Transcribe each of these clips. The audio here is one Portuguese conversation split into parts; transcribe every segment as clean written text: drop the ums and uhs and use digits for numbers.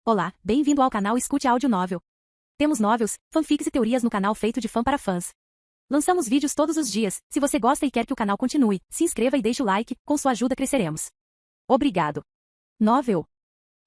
Olá, bem-vindo ao canal Escute Áudio Novel. Temos novels, fanfics e teorias no canal feito de fã para fãs. Lançamos vídeos todos os dias. Se você gosta e quer que o canal continue, se inscreva e deixe o like, com sua ajuda cresceremos. Obrigado. Novel.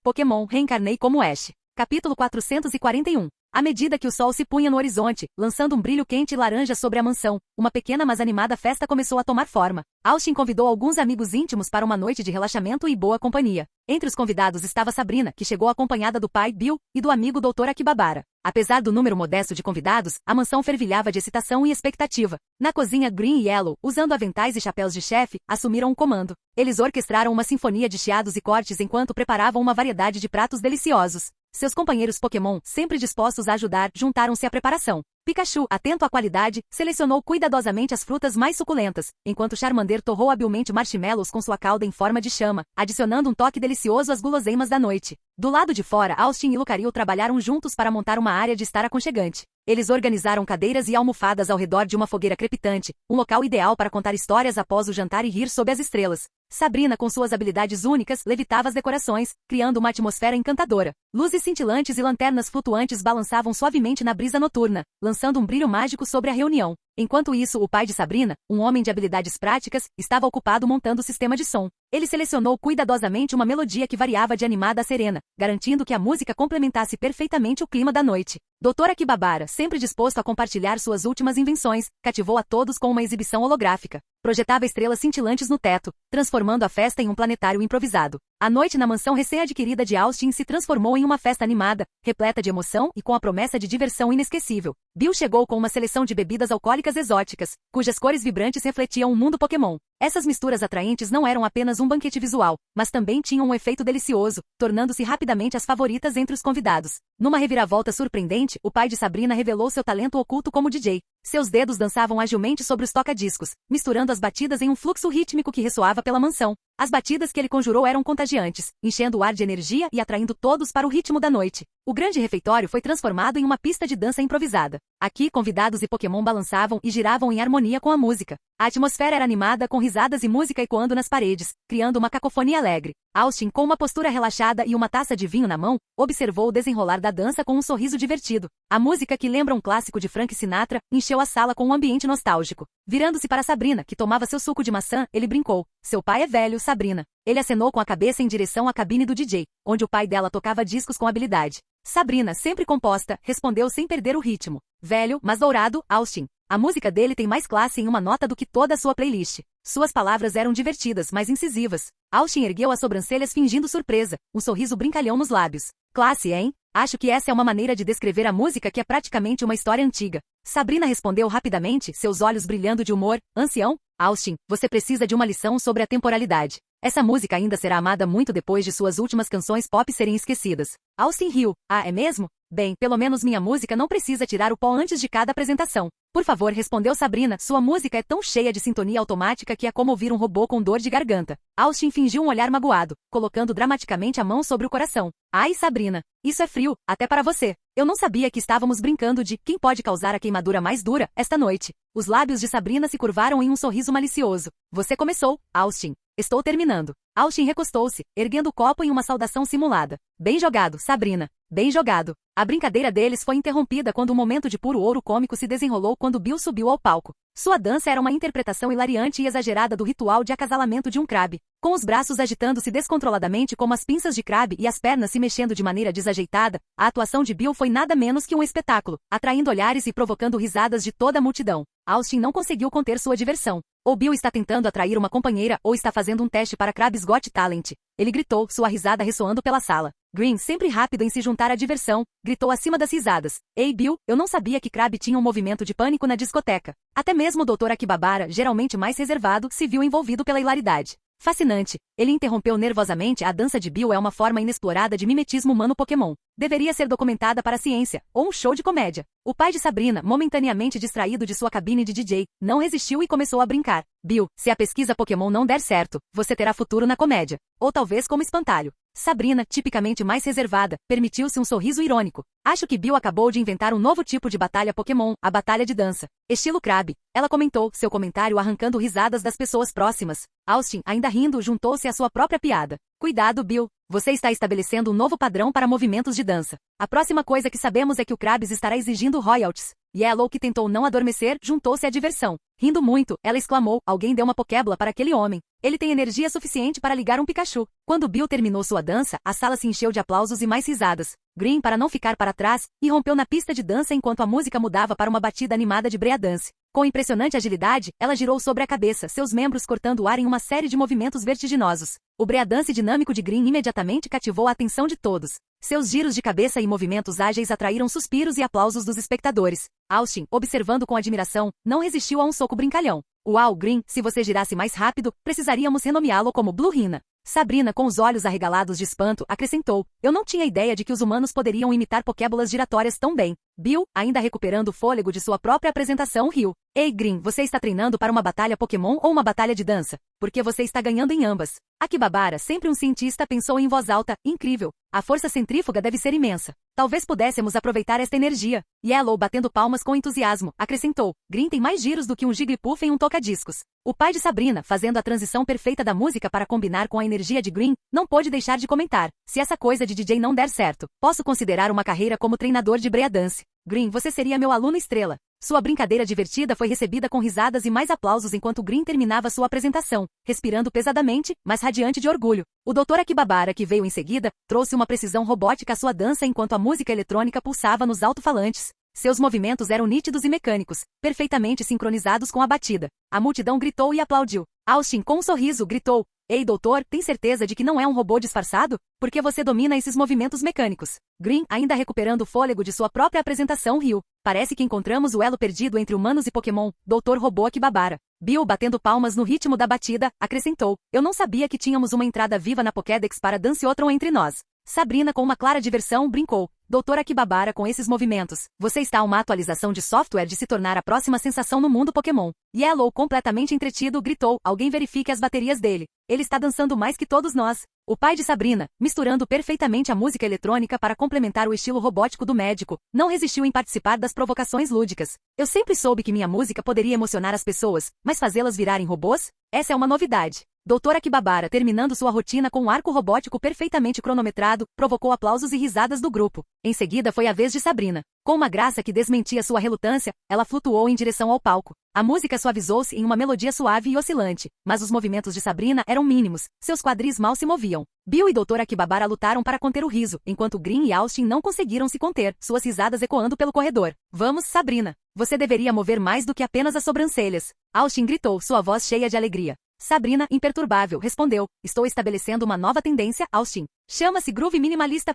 Pokémon Reencarnei como Ash. Capítulo 441. À medida que o sol se punha no horizonte, lançando um brilho quente e laranja sobre a mansão, uma pequena mas animada festa começou a tomar forma. Austin convidou alguns amigos íntimos para uma noite de relaxamento e boa companhia. Entre os convidados estava Sabrina, que chegou acompanhada do pai, Bill, e do amigo Dr. Akibabara. Apesar do número modesto de convidados, a mansão fervilhava de excitação e expectativa. Na cozinha, Green e Yellow, usando aventais e chapéus de chefe, assumiram o comando. Eles orquestraram uma sinfonia de chiados e cortes enquanto preparavam uma variedade de pratos deliciosos. Seus companheiros Pokémon, sempre dispostos a ajudar, juntaram-se à preparação. Pikachu, atento à qualidade, selecionou cuidadosamente as frutas mais suculentas, enquanto Charmander torrou habilmente marshmallows com sua cauda em forma de chama, adicionando um toque delicioso às guloseimas da noite. Do lado de fora, Austin e Lucario trabalharam juntos para montar uma área de estar aconchegante. Eles organizaram cadeiras e almofadas ao redor de uma fogueira crepitante, um local ideal para contar histórias após o jantar e rir sob as estrelas. Sabrina, com suas habilidades únicas, levitava as decorações, criando uma atmosfera encantadora. Luzes cintilantes e lanternas flutuantes balançavam suavemente na brisa noturna, lançando um brilho mágico sobre a reunião. Enquanto isso, o pai de Sabrina, um homem de habilidades práticas, estava ocupado montando o sistema de som. Ele selecionou cuidadosamente uma melodia que variava de animada a serena, garantindo que a música complementasse perfeitamente o clima da noite. Dr. Akibabara, sempre disposto a compartilhar suas últimas invenções, cativou a todos com uma exibição holográfica. Projetava estrelas cintilantes no teto, transformando a festa em um planetário improvisado. A noite na mansão recém-adquirida de Austin se transformou em uma festa animada, repleta de emoção e com a promessa de diversão inesquecível. Bill chegou com uma seleção de bebidas alcoólicas exóticas, cujas cores vibrantes refletiam o mundo Pokémon. Essas misturas atraentes não eram apenas um banquete visual, mas também tinham um efeito delicioso, tornando-se rapidamente as favoritas entre os convidados. Numa reviravolta surpreendente, o pai de Sabrina revelou seu talento oculto como DJ. Seus dedos dançavam agilmente sobre os toca-discos, misturando as batidas em um fluxo rítmico que ressoava pela mansão. As batidas que ele conjurou eram contagiantes, enchendo o ar de energia e atraindo todos para o ritmo da noite. O grande refeitório foi transformado em uma pista de dança improvisada. Aqui, convidados e Pokémon balançavam e giravam em harmonia com a música. A atmosfera era animada com risadas e música ecoando nas paredes, criando uma cacofonia alegre. Austin, com uma postura relaxada e uma taça de vinho na mão, observou o desenrolar da dança com um sorriso divertido. A música, que lembra um clássico de Frank Sinatra, encheu a sala com um ambiente nostálgico. Virando-se para Sabrina, que tomava seu suco de maçã, ele brincou. Seu pai é velho, Sabrina. Ele acenou com a cabeça em direção à cabine do DJ, onde o pai dela tocava discos com habilidade. Sabrina, sempre composta, respondeu sem perder o ritmo. Velho, mas dourado, Austin. A música dele tem mais classe em uma nota do que toda a sua playlist. Suas palavras eram divertidas, mas incisivas. Austin ergueu as sobrancelhas fingindo surpresa, um sorriso brincalhão nos lábios. Classe, hein? Acho que essa é uma maneira de descrever a música que é praticamente uma história antiga. Sabrina respondeu rapidamente, seus olhos brilhando de humor. Ancião? Austin, você precisa de uma lição sobre a temporalidade. Essa música ainda será amada muito depois de suas últimas canções pop serem esquecidas. Austin riu. Ah, é mesmo? Bem, pelo menos minha música não precisa tirar o pó antes de cada apresentação. Por favor, respondeu Sabrina, sua música é tão cheia de sintonia automática que é como ouvir um robô com dor de garganta. Austin fingiu um olhar magoado, colocando dramaticamente a mão sobre o coração. Ai, Sabrina, isso é frio, até para você. Eu não sabia que estávamos brincando de quem pode causar a queimadura mais dura esta noite. Os lábios de Sabrina se curvaram em um sorriso malicioso. Você começou, Austin. Estou terminando. Austin recostou-se, erguendo o copo em uma saudação simulada. Bem jogado, Sabrina. Bem jogado. A brincadeira deles foi interrompida quando um momento de puro ouro cômico se desenrolou quando Bill subiu ao palco. Sua dança era uma interpretação hilariante e exagerada do ritual de acasalamento de um Crabbe. Com os braços agitando-se descontroladamente como as pinças de Crabbe e as pernas se mexendo de maneira desajeitada, a atuação de Bill foi nada menos que um espetáculo, atraindo olhares e provocando risadas de toda a multidão. Austin não conseguiu conter sua diversão. Ou Bill está tentando atrair uma companheira ou está fazendo um teste para Crabbe's Got Talent. Ele gritou, sua risada ressoando pela sala. Green, sempre rápido em se juntar à diversão, gritou acima das risadas. Ei, Bill, eu não sabia que Crabbe tinha um movimento de pânico na discoteca. Até mesmo o Dr. Akibabara, geralmente mais reservado, se viu envolvido pela hilaridade. Fascinante. Ele interrompeu nervosamente. A dança de Bill é uma forma inexplorada de mimetismo humano Pokémon. Deveria ser documentada para a ciência, ou um show de comédia. O pai de Sabrina, momentaneamente distraído de sua cabine de DJ, não resistiu e começou a brincar. Bill, se a pesquisa Pokémon não der certo, você terá futuro na comédia. Ou talvez como espantalho. Sabrina, tipicamente mais reservada, permitiu-se um sorriso irônico. Acho que Bill acabou de inventar um novo tipo de batalha Pokémon, a batalha de dança. Estilo Krabby. Ela comentou, seu comentário arrancando risadas das pessoas próximas. Austin, ainda rindo, juntou-se à sua própria piada. Cuidado, Bill. Você está estabelecendo um novo padrão para movimentos de dança. A próxima coisa que sabemos é que o Krabs estará exigindo royalties. Yellow, que tentou não adormecer, juntou-se à diversão. Rindo muito, ela exclamou, alguém deu uma Pokébola para aquele homem. Ele tem energia suficiente para ligar um Pikachu. Quando Bill terminou sua dança, a sala se encheu de aplausos e mais risadas. Green, para não ficar para trás, irrompeu na pista de dança enquanto a música mudava para uma batida animada de breakdance. Com impressionante agilidade, ela girou sobre a cabeça, seus membros cortando o ar em uma série de movimentos vertiginosos. O breakdance dinâmico de Green imediatamente cativou a atenção de todos. Seus giros de cabeça e movimentos ágeis atraíram suspiros e aplausos dos espectadores. Austin, observando com admiração, não resistiu a um soco brincalhão. Uau, Green, se você girasse mais rápido, precisaríamos renomeá-lo como Blue Rhina. Sabrina, com os olhos arregalados de espanto, acrescentou, eu não tinha ideia de que os humanos poderiam imitar pokébolas giratórias tão bem. Bill, ainda recuperando o fôlego de sua própria apresentação, riu. Ei, Green, você está treinando para uma batalha Pokémon ou uma batalha de dança? Porque você está ganhando em ambas. Akibabara, sempre um cientista, pensou em voz alta, incrível. A força centrífuga deve ser imensa. Talvez pudéssemos aproveitar esta energia. Yellow, batendo palmas com entusiasmo, acrescentou. Green tem mais giros do que um Jigglypuff em um toca-discos. O pai de Sabrina, fazendo a transição perfeita da música para combinar com a energia de Green, não pôde deixar de comentar. Se essa coisa de DJ não der certo, posso considerar uma carreira como treinador de breakdance. Green, você seria meu aluno estrela. Sua brincadeira divertida foi recebida com risadas e mais aplausos enquanto Green terminava sua apresentação, respirando pesadamente, mas radiante de orgulho. O Dr. Akibabara, que veio em seguida, trouxe uma precisão robótica à sua dança enquanto a música eletrônica pulsava nos alto-falantes. Seus movimentos eram nítidos e mecânicos, perfeitamente sincronizados com a batida. A multidão gritou e aplaudiu. Austin, com um sorriso, gritou. Ei, doutor, tem certeza de que não é um robô disfarçado? Porque você domina esses movimentos mecânicos. Green, ainda recuperando o fôlego de sua própria apresentação, riu. Parece que encontramos o elo perdido entre humanos e Pokémon, Dr. Robô Akibabara. Bill, batendo palmas no ritmo da batida, acrescentou. Eu não sabia que tínhamos uma entrada viva na Pokédex para Danciotron entre nós. Sabrina, com uma clara diversão, brincou. Dr. Akibabara, com esses movimentos, você está a uma atualização de software de se tornar a próxima sensação no mundo Pokémon. Yellow, completamente entretido, gritou, alguém verifique as baterias dele. Ele está dançando mais que todos nós. O pai de Sabrina, misturando perfeitamente a música eletrônica para complementar o estilo robótico do médico, não resistiu em participar das provocações lúdicas. Eu sempre soube que minha música poderia emocionar as pessoas, mas fazê-las virarem robôs? Essa é uma novidade. Dr. Akibabara, terminando sua rotina com um arco robótico perfeitamente cronometrado, provocou aplausos e risadas do grupo. Em seguida foi a vez de Sabrina. Com uma graça que desmentia sua relutância, ela flutuou em direção ao palco. A música suavizou-se em uma melodia suave e oscilante, mas os movimentos de Sabrina eram mínimos, seus quadris mal se moviam. Bill e Dr. Akibabara lutaram para conter o riso, enquanto Green e Austin não conseguiram se conter, suas risadas ecoando pelo corredor. Vamos, Sabrina. Você deveria mover mais do que apenas as sobrancelhas. Austin gritou, sua voz cheia de alegria. Sabrina, imperturbável, respondeu. Estou estabelecendo uma nova tendência, Austin. Chama-se groove minimalista.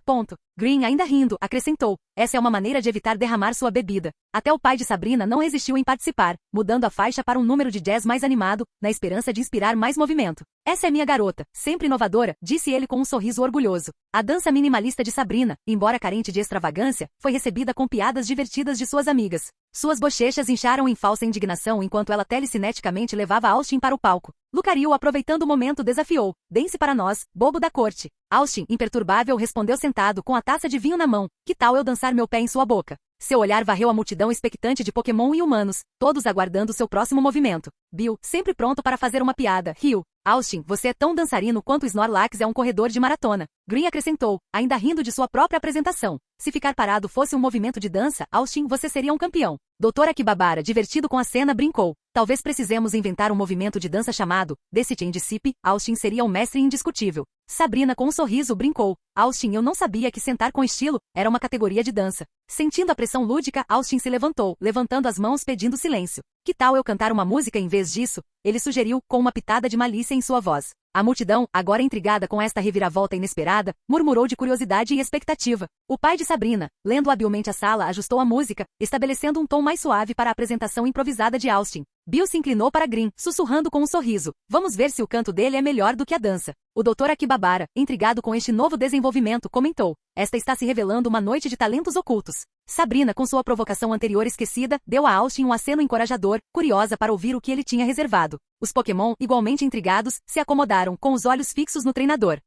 Green, ainda rindo, acrescentou. Essa é uma maneira de evitar derramar sua bebida. Até o pai de Sabrina não resistiu em participar, mudando a faixa para um número de jazz mais animado, na esperança de inspirar mais movimento. Essa é minha garota, sempre inovadora, disse ele com um sorriso orgulhoso. A dança minimalista de Sabrina, embora carente de extravagância, foi recebida com piadas divertidas de suas amigas. Suas bochechas incharam em falsa indignação enquanto ela telecineticamente levava Austin para o palco. Lucario, aproveitando o momento, desafiou. Dance para nós, bobo da corte. Austin, imperturbável, respondeu sentado com a taça de vinho na mão. Que tal eu dançar meu pé em sua boca? Seu olhar varreu a multidão expectante de Pokémon e humanos, todos aguardando seu próximo movimento. Bill, sempre pronto para fazer uma piada, riu. Austin, você é tão dançarino quanto Snorlax é um corredor de maratona. Green acrescentou, ainda rindo de sua própria apresentação. Se ficar parado fosse um movimento de dança, Austin, você seria um campeão. Dr. Akibabara, divertido com a cena, brincou. Talvez precisemos inventar um movimento de dança chamado Desse Disciple. Austin seria um mestre indiscutível. Sabrina, com um sorriso, brincou. Austin, eu não sabia que sentar com estilo era uma categoria de dança. Sentindo a pressão lúdica, Austin se levantou, levantando as mãos pedindo silêncio. Que tal eu cantar uma música em vez disso? Ele sugeriu, com uma pitada de malícia em sua voz. A multidão, agora intrigada com esta reviravolta inesperada, murmurou de curiosidade e expectativa. O pai de Sabrina, lendo habilmente a sala, ajustou a música, estabelecendo um tom mais suave para a apresentação improvisada de Austin. Bill se inclinou para Green, sussurrando com um sorriso. Vamos ver se o canto dele é melhor do que a dança. O Dr. Akibabara, intrigado com este novo desenvolvimento, comentou. Esta está se revelando uma noite de talentos ocultos. Sabrina, com sua provocação anterior esquecida, deu a Austin um aceno encorajador, curiosa para ouvir o que ele tinha reservado. Os Pokémon, igualmente intrigados, se acomodaram, com os olhos fixos no treinador.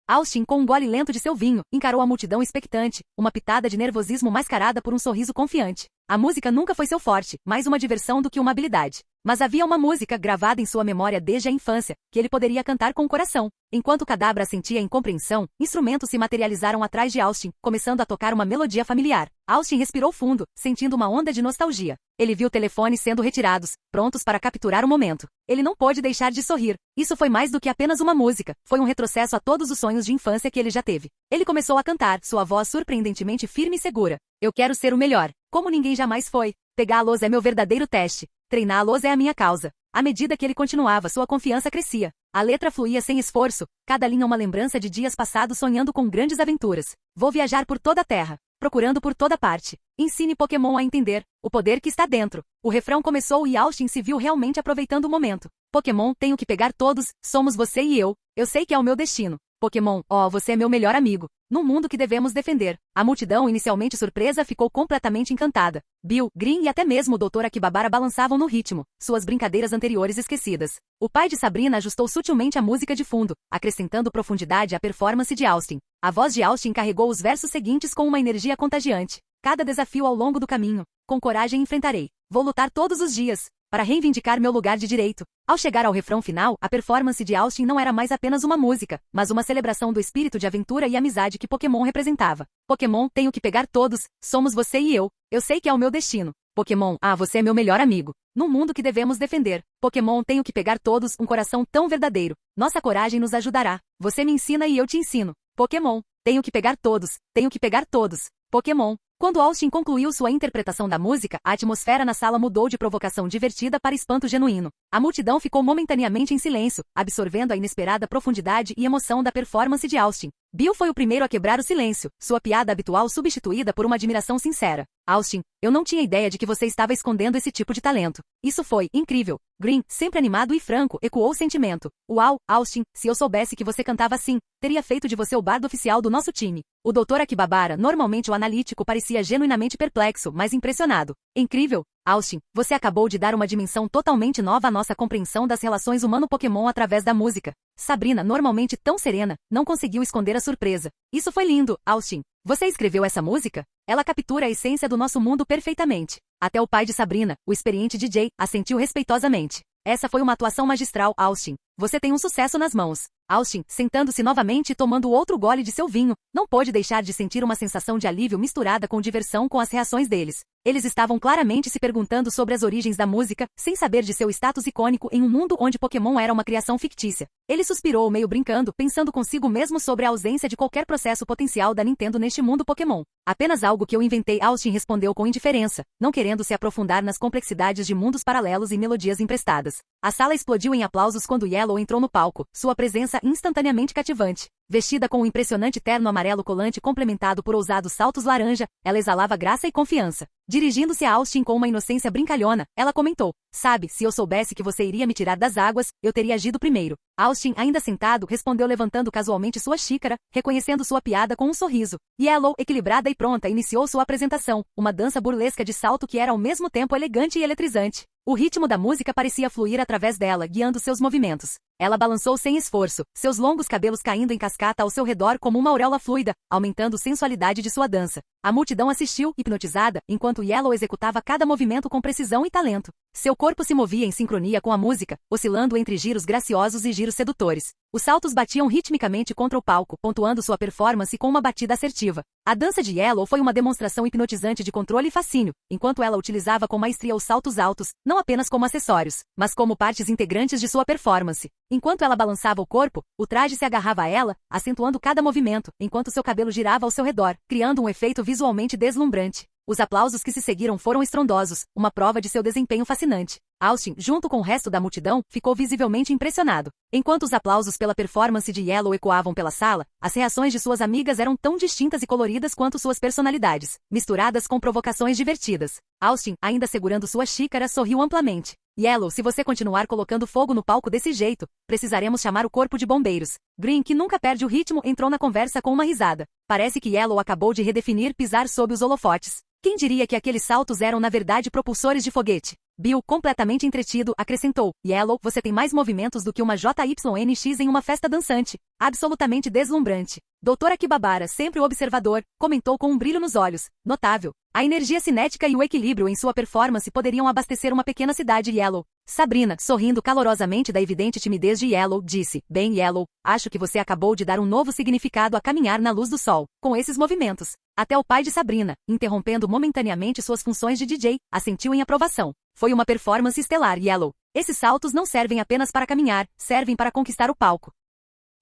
Austin, com um gole lento de seu vinho, encarou a multidão expectante, uma pitada de nervosismo mascarada por um sorriso confiante. A música nunca foi seu forte, mais uma diversão do que uma habilidade. Mas havia uma música gravada em sua memória desde a infância, que ele poderia cantar com o coração. Enquanto Kadabra sentia incompreensão, instrumentos se materializaram atrás de Austin, começando a tocar uma melodia familiar. Austin respirou fundo, sentindo uma onda de nostalgia. Ele viu telefones sendo retirados, prontos para capturar o momento. Ele não pôde deixar de sorrir. Isso foi mais do que apenas uma música, foi um retrocesso a todos os sonhos de infância que ele já teve. Ele começou a cantar, sua voz surpreendentemente firme e segura. Eu quero ser o melhor, como ninguém jamais foi. Pegar a lousa é meu verdadeiro teste. Treinar a lousa é a minha causa. À medida que ele continuava, sua confiança crescia. A letra fluía sem esforço, cada linha uma lembrança de dias passados sonhando com grandes aventuras. Vou viajar por toda a terra, procurando por toda parte. Ensine Pokémon a entender o poder que está dentro. O refrão começou e Austin se viu realmente aproveitando o momento. Pokémon, tenho que pegar todos, somos você e eu. Eu sei que é o meu destino. Pokémon, oh, você é meu melhor amigo. Num mundo que devemos defender. A multidão, inicialmente surpresa, ficou completamente encantada. Bill, Green e até mesmo o Dr. Akibabara balançavam no ritmo, suas brincadeiras anteriores esquecidas. O pai de Sabrina ajustou sutilmente a música de fundo, acrescentando profundidade à performance de Austin. A voz de Austin carregou os versos seguintes com uma energia contagiante. Cada desafio ao longo do caminho, com coragem enfrentarei. Vou lutar todos os dias, para reivindicar meu lugar de direito. Ao chegar ao refrão final, a performance de Austin não era mais apenas uma música, mas uma celebração do espírito de aventura e amizade que Pokémon representava. Pokémon, tenho que pegar todos, somos você e eu. Eu sei que é o meu destino. Pokémon, ah, você é meu melhor amigo. Num mundo que devemos defender. Pokémon, tenho que pegar todos, um coração tão verdadeiro. Nossa coragem nos ajudará. Você me ensina e eu te ensino. Pokémon, tenho que pegar todos, tenho que pegar todos. Pokémon. Quando Austin concluiu sua interpretação da música, a atmosfera na sala mudou de provocação divertida para espanto genuíno. A multidão ficou momentaneamente em silêncio, absorvendo a inesperada profundidade e emoção da performance de Austin. Bill foi o primeiro a quebrar o silêncio, sua piada habitual substituída por uma admiração sincera. Austin, eu não tinha ideia de que você estava escondendo esse tipo de talento. Isso foi incrível. Green, sempre animado e franco, ecoou o sentimento. Uau, Austin, se eu soubesse que você cantava assim, teria feito de você o bardo oficial do nosso time. O Dr. Akibabara, normalmente o analítico, parecia genuinamente perplexo, mas impressionado. Incrível. Austin, você acabou de dar uma dimensão totalmente nova à nossa compreensão das relações humano-Pokémon através da música. Sabrina, normalmente tão serena, não conseguiu esconder a surpresa. Isso foi lindo, Austin. Você escreveu essa música? Ela captura a essência do nosso mundo perfeitamente. Até o pai de Sabrina, o experiente DJ, assentiu respeitosamente. Essa foi uma atuação magistral, Austin. Você tem um sucesso nas mãos. Austin, sentando-se novamente e tomando outro gole de seu vinho, não pôde deixar de sentir uma sensação de alívio misturada com diversão com as reações deles. Eles estavam claramente se perguntando sobre as origens da música, sem saber de seu status icônico em um mundo onde Pokémon era uma criação fictícia. Ele suspirou meio brincando, pensando consigo mesmo sobre a ausência de qualquer processo potencial da Nintendo neste mundo Pokémon. Apenas algo que eu inventei, Austin respondeu com indiferença, não querendo se aprofundar nas complexidades de mundos paralelos e melodias emprestadas. A sala explodiu em aplausos quando Yellow entrou no palco, sua presença instantaneamente cativante. Vestida com um impressionante terno amarelo colante complementado por ousados saltos laranja, ela exalava graça e confiança. Dirigindo-se a Austin com uma inocência brincalhona, ela comentou, sabe, se eu soubesse que você iria me tirar das águas, eu teria agido primeiro. Austin, ainda sentado, respondeu levantando casualmente sua xícara, reconhecendo sua piada com um sorriso. Yellow, equilibrada e pronta, iniciou sua apresentação, uma dança burlesca de salto que era ao mesmo tempo elegante e eletrizante. O ritmo da música parecia fluir através dela, guiando seus movimentos. Ela balançou sem esforço, seus longos cabelos caindo em cascata ao seu redor como uma auréola fluida, aumentando a sensualidade de sua dança. A multidão assistiu, hipnotizada, enquanto Yellow executava cada movimento com precisão e talento. Seu corpo se movia em sincronia com a música, oscilando entre giros graciosos e giros sedutores. Os saltos batiam ritmicamente contra o palco, pontuando sua performance com uma batida assertiva. A dança de Yellow foi uma demonstração hipnotizante de controle e fascínio, enquanto ela utilizava com maestria os saltos altos, não apenas como acessórios, mas como partes integrantes de sua performance. Enquanto ela balançava o corpo, o traje se agarrava a ela, acentuando cada movimento, enquanto seu cabelo girava ao seu redor, criando um efeito visualmente deslumbrante. Os aplausos que se seguiram foram estrondosos, uma prova de seu desempenho fascinante. Austin, junto com o resto da multidão, ficou visivelmente impressionado. Enquanto os aplausos pela performance de Yellow ecoavam pela sala, as reações de suas amigas eram tão distintas e coloridas quanto suas personalidades, misturadas com provocações divertidas. Austin, ainda segurando sua xícara, sorriu amplamente. Yellow, se você continuar colocando fogo no palco desse jeito, precisaremos chamar o corpo de bombeiros. Green, que nunca perde o ritmo, entrou na conversa com uma risada. Parece que Yellow acabou de redefinir pisar sob os holofotes. Quem diria que aqueles saltos eram na verdade propulsores de foguete? Bill, completamente entretido, acrescentou, Yellow, você tem mais movimentos do que uma JYNX em uma festa dançante. Absolutamente deslumbrante. Doutora Kibabara, sempre o observador, comentou com um brilho nos olhos. Notável. A energia cinética e o equilíbrio em sua performance poderiam abastecer uma pequena cidade Yellow. Sabrina, sorrindo calorosamente da evidente timidez de Yellow, disse, bem Yellow, acho que você acabou de dar um novo significado a caminhar na luz do sol, com esses movimentos. Até o pai de Sabrina, interrompendo momentaneamente suas funções de DJ, assentiu em aprovação. Foi uma performance estelar Yellow. Esses saltos não servem apenas para caminhar, servem para conquistar o palco.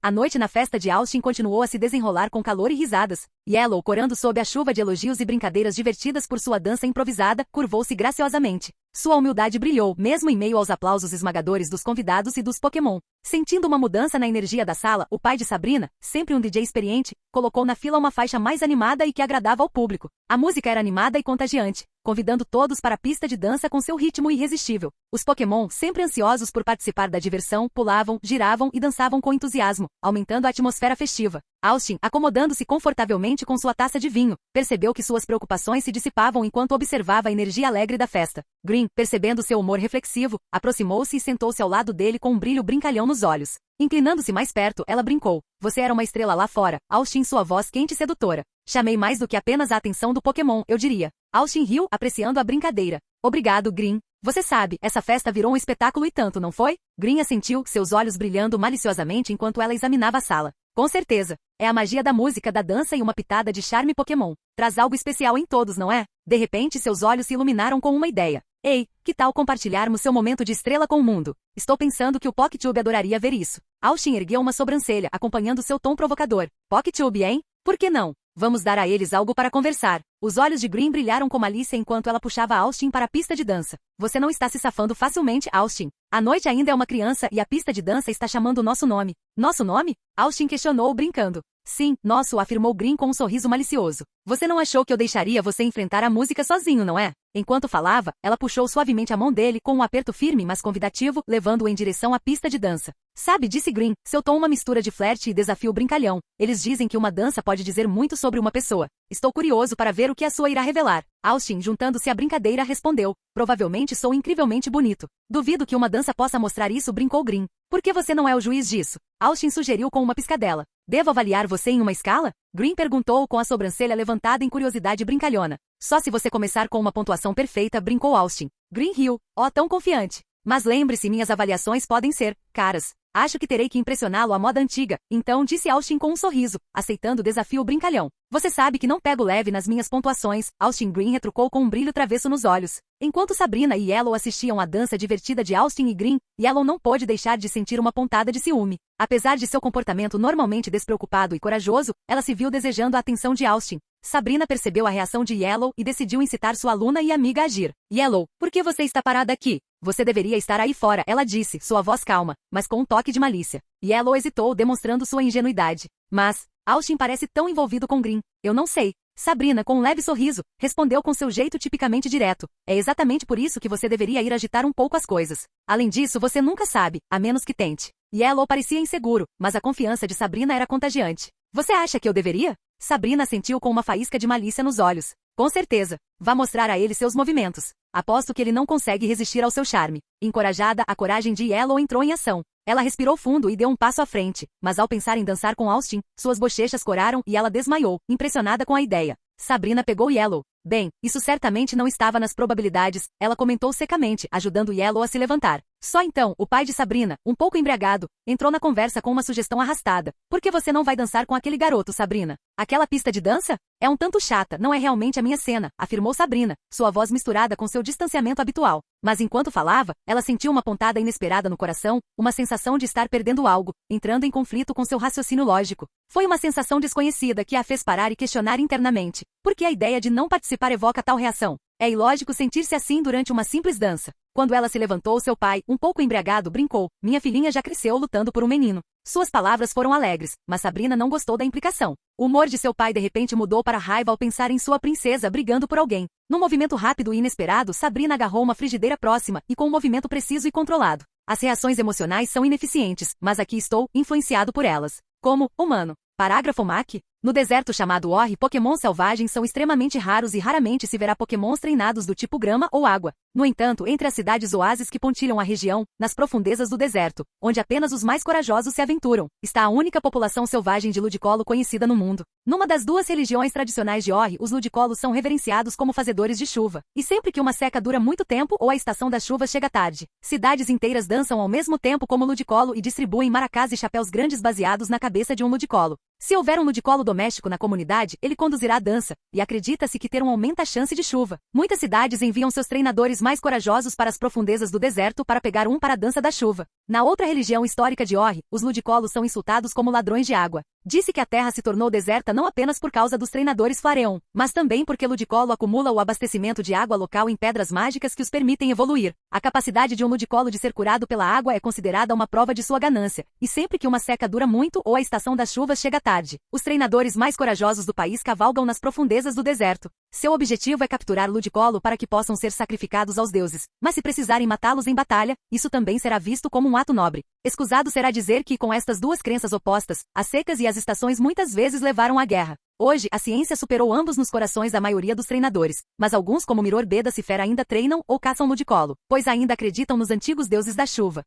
A noite na festa de Austin continuou a se desenrolar com calor e risadas. Yellow, corando sob a chuva de elogios e brincadeiras divertidas por sua dança improvisada, curvou-se graciosamente. Sua humildade brilhou, mesmo em meio aos aplausos esmagadores dos convidados e dos Pokémon. Sentindo uma mudança na energia da sala, o pai de Sabrina, sempre um DJ experiente, colocou na fila uma faixa mais animada e que agradava ao público. A música era animada e contagiante, convidando todos para a pista de dança com seu ritmo irresistível. Os Pokémon, sempre ansiosos por participar da diversão, pulavam, giravam e dançavam com entusiasmo, aumentando a atmosfera festiva. Austin, acomodando-se confortavelmente com sua taça de vinho, percebeu que suas preocupações se dissipavam enquanto observava a energia alegre da festa. Green, percebendo seu humor reflexivo, aproximou-se e sentou-se ao lado dele com um brilho brincalhão nos olhos. Inclinando-se mais perto, ela brincou. Você era uma estrela lá fora, Austin, sua voz quente e sedutora. Chamei mais do que apenas a atenção do Pokémon, eu diria. Austin riu, apreciando a brincadeira. Obrigado, Green. Você sabe, essa festa virou um espetáculo e tanto, não foi? Green assentiu, seus olhos brilhando maliciosamente enquanto ela examinava a sala. Com certeza. É a magia da música, da dança e uma pitada de charme Pokémon. Traz algo especial em todos, não é? De repente, seus olhos se iluminaram com uma ideia. Ei, que tal compartilharmos seu momento de estrela com o mundo? Estou pensando que o PockTube adoraria ver isso. Austin ergueu uma sobrancelha, acompanhando seu tom provocador. PockTube, hein? Por que não? Vamos dar a eles algo para conversar. Os olhos de Green brilharam com malícia enquanto ela puxava Austin para a pista de dança. Você não está se safando facilmente, Austin. A noite ainda é uma criança e a pista de dança está chamando o nosso nome. Nosso nome? Austin questionou brincando. Sim, nosso, afirmou Green com um sorriso malicioso. Você não achou que eu deixaria você enfrentar a música sozinho, não é? Enquanto falava, ela puxou suavemente a mão dele com um aperto firme mas convidativo, levando-o em direção à pista de dança. Sabe, disse Green, seu tom uma mistura de flerte e desafio brincalhão. Eles dizem que uma dança pode dizer muito sobre uma pessoa. Estou curioso para ver o que a sua irá revelar. Austin, juntando-se à brincadeira, respondeu. Provavelmente sou incrivelmente bonito. Duvido que uma dança possa mostrar isso, brincou Green. Por que você não é o juiz disso? Austin sugeriu com uma piscadela. Devo avaliar você em uma escala? Green perguntou com a sobrancelha levantada em curiosidade brincalhona. Só se você começar com uma pontuação perfeita, brincou Austin. Green riu. Oh, tão confiante. Mas lembre-se, minhas avaliações podem ser caras. Acho que terei que impressioná-lo à moda antiga, então disse Austin com um sorriso, aceitando o desafio brincalhão. Você sabe que não pego leve nas minhas pontuações, Austin. Green retrucou com um brilho travesso nos olhos. Enquanto Sabrina e Yellow assistiam à dança divertida de Austin e Green, Yellow não pôde deixar de sentir uma pontada de ciúme. Apesar de seu comportamento normalmente despreocupado e corajoso, ela se viu desejando a atenção de Austin. Sabrina percebeu a reação de Yellow e decidiu incitar sua aluna e amiga a agir. Yellow, por que você está parada aqui? Você deveria estar aí fora, ela disse, sua voz calma, mas com um toque de malícia. Yellow hesitou, demonstrando sua ingenuidade. Mas, Austin parece tão envolvido com Green. Eu não sei. Sabrina, com um leve sorriso, respondeu com seu jeito tipicamente direto. É exatamente por isso que você deveria ir agitar um pouco as coisas. Além disso, você nunca sabe, a menos que tente. Yellow parecia inseguro, mas a confiança de Sabrina era contagiante. Você acha que eu deveria? Sabrina sentiu com uma faísca de malícia nos olhos. Com certeza. Vá mostrar a ele seus movimentos. Aposto que ele não consegue resistir ao seu charme. Encorajada, a coragem de Yellow entrou em ação. Ela respirou fundo e deu um passo à frente, mas ao pensar em dançar com Austin, suas bochechas coraram e ela desmaiou, impressionada com a ideia. Sabrina pegou Yellow. Bem, isso certamente não estava nas probabilidades, ela comentou secamente, ajudando Yellow a se levantar. Só então, o pai de Sabrina, um pouco embriagado, entrou na conversa com uma sugestão arrastada. Por que você não vai dançar com aquele garoto, Sabrina? Aquela pista de dança? É um tanto chata, não é realmente a minha cena, afirmou Sabrina, sua voz misturada com seu distanciamento habitual. Mas enquanto falava, ela sentiu uma pontada inesperada no coração, uma sensação de estar perdendo algo, entrando em conflito com seu raciocínio lógico. Foi uma sensação desconhecida que a fez parar e questionar internamente. Por que a ideia de não participar evoca tal reação? É ilógico sentir-se assim durante uma simples dança. Quando ela se levantou, seu pai, um pouco embriagado, brincou. Minha filhinha já cresceu lutando por um menino. Suas palavras foram alegres, mas Sabrina não gostou da implicação. O humor de seu pai de repente mudou para raiva ao pensar em sua princesa brigando por alguém. Num movimento rápido e inesperado, Sabrina agarrou uma frigideira próxima e com um movimento preciso e controlado. As reações emocionais são ineficientes, mas aqui estou, influenciado por elas. Como humano. Parágrafo MAC. No deserto chamado Ori, Pokémon selvagens são extremamente raros e raramente se verá Pokémons treinados do tipo grama ou água. No entanto, entre as cidades oásis que pontilham a região, nas profundezas do deserto, onde apenas os mais corajosos se aventuram, está a única população selvagem de Ludicolo conhecida no mundo. Numa das duas religiões tradicionais de Ori, os Ludicolos são reverenciados como fazedores de chuva. E sempre que uma seca dura muito tempo ou a estação das chuvas chega tarde, cidades inteiras dançam ao mesmo tempo como Ludicolo e distribuem maracás e chapéus grandes baseados na cabeça de um Ludicolo. Se houver um Ludicolo doméstico na comunidade, ele conduzirá a dança, e acredita-se que ter um aumenta a chance de chuva. Muitas cidades enviam seus treinadores mais corajosos para as profundezas do deserto para pegar um para a dança da chuva. Na outra religião histórica de Ori, os Ludicolos são insultados como ladrões de água. Disse que a terra se tornou deserta não apenas por causa dos treinadores Flareon, mas também porque Ludicolo acumula o abastecimento de água local em pedras mágicas que os permitem evoluir. A capacidade de um Ludicolo de ser curado pela água é considerada uma prova de sua ganância, e sempre que uma seca dura muito ou a estação das chuvas chega tarde, os treinadores mais corajosos do país cavalgam nas profundezas do deserto. Seu objetivo é capturar Ludicolo para que possam ser sacrificados aos deuses, mas se precisarem matá-los em batalha, isso também será visto como um ato nobre. Escusado será dizer que com estas duas crenças opostas, as secas e as estações muitas vezes levaram à guerra. Hoje, a ciência superou ambos nos corações da maioria dos treinadores, mas alguns como Miror Beda Cifer ainda treinam ou caçam Ludicolo, pois ainda acreditam nos antigos deuses da chuva.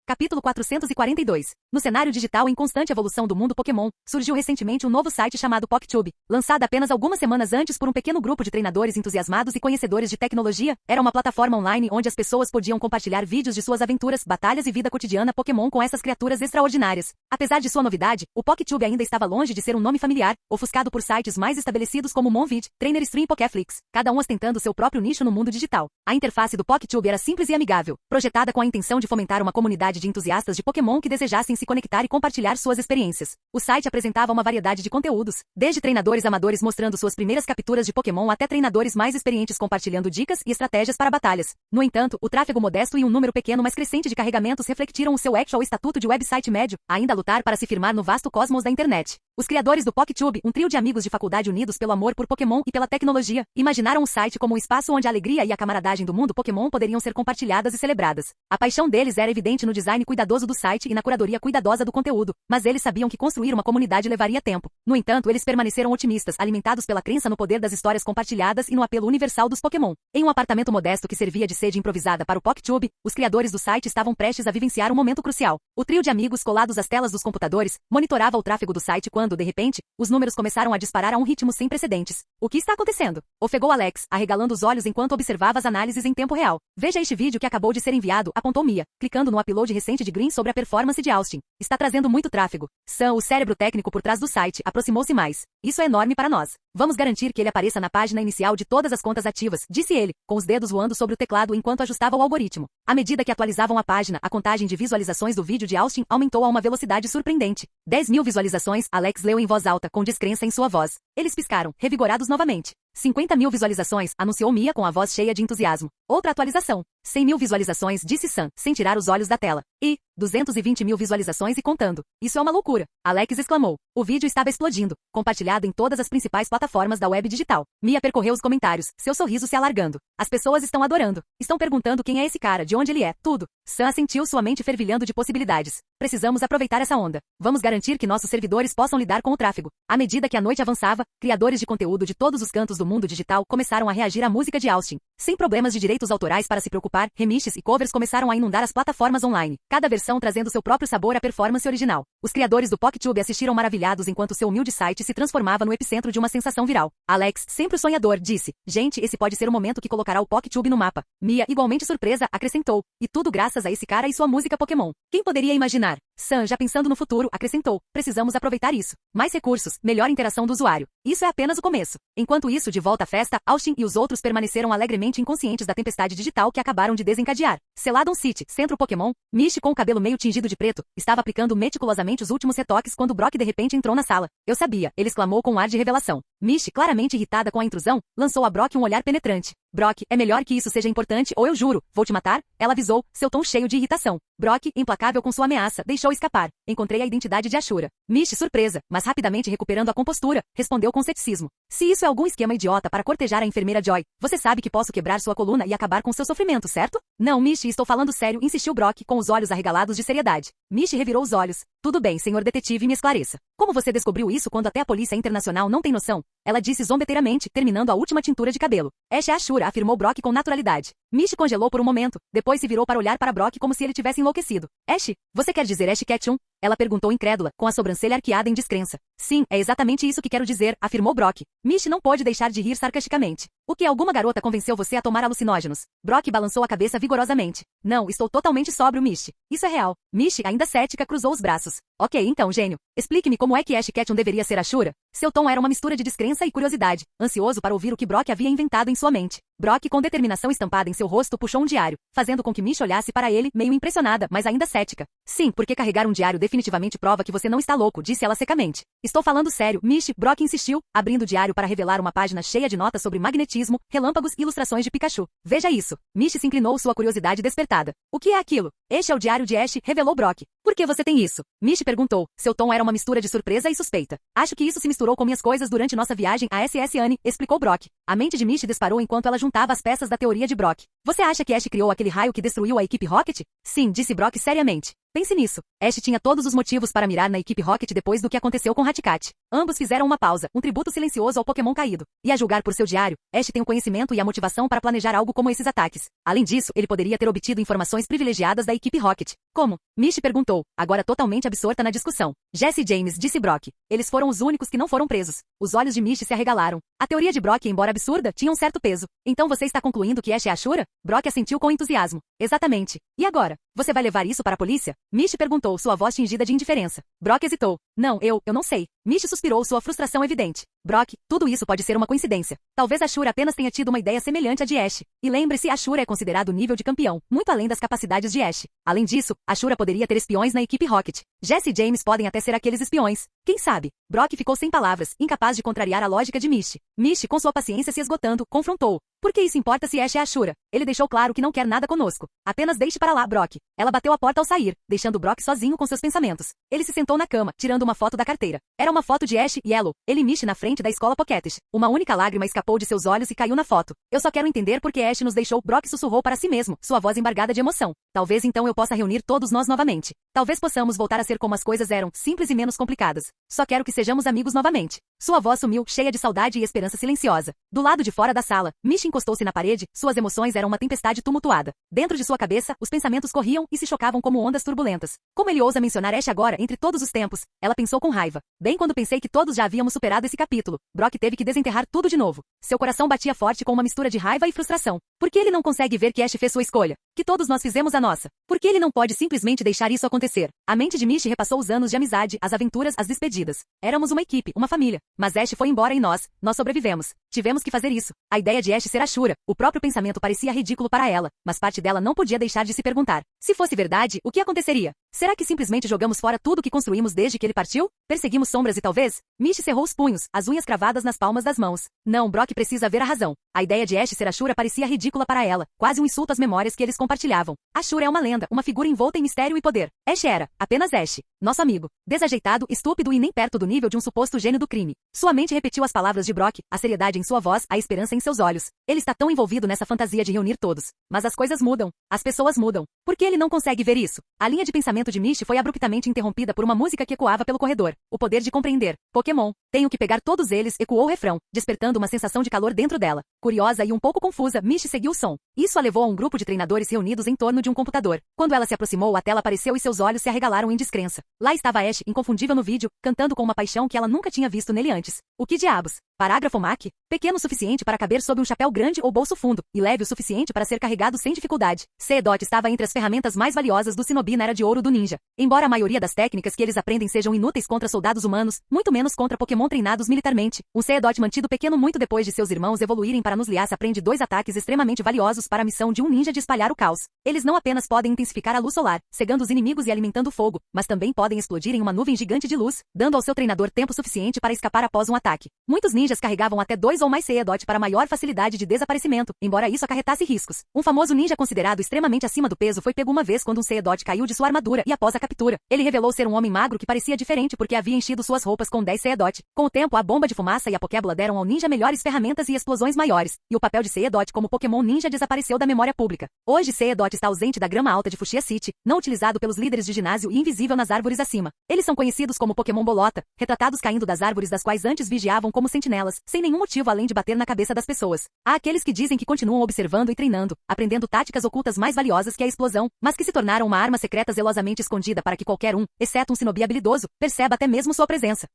Capítulo 442. No cenário digital em constante evolução do mundo Pokémon, surgiu recentemente um novo site chamado PokéTube. Lançado apenas algumas semanas antes por um pequeno grupo de treinadores entusiasmados e conhecedores de tecnologia, era uma plataforma online onde as pessoas podiam compartilhar vídeos de suas aventuras, batalhas e vida cotidiana Pokémon com essas criaturas extraordinárias. Apesar de sua novidade, o PokéTube ainda estava longe de ser um nome familiar, ofuscado por sites mais estabelecidos como Monvid, TrainerStream e Pokéflix, cada um ostentando seu próprio nicho no mundo digital. A interface do PokéTube era simples e amigável, projetada com a intenção de fomentar uma comunidade de entusiastas de Pokémon que desejassem se conectar e compartilhar suas experiências. O site apresentava uma variedade de conteúdos, desde treinadores amadores mostrando suas primeiras capturas de Pokémon até treinadores mais experientes compartilhando dicas e estratégias para batalhas. No entanto, o tráfego modesto e um número pequeno mas crescente de carregamentos refletiram o seu actual estatuto de website médio, ainda a lutar para se firmar no vasto cosmos da internet. Os criadores do PokéTube, um trio de amigos de faculdade unidos pelo amor por Pokémon e pela tecnologia, imaginaram o site como um espaço onde a alegria e a camaradagem do mundo Pokémon poderiam ser compartilhadas e celebradas. A paixão deles era evidente no design cuidadoso do site e na curadoria cuidadosa do conteúdo, mas eles sabiam que construir uma comunidade levaria tempo. No entanto, eles permaneceram otimistas, alimentados pela crença no poder das histórias compartilhadas e no apelo universal dos Pokémon. Em um apartamento modesto que servia de sede improvisada para o PokéTube, os criadores do site estavam prestes a vivenciar um momento crucial. O trio de amigos colados às telas dos computadores monitorava o tráfego do site quando, de repente, os números começaram a disparar a um ritmo sem precedentes. O que está acontecendo? Ofegou Alex, arregalando os olhos enquanto observava as análises em tempo real. Veja este vídeo que acabou de ser enviado, apontou Mia, clicando no upload recente de Green sobre a performance de Austin. Está trazendo muito tráfego. Sam, o cérebro técnico por trás do site, aproximou-se mais. Isso é enorme para nós. Vamos garantir que ele apareça na página inicial de todas as contas ativas, disse ele, com os dedos voando sobre o teclado enquanto ajustava o algoritmo. À medida que atualizavam a página, a contagem de visualizações do vídeo de Austin aumentou a uma velocidade surpreendente. 10.000 visualizações, Alex leu em voz alta, com descrença em sua voz. Eles piscaram, revigorados novamente. 50.000 visualizações, anunciou Mia com a voz cheia de entusiasmo. Outra atualização. 100.000 visualizações, disse Sam, sem tirar os olhos da tela. E 220.000 visualizações e contando. Isso é uma loucura. Alex exclamou. O vídeo estava explodindo, compartilhado em todas as principais plataformas da web digital. Mia percorreu os comentários, seu sorriso se alargando. As pessoas estão adorando. Estão perguntando quem é esse cara, de onde ele é, tudo. Sam assentiu, sua mente fervilhando de possibilidades. Precisamos aproveitar essa onda. Vamos garantir que nossos servidores possam lidar com o tráfego. À medida que a noite avançava, criadores de conteúdo de todos os cantos do mundo digital começaram a reagir à música de Austin. Sem problemas de direitos autorais para se preocupar, remixes e covers começaram a inundar as plataformas online, cada versão trazendo seu próprio sabor à performance original. Os criadores do PokéTube assistiram maravilhados enquanto seu humilde site se transformava no epicentro de uma sensação viral. Alex, sempre o sonhador, disse. Gente, esse pode ser o momento que colocará o PokéTube no mapa. Mia, igualmente surpresa, acrescentou. E tudo graças a esse cara e sua música Pokémon. Quem poderia imaginar? Sam, já pensando no futuro, acrescentou. Precisamos aproveitar isso. Mais recursos, melhor interação do usuário. Isso é apenas o começo. Enquanto isso, de volta à festa, Austin e os outros permaneceram alegremente inconscientes da tempestade digital que acabaram de desencadear. Celadon City, centro Pokémon, Mish com o cabelo meio tingido de preto, estava aplicando meticulosamente os últimos retoques quando Brock de repente entrou na sala. Eu sabia, ele exclamou com um ar de revelação. Mish, claramente irritada com a intrusão, lançou a Brock um olhar penetrante. Brock, é melhor que isso seja importante ou eu juro, vou te matar, ela avisou, seu tom cheio de irritação. Brock, implacável com sua ameaça, deixou escapar. Encontrei a identidade de Ashura. Mish, surpresa, mas rapidamente recuperando a compostura, respondeu com ceticismo. Se isso é algum esquema idiota para cortejar a enfermeira Joy, você sabe que posso quebrar sua coluna e acabar com seu sofrimento, certo? Não, Mish, estou falando sério, insistiu Brock com os olhos arregalados de seriedade. Mish revirou os olhos. Tudo bem, senhor detetive, me esclareça. Como você descobriu isso quando até a polícia internacional não tem noção? Ela disse zombeteiramente, terminando a última tintura de cabelo. Esta é Ashura, afirmou Brock com naturalidade. Mishi congelou por um momento, depois se virou para olhar para Brock como se ele tivesse enlouquecido. Ash? Você quer dizer Ash Ketchum? Ela perguntou incrédula, com a sobrancelha arqueada em descrença. Sim, é exatamente isso que quero dizer, afirmou Brock. Mishi não pôde deixar de rir sarcasticamente. O que alguma garota convenceu você a tomar alucinógenos? Brock balançou a cabeça vigorosamente. Não, estou totalmente sóbrio, Mishi. Isso é real. Mishi, ainda cética, cruzou os braços. Ok, então, gênio. Explique-me como é que Ash Ketchum deveria ser Ashura? Seu tom era uma mistura de descrença e curiosidade, ansioso para ouvir o que Brock havia inventado em sua mente. Brock, com determinação estampada em seu rosto, puxou um diário, fazendo com que Mishi olhasse para ele, meio impressionada, mas ainda cética. Sim, porque carregar um diário definitivamente prova que você não está louco, disse ela secamente. Estou falando sério, Mishi, Brock insistiu, abrindo o diário para revelar uma página cheia de notas sobre magnetismo, relâmpagos e ilustrações de Pikachu. Veja isso. Mishi se inclinou, sua curiosidade despertada. O que é aquilo? Este é o diário de Ash, revelou Brock. Por que você tem isso? Mishi perguntou. Seu tom era uma mistura de surpresa e suspeita. Acho que isso se misturou com minhas coisas durante nossa viagem a SS Anne, explicou Brock. A mente de Mishi disparou enquanto ela juntava as peças da teoria de Brock. Você acha que Ash criou aquele raio que destruiu a equipe Rocket? Sim, disse Brock seriamente. Pense nisso. Ash tinha todos os motivos para mirar na equipe Rocket depois do que aconteceu com Raticat. Ambos fizeram uma pausa, um tributo silencioso ao Pokémon caído. E a julgar por seu diário, Ash tem o conhecimento e a motivação para planejar algo como esses ataques. Além disso, ele poderia ter obtido informações privilegiadas da equipe Rocket. Como? Mishi perguntou, agora totalmente absorta na discussão. Jesse e James, disse Brock. Eles foram os únicos que não foram presos. Os olhos de Mishi se arregalaram. A teoria de Brock, embora absurda, tinha um certo peso. Então você está concluindo que Ash é Ashura? Brock assentiu com entusiasmo. Exatamente. E agora? Você vai levar isso para a polícia? Mishi perguntou, sua voz tingida de indiferença. Brock hesitou. Não, eu não sei. Mishi suspirou, sua frustração evidente. Brock, tudo isso pode ser uma coincidência. Talvez Ashura apenas tenha tido uma ideia semelhante à de Ash. E lembre-se, Ashura é considerado nível de campeão, muito além das capacidades de Ash. Além disso, Ashura poderia ter espiões na equipe Rocket. Jesse e James podem até ser aqueles espiões. Quem sabe? Brock ficou sem palavras, incapaz de contrariar a lógica de Mishi. Mishi, com sua paciência se esgotando, confrontou. Por que isso importa se Ash é Ashura? Ele deixou claro que não quer nada conosco. Apenas deixe para lá, Brock. Ela bateu a porta ao sair, deixando Brock sozinho com seus pensamentos. Ele se sentou na cama, tirando uma foto da carteira. Era uma foto de Ash e Yellow, ele e Mishi na frente da escola Pocketish. Uma única lágrima escapou de seus olhos e caiu na foto. Eu só quero entender por que Ash nos deixou. Brock sussurrou para si mesmo, sua voz embargada de emoção. Talvez então eu possa reunir todos nós novamente. Talvez possamos voltar a ser como as coisas eram, simples e menos complicadas. Só quero que sejamos amigos novamente. Sua voz sumiu, cheia de saudade e esperança silenciosa. Do lado de fora da sala, Mishi encostou-se na parede, suas emoções eram uma tempestade tumultuada. Dentro de sua cabeça, os pensamentos corriam e se chocavam como ondas turbulentas. Como ele ousa mencionar Ash agora, entre todos os tempos? Ela pensou com raiva. Bem quando pensei que todos já havíamos superado esse capítulo, Brock teve que desenterrar tudo de novo. Seu coração batia forte com uma mistura de raiva e frustração. Por que ele não consegue ver que Ash fez sua escolha? Que todos nós fizemos a nossa? Por que ele não pode simplesmente deixar isso acontecer? A mente de Mishi repassou os anos de amizade, as aventuras, as despedidas. Éramos uma equipe, uma família. Mas Ash foi embora e nós sobrevivemos. Tivemos que fazer isso. A ideia de Ash ser Ashura, o próprio pensamento parecia ridículo para ela, mas parte dela não podia deixar de se perguntar. Se fosse verdade, o que aconteceria? Será que simplesmente jogamos fora tudo que construímos desde que ele partiu? Perseguimos sombras e talvez? Mishi cerrou os punhos, as unhas cravadas nas palmas das mãos. Não, Brock precisa ver a razão. A ideia de Ash ser Ashura parecia ridícula para ela, quase um insulto às memórias que eles compartilhavam. Ashura é uma lenda, uma figura envolta em mistério e poder. Ash era, apenas Ash. Nosso amigo. Desajeitado, estúpido e nem perto do nível de um suposto gênio do crime. Sua mente repetiu as palavras de Brock, a seriedade em sua voz, a esperança em seus olhos. Ele está tão envolvido nessa fantasia de reunir todos. Mas as coisas mudam. As pessoas mudam. Por que ele não consegue ver isso? A linha de pensamento de Mishi foi abruptamente interrompida por uma música que ecoava pelo corredor. O poder de compreender. Pokémon. Tenho que pegar todos eles, ecoou o refrão, despertando uma sensação de calor dentro dela. Curiosa e um pouco confusa, Mishi seguiu o som. Isso a levou a um grupo de treinadores reunidos em torno de um computador. Quando ela se aproximou, a tela apareceu e seus olhos se arregalaram em descrença. Lá estava Ash, inconfundível no vídeo, cantando com uma paixão que ela nunca tinha visto nele antes. O que diabos? Parágrafo MAC? Pequeno o suficiente para caber sob um chapéu grande ou bolso fundo, e leve o suficiente para ser carregado sem dificuldade. C-Dot estava entre as ferramentas mais valiosas do Shinobi na Era de Ouro do Ninja. Embora a maioria das técnicas que eles aprendem sejam inúteis contra soldados humanos, muito menos contra Pokémon treinados militarmente, um C-Dot mantido pequeno muito depois de seus irmãos evoluírem para Nuzleaf aprende 2 ataques extremamente valiosos para a missão de um ninja de espalhar o caos. Eles não apenas podem intensificar a luz solar, cegando os inimigos e alimentando o fogo, mas também podem explodir em uma nuvem gigante de luz, dando ao seu treinador tempo suficiente para escapar após um ataque. Muitos ninjas carregavam até 2 ou mais C-Dot para maior facilidade de desaparecimento, embora isso acarretasse riscos. Um famoso ninja considerado extremamente acima do peso foi pego uma vez quando um C-Dot caiu de sua armadura e após a captura, ele revelou ser um homem magro que parecia diferente porque havia enchido suas roupas com 10 C-Dot. Com o tempo, a bomba de fumaça e a Pokébula deram ao ninja melhores ferramentas e explosões maiores, e o papel de C-Dot como Pokémon ninja desapareceu. desapareceu da memória pública. Hoje Ceedot está ausente da grama alta de Fuchsia City, não utilizado pelos líderes de ginásio e invisível nas árvores acima. Eles são conhecidos como Pokémon Bolota, retratados caindo das árvores das quais antes vigiavam como sentinelas, sem nenhum motivo além de bater na cabeça das pessoas. Há aqueles que dizem que continuam observando e treinando, aprendendo táticas ocultas mais valiosas que a explosão, mas que se tornaram uma arma secreta zelosamente escondida para que qualquer um, exceto um shinobi habilidoso, perceba até mesmo sua presença.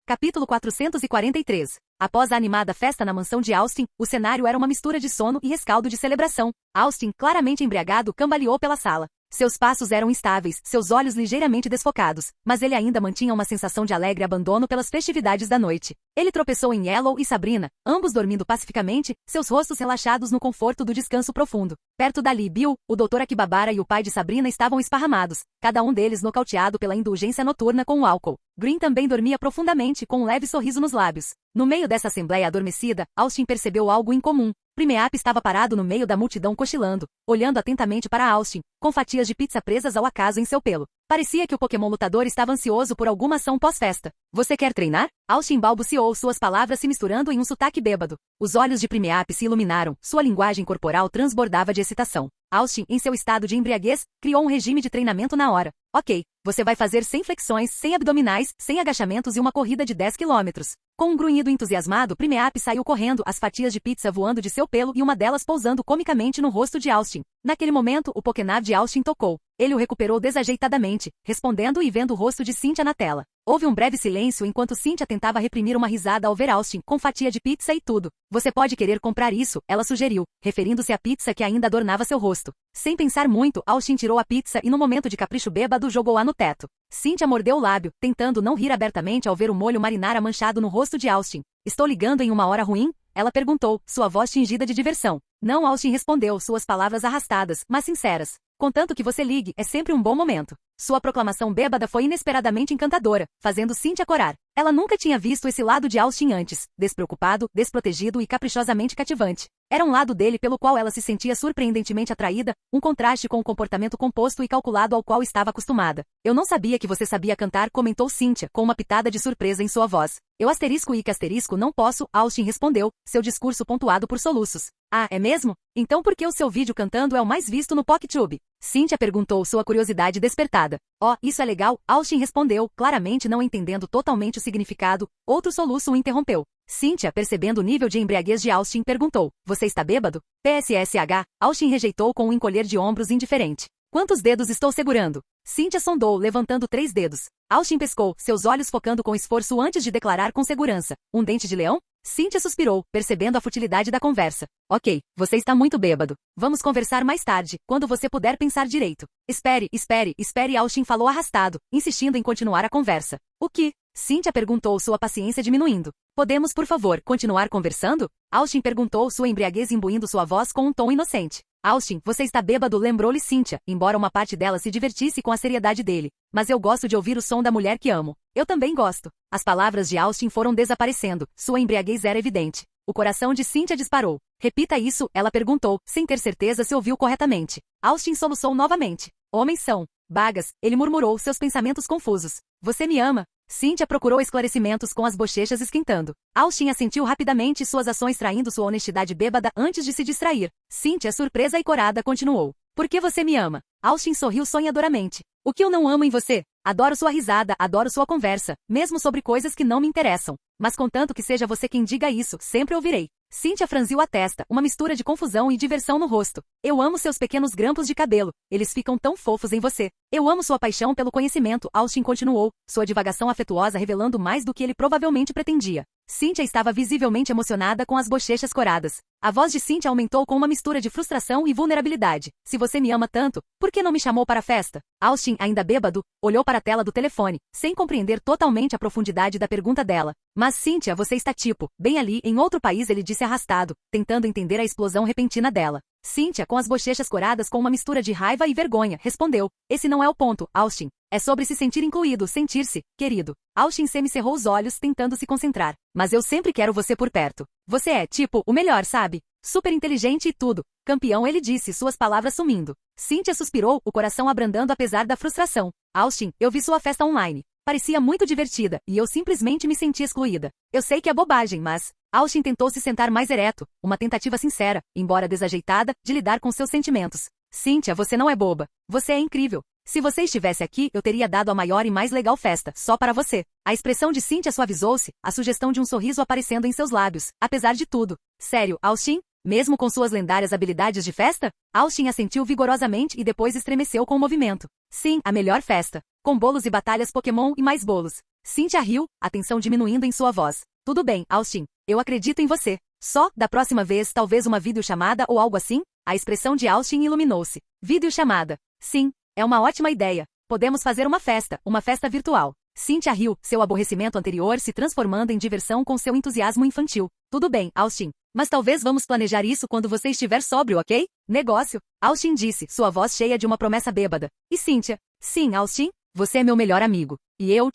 Capítulo 443. Após a animada festa na mansão de Austin, o cenário era uma mistura de sono e rescaldo de celebração. Austin, claramente embriagado, cambaleou pela sala. Seus passos eram instáveis, seus olhos ligeiramente desfocados, mas ele ainda mantinha uma sensação de alegre abandono pelas festividades da noite. Ele tropeçou em Yellow e Sabrina, ambos dormindo pacificamente, seus rostos relaxados no conforto do descanso profundo. Perto dali, Bill, o Dr. Akibabara e o pai de Sabrina estavam esparramados, cada um deles nocauteado pela indulgência noturna com o álcool. Green também dormia profundamente, com um leve sorriso nos lábios. No meio dessa assembleia adormecida, Austin percebeu algo incomum. Primeap estava parado no meio da multidão cochilando, olhando atentamente para Austin, com fatias de pizza presas ao acaso em seu pelo. Parecia que o Pokémon lutador estava ansioso por alguma ação pós-festa. Você quer treinar? Austin balbuciou, suas palavras se misturando em um sotaque bêbado. Os olhos de Primeap se iluminaram, sua linguagem corporal transbordava de excitação. Austin, em seu estado de embriaguez, criou um regime de treinamento na hora. Ok, você vai fazer 100 flexões, 100 abdominais, 100 agachamentos e uma corrida de 10 quilômetros. Com um grunhido entusiasmado, Primeap saiu correndo, as fatias de pizza voando de seu pelo e uma delas pousando comicamente no rosto de Austin. Naquele momento, o Pokénav de Austin tocou. Ele o recuperou desajeitadamente, respondendo e vendo o rosto de Cynthia na tela. Houve um breve silêncio enquanto Cynthia tentava reprimir uma risada ao ver Austin, com fatia de pizza e tudo. Você pode querer comprar isso, ela sugeriu, referindo-se à pizza que ainda adornava seu rosto. Sem pensar muito, Austin tirou a pizza e no momento de capricho bêbado jogou-a no teto. Cynthia mordeu o lábio, tentando não rir abertamente ao ver o molho marinara manchado no rosto de Austin. Estou ligando em uma hora ruim? Ela perguntou, sua voz tingida de diversão. Não, Austin respondeu, suas palavras arrastadas, mas sinceras. Contanto que você ligue, é sempre um bom momento. Sua proclamação bêbada foi inesperadamente encantadora, fazendo Cynthia corar. Ela nunca tinha visto esse lado de Austin antes, despreocupado, desprotegido e caprichosamente cativante. Era um lado dele pelo qual ela se sentia surpreendentemente atraída, um contraste com o comportamento composto e calculado ao qual estava acostumada. Eu não sabia que você sabia cantar, comentou Cynthia, com uma pitada de surpresa em sua voz. Eu asterisco e que asterisco não posso, Austin respondeu, seu discurso pontuado por soluços. Ah, é mesmo? Então por que o seu vídeo cantando é o mais visto no PocTube? Cynthia perguntou, sua curiosidade despertada. Oh, isso é legal, Austin respondeu, claramente não entendendo totalmente o significado. Outro soluço o interrompeu. Cynthia, percebendo o nível de embriaguez de Austin, perguntou, você está bêbado? PSSH, Austin rejeitou com um encolher de ombros indiferente. Quantos dedos estou segurando? Cynthia sondou, levantando 3 dedos. Austin pescou, seus olhos focando com esforço antes de declarar com segurança. Um dente de leão? Cynthia suspirou, percebendo a futilidade da conversa. Ok, você está muito bêbado. Vamos conversar mais tarde, quando você puder pensar direito. Espere, Austin falou arrastado, insistindo em continuar a conversa. O que? Cynthia perguntou, sua paciência diminuindo. Podemos, por favor, continuar conversando? Austin perguntou, sua embriaguez imbuindo sua voz com um tom inocente. Austin, você está bêbado, lembrou-lhe Cynthia, embora uma parte dela se divertisse com a seriedade dele. Mas eu gosto de ouvir o som da mulher que amo. Eu também gosto. As palavras de Austin foram desaparecendo, sua embriaguez era evidente. O coração de Cynthia disparou. Repita isso, ela perguntou, sem ter certeza se ouviu corretamente. Austin soluçou novamente. Homens são bagas, ele murmurou, seus pensamentos confusos. Você me ama? Cynthia procurou esclarecimentos com as bochechas esquentando. Austin assentiu rapidamente, suas ações traindo sua honestidade bêbada antes de se distrair. Cynthia, surpresa e corada, continuou. Por que você me ama? Austin sorriu sonhadoramente. O que eu não amo em você? Adoro sua risada, adoro sua conversa, mesmo sobre coisas que não me interessam. Mas contanto que seja você quem diga isso, sempre ouvirei. Cynthia franziu a testa, uma mistura de confusão e diversão no rosto. Eu amo seus pequenos grampos de cabelo, eles ficam tão fofos em você. Eu amo sua paixão pelo conhecimento, Austin continuou, sua divagação afetuosa revelando mais do que ele provavelmente pretendia. Cynthia estava visivelmente emocionada com as bochechas coradas. A voz de Cynthia aumentou com uma mistura de frustração e vulnerabilidade. Se você me ama tanto, por que não me chamou para a festa? Austin, ainda bêbado, olhou para a tela do telefone, sem compreender totalmente a profundidade da pergunta dela. Mas Cynthia, você está tipo, bem ali, em outro país, ele disse arrastado, tentando entender a explosão repentina dela. Cynthia, com as bochechas coradas com uma mistura de raiva e vergonha, respondeu. Esse não é o ponto, Austin. É sobre se sentir incluído, sentir-se, querido. Austin semicerrou os olhos, tentando se concentrar. Mas eu sempre quero você por perto. Você é, tipo, o melhor, sabe? Super inteligente e tudo. Campeão, ele disse, suas palavras sumindo. Cynthia suspirou, o coração abrandando apesar da frustração. Austin, eu vi sua festa online. Parecia muito divertida, e eu simplesmente me senti excluída. Eu sei que é bobagem, mas... Austin tentou se sentar mais ereto, uma tentativa sincera, embora desajeitada, de lidar com seus sentimentos. Cynthia, você não é boba. Você é incrível. Se você estivesse aqui, eu teria dado a maior e mais legal festa, só para você. A expressão de Cynthia suavizou-se, a sugestão de um sorriso aparecendo em seus lábios, apesar de tudo. Sério, Austin? Mesmo com suas lendárias habilidades de festa? Austin assentiu vigorosamente e depois estremeceu com o movimento. Sim, a melhor festa. Com bolos e batalhas Pokémon e mais bolos. Cynthia riu, a tensão diminuindo em sua voz. Tudo bem, Austin. Eu acredito em você. Só, da próxima vez, talvez uma videochamada ou algo assim? A expressão de Austin iluminou-se. Videochamada. Sim, é uma ótima ideia. Podemos fazer uma festa virtual. Cynthia riu, seu aborrecimento anterior se transformando em diversão com seu entusiasmo infantil. Tudo bem, Austin. Mas talvez vamos planejar isso quando você estiver sóbrio, ok? Negócio. Austin disse, sua voz cheia de uma promessa bêbada. E Cynthia? Sim, Austin. Você é meu melhor amigo. E eu,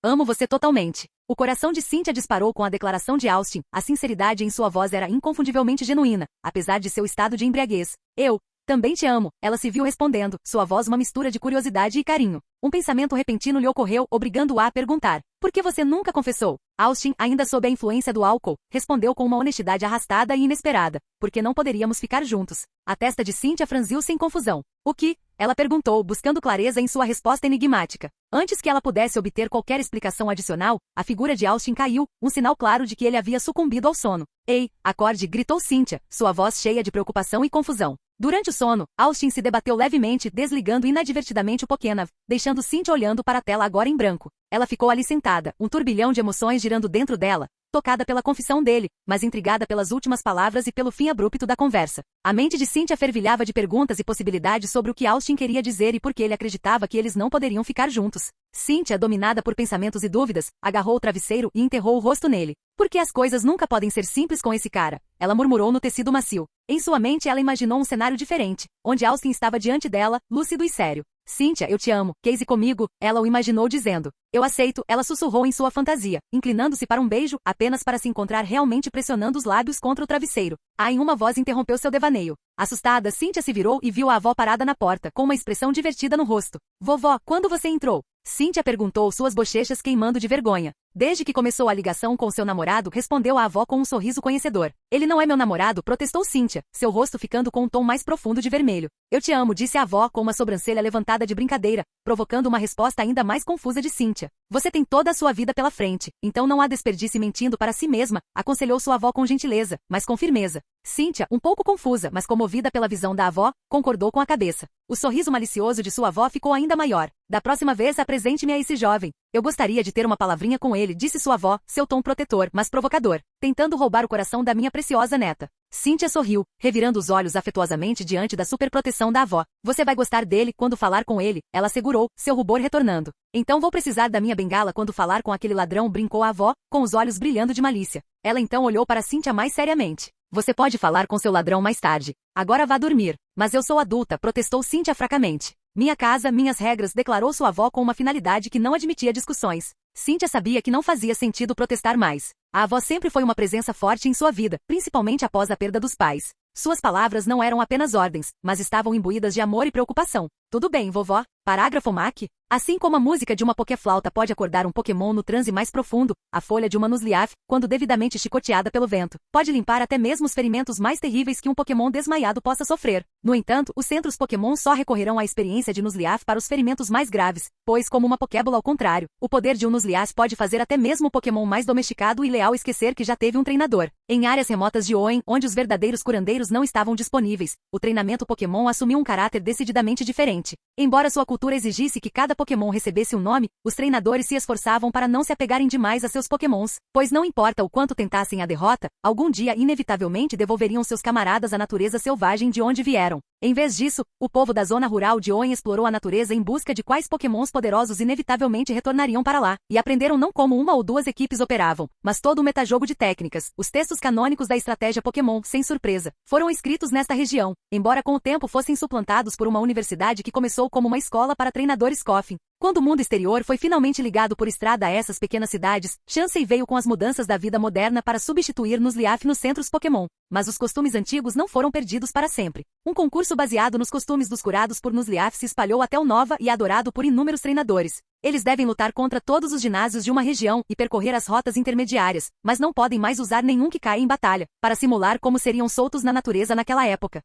amo você totalmente. O coração de Cynthia disparou com a declaração de Austin. A sinceridade em sua voz era inconfundivelmente genuína, apesar de seu estado de embriaguez. Eu também te amo, ela se viu respondendo, sua voz uma mistura de curiosidade e carinho. Um pensamento repentino lhe ocorreu, obrigando-a a perguntar. Por que você nunca confessou? Austin, ainda sob a influência do álcool, respondeu com uma honestidade arrastada e inesperada. Porque não poderíamos ficar juntos. A testa de Cynthia franziu-se em confusão. O que? Ela perguntou, buscando clareza em sua resposta enigmática. Antes que ela pudesse obter qualquer explicação adicional, a figura de Austin caiu, um sinal claro de que ele havia sucumbido ao sono. Ei, acorde, gritou Cynthia, sua voz cheia de preocupação e confusão. Durante o sono, Austin se debateu levemente, desligando inadvertidamente o Pokénav, deixando Cynthia olhando para a tela agora em branco. Ela ficou ali sentada, um turbilhão de emoções girando dentro dela, tocada pela confissão dele, mas intrigada pelas últimas palavras e pelo fim abrupto da conversa. A mente de Cynthia fervilhava de perguntas e possibilidades sobre o que Austin queria dizer e por que ele acreditava que eles não poderiam ficar juntos. Cynthia, dominada por pensamentos e dúvidas, agarrou o travesseiro e enterrou o rosto nele. Por que as coisas nunca podem ser simples com esse cara? Ela murmurou no tecido macio. Em sua mente ela imaginou um cenário diferente, onde Austin estava diante dela, lúcido e sério. Cynthia, eu te amo, case comigo, ela o imaginou dizendo. Eu aceito, ela sussurrou em sua fantasia, inclinando-se para um beijo, apenas para se encontrar realmente pressionando os lábios contra o travesseiro. Em uma voz interrompeu seu devaneio. Assustada, Cynthia se virou e viu a avó parada na porta, com uma expressão divertida no rosto. Vovó, quando você entrou? Cynthia perguntou, suas bochechas queimando de vergonha. Desde que começou a ligação com seu namorado, respondeu a avó com um sorriso conhecedor. Ele não é meu namorado, protestou Cynthia, seu rosto ficando com um tom mais profundo de vermelho. Eu te amo, disse a avó com uma sobrancelha levantada de brincadeira, provocando uma resposta ainda mais confusa de Cynthia. Você tem toda a sua vida pela frente, então não há desperdício mentindo para si mesma, aconselhou sua avó com gentileza, mas com firmeza. Cynthia, um pouco confusa, mas comovida pela visão da avó, concordou com a cabeça. O sorriso malicioso de sua avó ficou ainda maior. Da próxima vez apresente-me a esse jovem. Eu gostaria de ter uma palavrinha com ele, disse sua avó, seu tom protetor, mas provocador, tentando roubar o coração da minha preciosa neta. Cynthia sorriu, revirando os olhos afetuosamente diante da superproteção da avó. Você vai gostar dele quando falar com ele, ela segurou, seu rubor retornando. Então vou precisar da minha bengala quando falar com aquele ladrão, brincou a avó, com os olhos brilhando de malícia. Ela então olhou para Cynthia mais seriamente. Você pode falar com seu ladrão mais tarde. Agora vá dormir. Mas eu sou adulta, protestou Cynthia fracamente. Minha casa, minhas regras, declarou sua avó com uma finalidade que não admitia discussões. Cynthia sabia que não fazia sentido protestar mais. A avó sempre foi uma presença forte em sua vida, principalmente após a perda dos pais. Suas palavras não eram apenas ordens, mas estavam imbuídas de amor e preocupação. Tudo bem, vovó. Parágrafo MAC. Assim como a música de uma pokéflauta pode acordar um Pokémon no transe mais profundo, a folha de uma Nuzleaf, quando devidamente chicoteada pelo vento, pode limpar até mesmo os ferimentos mais terríveis que um Pokémon desmaiado possa sofrer. No entanto, os centros Pokémon só recorrerão à experiência de Nuzleaf para os ferimentos mais graves, pois como uma Pokébola ao contrário, o poder de um Nuzleaf pode fazer até mesmo o Pokémon mais domesticado e leal esquecer que já teve um treinador. Em áreas remotas de Hoenn, onde os verdadeiros curandeiros não estavam disponíveis, o treinamento Pokémon assumiu um caráter decididamente diferente. Embora sua cultura exigisse que cada Pokémon recebesse um nome, os treinadores se esforçavam para não se apegarem demais a seus Pokémons, pois não importa o quanto tentassem a derrota, algum dia inevitavelmente devolveriam seus camaradas à natureza selvagem de onde vieram. Em vez disso, o povo da zona rural de Hoenn explorou a natureza em busca de quais Pokémons poderosos inevitavelmente retornariam para lá, e aprenderam não como uma ou duas equipes operavam, mas todo o metajogo de técnicas. Os textos canônicos da estratégia Pokémon, sem surpresa, foram escritos nesta região, embora com o tempo fossem suplantados por uma universidade que começou como uma escola para treinadores Coffin. Quando o mundo exterior foi finalmente ligado por estrada a essas pequenas cidades, Chansey veio com as mudanças da vida moderna para substituir Nuzleaf nos centros Pokémon. Mas os costumes antigos não foram perdidos para sempre. Um concurso baseado nos costumes dos curados por Nuzleaf se espalhou até o Nova e é adorado por inúmeros treinadores. Eles devem lutar contra todos os ginásios de uma região e percorrer as rotas intermediárias, mas não podem mais usar nenhum que caia em batalha, para simular como seriam soltos na natureza naquela época.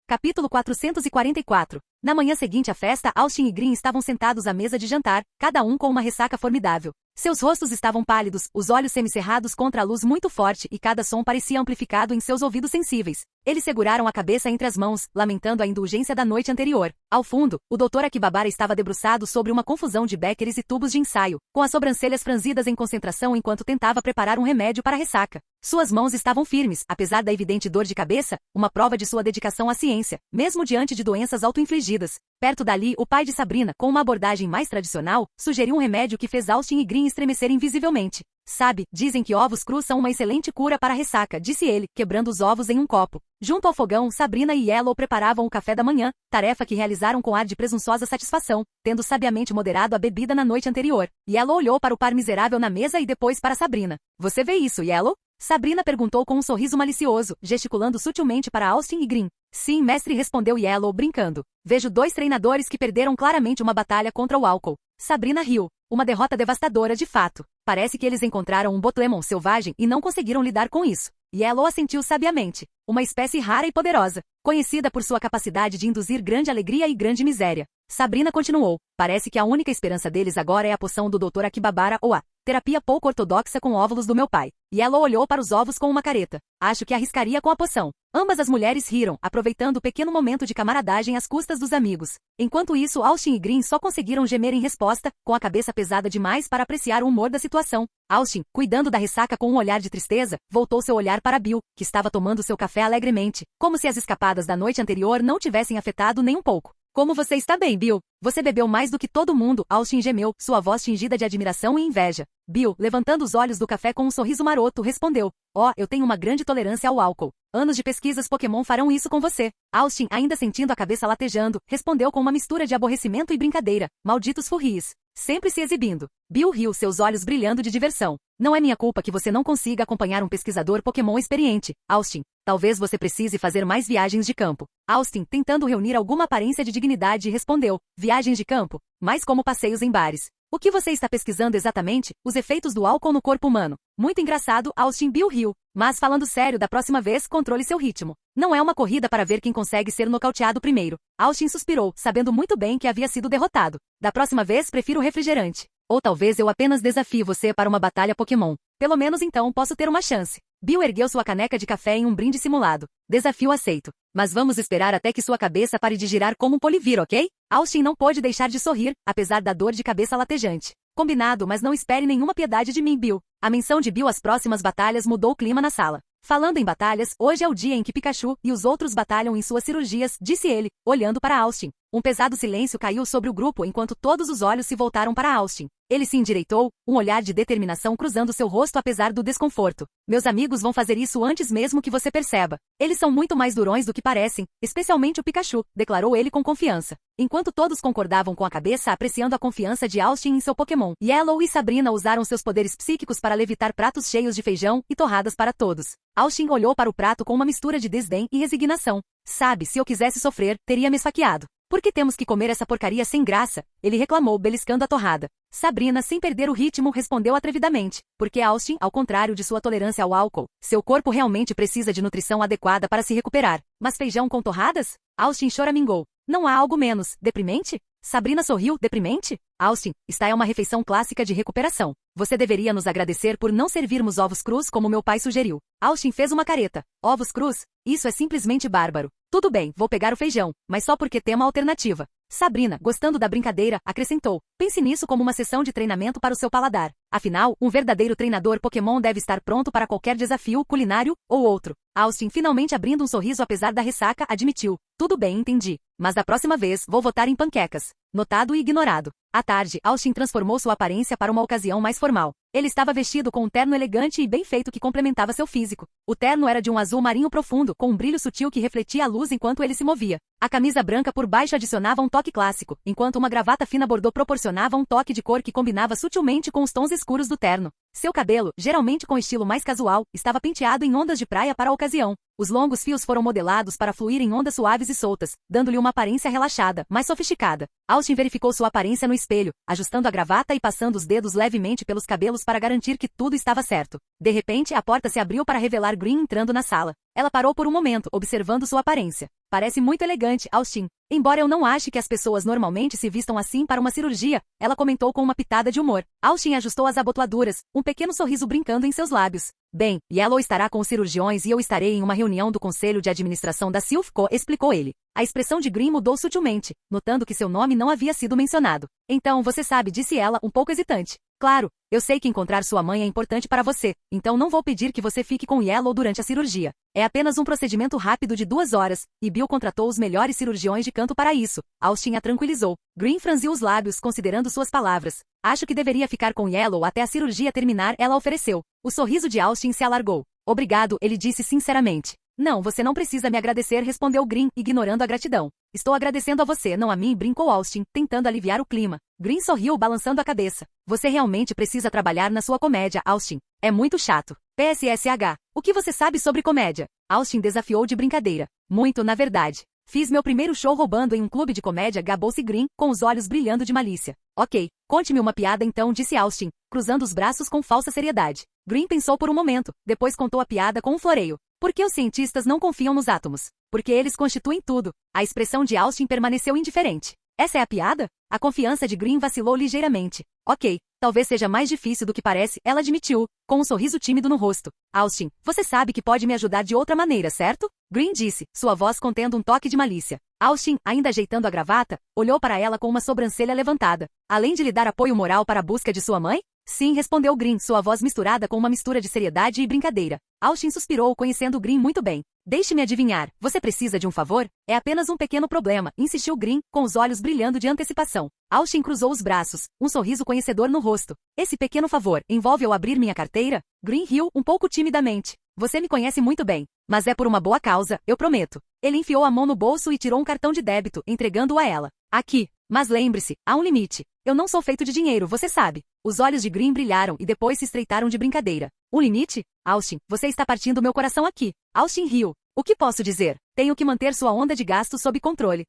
Capítulo 444. Na manhã seguinte à festa, Austin e Green estavam sentados à mesa de jantar, cada um com uma ressaca formidável. Seus rostos estavam pálidos, os olhos semicerrados contra a luz muito forte e cada som parecia amplificado em seus ouvidos sensíveis. Eles seguraram a cabeça entre as mãos, lamentando a indulgência da noite anterior. Ao fundo, o Dr. Akibabara estava debruçado sobre uma confusão de béqueres e tubos de ensaio, com as sobrancelhas franzidas em concentração enquanto tentava preparar um remédio para a ressaca. Suas mãos estavam firmes, apesar da evidente dor de cabeça, uma prova de sua dedicação à ciência, mesmo diante de doenças auto-infligidas. Perto dali, o pai de Sabrina, com uma abordagem mais tradicional, sugeriu um remédio que fez Austin e Green estremecerem visivelmente. Sabe, dizem que ovos crus são uma excelente cura para a ressaca, disse ele, quebrando os ovos em um copo. Junto ao fogão, Sabrina e Yellow preparavam o café da manhã, tarefa que realizaram com ar de presunçosa satisfação, tendo sabiamente moderado a bebida na noite anterior. Yellow olhou para o par miserável na mesa e depois para Sabrina. Você vê isso, Yellow? Sabrina perguntou com um sorriso malicioso, gesticulando sutilmente para Austin e Green. Sim, mestre, respondeu Yellow, brincando. Vejo dois treinadores que perderam claramente uma batalha contra o álcool. Sabrina riu. Uma derrota devastadora de fato. Parece que eles encontraram um Botlemon selvagem e não conseguiram lidar com isso. Yellow assentiu sabiamente. Uma espécie rara e poderosa, conhecida por sua capacidade de induzir grande alegria e grande miséria. Sabrina continuou. Parece que a única esperança deles agora é a poção do Dr. Akibabara ou a terapia pouco ortodoxa com óvulos do meu pai. Yellow olhou para os ovos com uma careta. Acho que arriscaria com a poção. Ambas as mulheres riram, aproveitando o pequeno momento de camaradagem às custas dos amigos. Enquanto isso, Austin e Green só conseguiram gemer em resposta, com a cabeça pesada demais para apreciar o humor da situação. Austin, cuidando da ressaca com um olhar de tristeza, voltou seu olhar para Bill, que estava tomando seu café alegremente, como se as escapadas da noite anterior não tivessem afetado nem um pouco. Como você está bem, Bill? Você bebeu mais do que todo mundo, Austin gemeu, sua voz tingida de admiração e inveja. Bill, levantando os olhos do café com um sorriso maroto, respondeu. Eu tenho uma grande tolerância ao álcool. Anos de pesquisas Pokémon farão isso com você. Austin, ainda sentindo a cabeça latejando, respondeu com uma mistura de aborrecimento e brincadeira. Malditos furries. Sempre se exibindo. Bill riu, seus olhos brilhando de diversão. Não é minha culpa que você não consiga acompanhar um pesquisador Pokémon experiente, Austin. Talvez você precise fazer mais viagens de campo. Austin, tentando reunir alguma aparência de dignidade, respondeu. Viagens de campo? Mais como passeios em bares. O que você está pesquisando exatamente? Os efeitos do álcool no corpo humano. Muito engraçado, Austin. Bill riu. Mas falando sério, da próxima vez, controle seu ritmo. Não é uma corrida para ver quem consegue ser nocauteado primeiro. Austin suspirou, sabendo muito bem que havia sido derrotado. Da próxima vez, prefiro refrigerante. Ou talvez eu apenas desafie você para uma batalha Pokémon. Pelo menos então posso ter uma chance. Bill ergueu sua caneca de café em um brinde simulado. Desafio aceito. Mas vamos esperar até que sua cabeça pare de girar como um polivir, ok? Austin não pôde deixar de sorrir, apesar da dor de cabeça latejante. Combinado, mas não espere nenhuma piedade de mim, Bill. A menção de Bill às próximas batalhas mudou o clima na sala. Falando em batalhas, hoje é o dia em que Pikachu e os outros batalham em suas cirurgias, disse ele, olhando para Austin. Um pesado silêncio caiu sobre o grupo enquanto todos os olhos se voltaram para Austin. Ele se endireitou, um olhar de determinação cruzando seu rosto apesar do desconforto. Meus amigos vão fazer isso antes mesmo que você perceba. Eles são muito mais durões do que parecem, especialmente o Pikachu, declarou ele com confiança. Enquanto todos concordavam com a cabeça apreciando a confiança de Austin em seu Pokémon, Yellow e Sabrina usaram seus poderes psíquicos para levitar pratos cheios de feijão e torradas para todos. Austin olhou para o prato com uma mistura de desdém e resignação. Sabe, se eu quisesse sofrer, teria me esfaqueado. Por que temos que comer essa porcaria sem graça? Ele reclamou, beliscando a torrada. Sabrina, sem perder o ritmo, respondeu atrevidamente. Porque Austin, ao contrário de sua tolerância ao álcool, seu corpo realmente precisa de nutrição adequada para se recuperar. Mas feijão com torradas? Austin choramingou. Não há algo menos deprimente? Sabrina sorriu. Deprimente? Austin, esta é uma refeição clássica de recuperação. Você deveria nos agradecer por não servirmos ovos crus como meu pai sugeriu. Austin fez uma careta. Ovos crus? Isso é simplesmente bárbaro. Tudo bem, vou pegar o feijão, mas só porque tem uma alternativa. Sabrina, gostando da brincadeira, acrescentou. Pense nisso como uma sessão de treinamento para o seu paladar. Afinal, um verdadeiro treinador Pokémon deve estar pronto para qualquer desafio culinário ou outro. Austin, finalmente abrindo um sorriso apesar da ressaca, admitiu. Tudo bem, entendi. Mas da próxima vez, vou votar em panquecas. notado e ignorado. À tarde, Austin transformou sua aparência para uma ocasião mais formal. Ele estava vestido com um terno elegante e bem feito que complementava seu físico. O terno era de um azul marinho profundo, com um brilho sutil que refletia a luz enquanto ele se movia. A camisa branca por baixo adicionava um toque clássico, enquanto uma gravata fina bordô proporcionava um toque de cor que combinava sutilmente com os tons escuros do terno. Seu cabelo, geralmente com estilo mais casual, estava penteado em ondas de praia para a ocasião. Os longos fios foram modelados para fluir em ondas suaves e soltas, dando-lhe uma aparência relaxada, mais sofisticada. Austin verificou sua aparência no espelho, ajustando a gravata e passando os dedos levemente pelos cabelos para garantir que tudo estava certo. De repente, a porta se abriu para revelar Green entrando na sala. Ela parou por um momento, observando sua aparência. Parece muito elegante, Austin. Embora eu não ache que as pessoas normalmente se vistam assim para uma cirurgia, ela comentou com uma pitada de humor. Austin ajustou as abotoaduras, um pequeno sorriso brincando em seus lábios. Bem, Yellow estará com os cirurgiões e eu estarei em uma reunião do conselho de administração da Silphco, explicou ele. A expressão de Green mudou sutilmente, notando que seu nome não havia sido mencionado. Então, você sabe, disse ela, um pouco hesitante. Claro, eu sei que encontrar sua mãe é importante para você, então não vou pedir que você fique com Yellow durante a cirurgia. É apenas um procedimento rápido de 2 horas, e Bill contratou os melhores cirurgiões de canto para isso. Austin a tranquilizou. Green franziu os lábios, considerando suas palavras. Acho que deveria ficar com Yellow até a cirurgia terminar, ela ofereceu. O sorriso de Austin se alargou. Obrigado, ele disse sinceramente. Não, você não precisa me agradecer, respondeu Green, ignorando a gratidão. Estou agradecendo a você, não a mim, brincou Austin, tentando aliviar o clima. Green sorriu, balançando a cabeça. Você realmente precisa trabalhar na sua comédia, Austin. É muito chato. PSSH. O que você sabe sobre comédia? Austin desafiou de brincadeira. Muito, na verdade. Fiz meu primeiro show roubando em um clube de comédia, gabou-se Green, com os olhos brilhando de malícia. Ok, conte-me uma piada então, disse Austin, cruzando os braços com falsa seriedade. Green pensou por um momento, depois contou a piada com um floreio. Por que os cientistas não confiam nos átomos? Porque eles constituem tudo. A expressão de Austin permaneceu indiferente. Essa é a piada? A confiança de Green vacilou ligeiramente. Ok, talvez seja mais difícil do que parece, ela admitiu, com um sorriso tímido no rosto. Austin, você sabe que pode me ajudar de outra maneira, certo? Green disse, sua voz contendo um toque de malícia. Austin, ainda ajeitando a gravata, olhou para ela com uma sobrancelha levantada. Além de lhe dar apoio moral para a busca de sua mãe? Sim, respondeu Green, sua voz misturada com uma mistura de seriedade e brincadeira. Austin suspirou, conhecendo Green muito bem. Deixe-me adivinhar, você precisa de um favor? É apenas um pequeno problema, insistiu Green, com os olhos brilhando de antecipação. Austin cruzou os braços, um sorriso conhecedor no rosto. Esse pequeno favor envolve eu abrir minha carteira? Green riu, um pouco timidamente. Você me conhece muito bem, mas é por uma boa causa, eu prometo. Ele enfiou a mão no bolso e tirou um cartão de débito, entregando-o a ela. Aqui. Mas lembre-se, há um limite. Eu não sou feito de dinheiro, você sabe. Os olhos de Green brilharam e depois se estreitaram de brincadeira. Um limite? Austin, você está partindo meu coração aqui. Austin riu. O que posso dizer? Tenho que manter sua onda de gasto sob controle.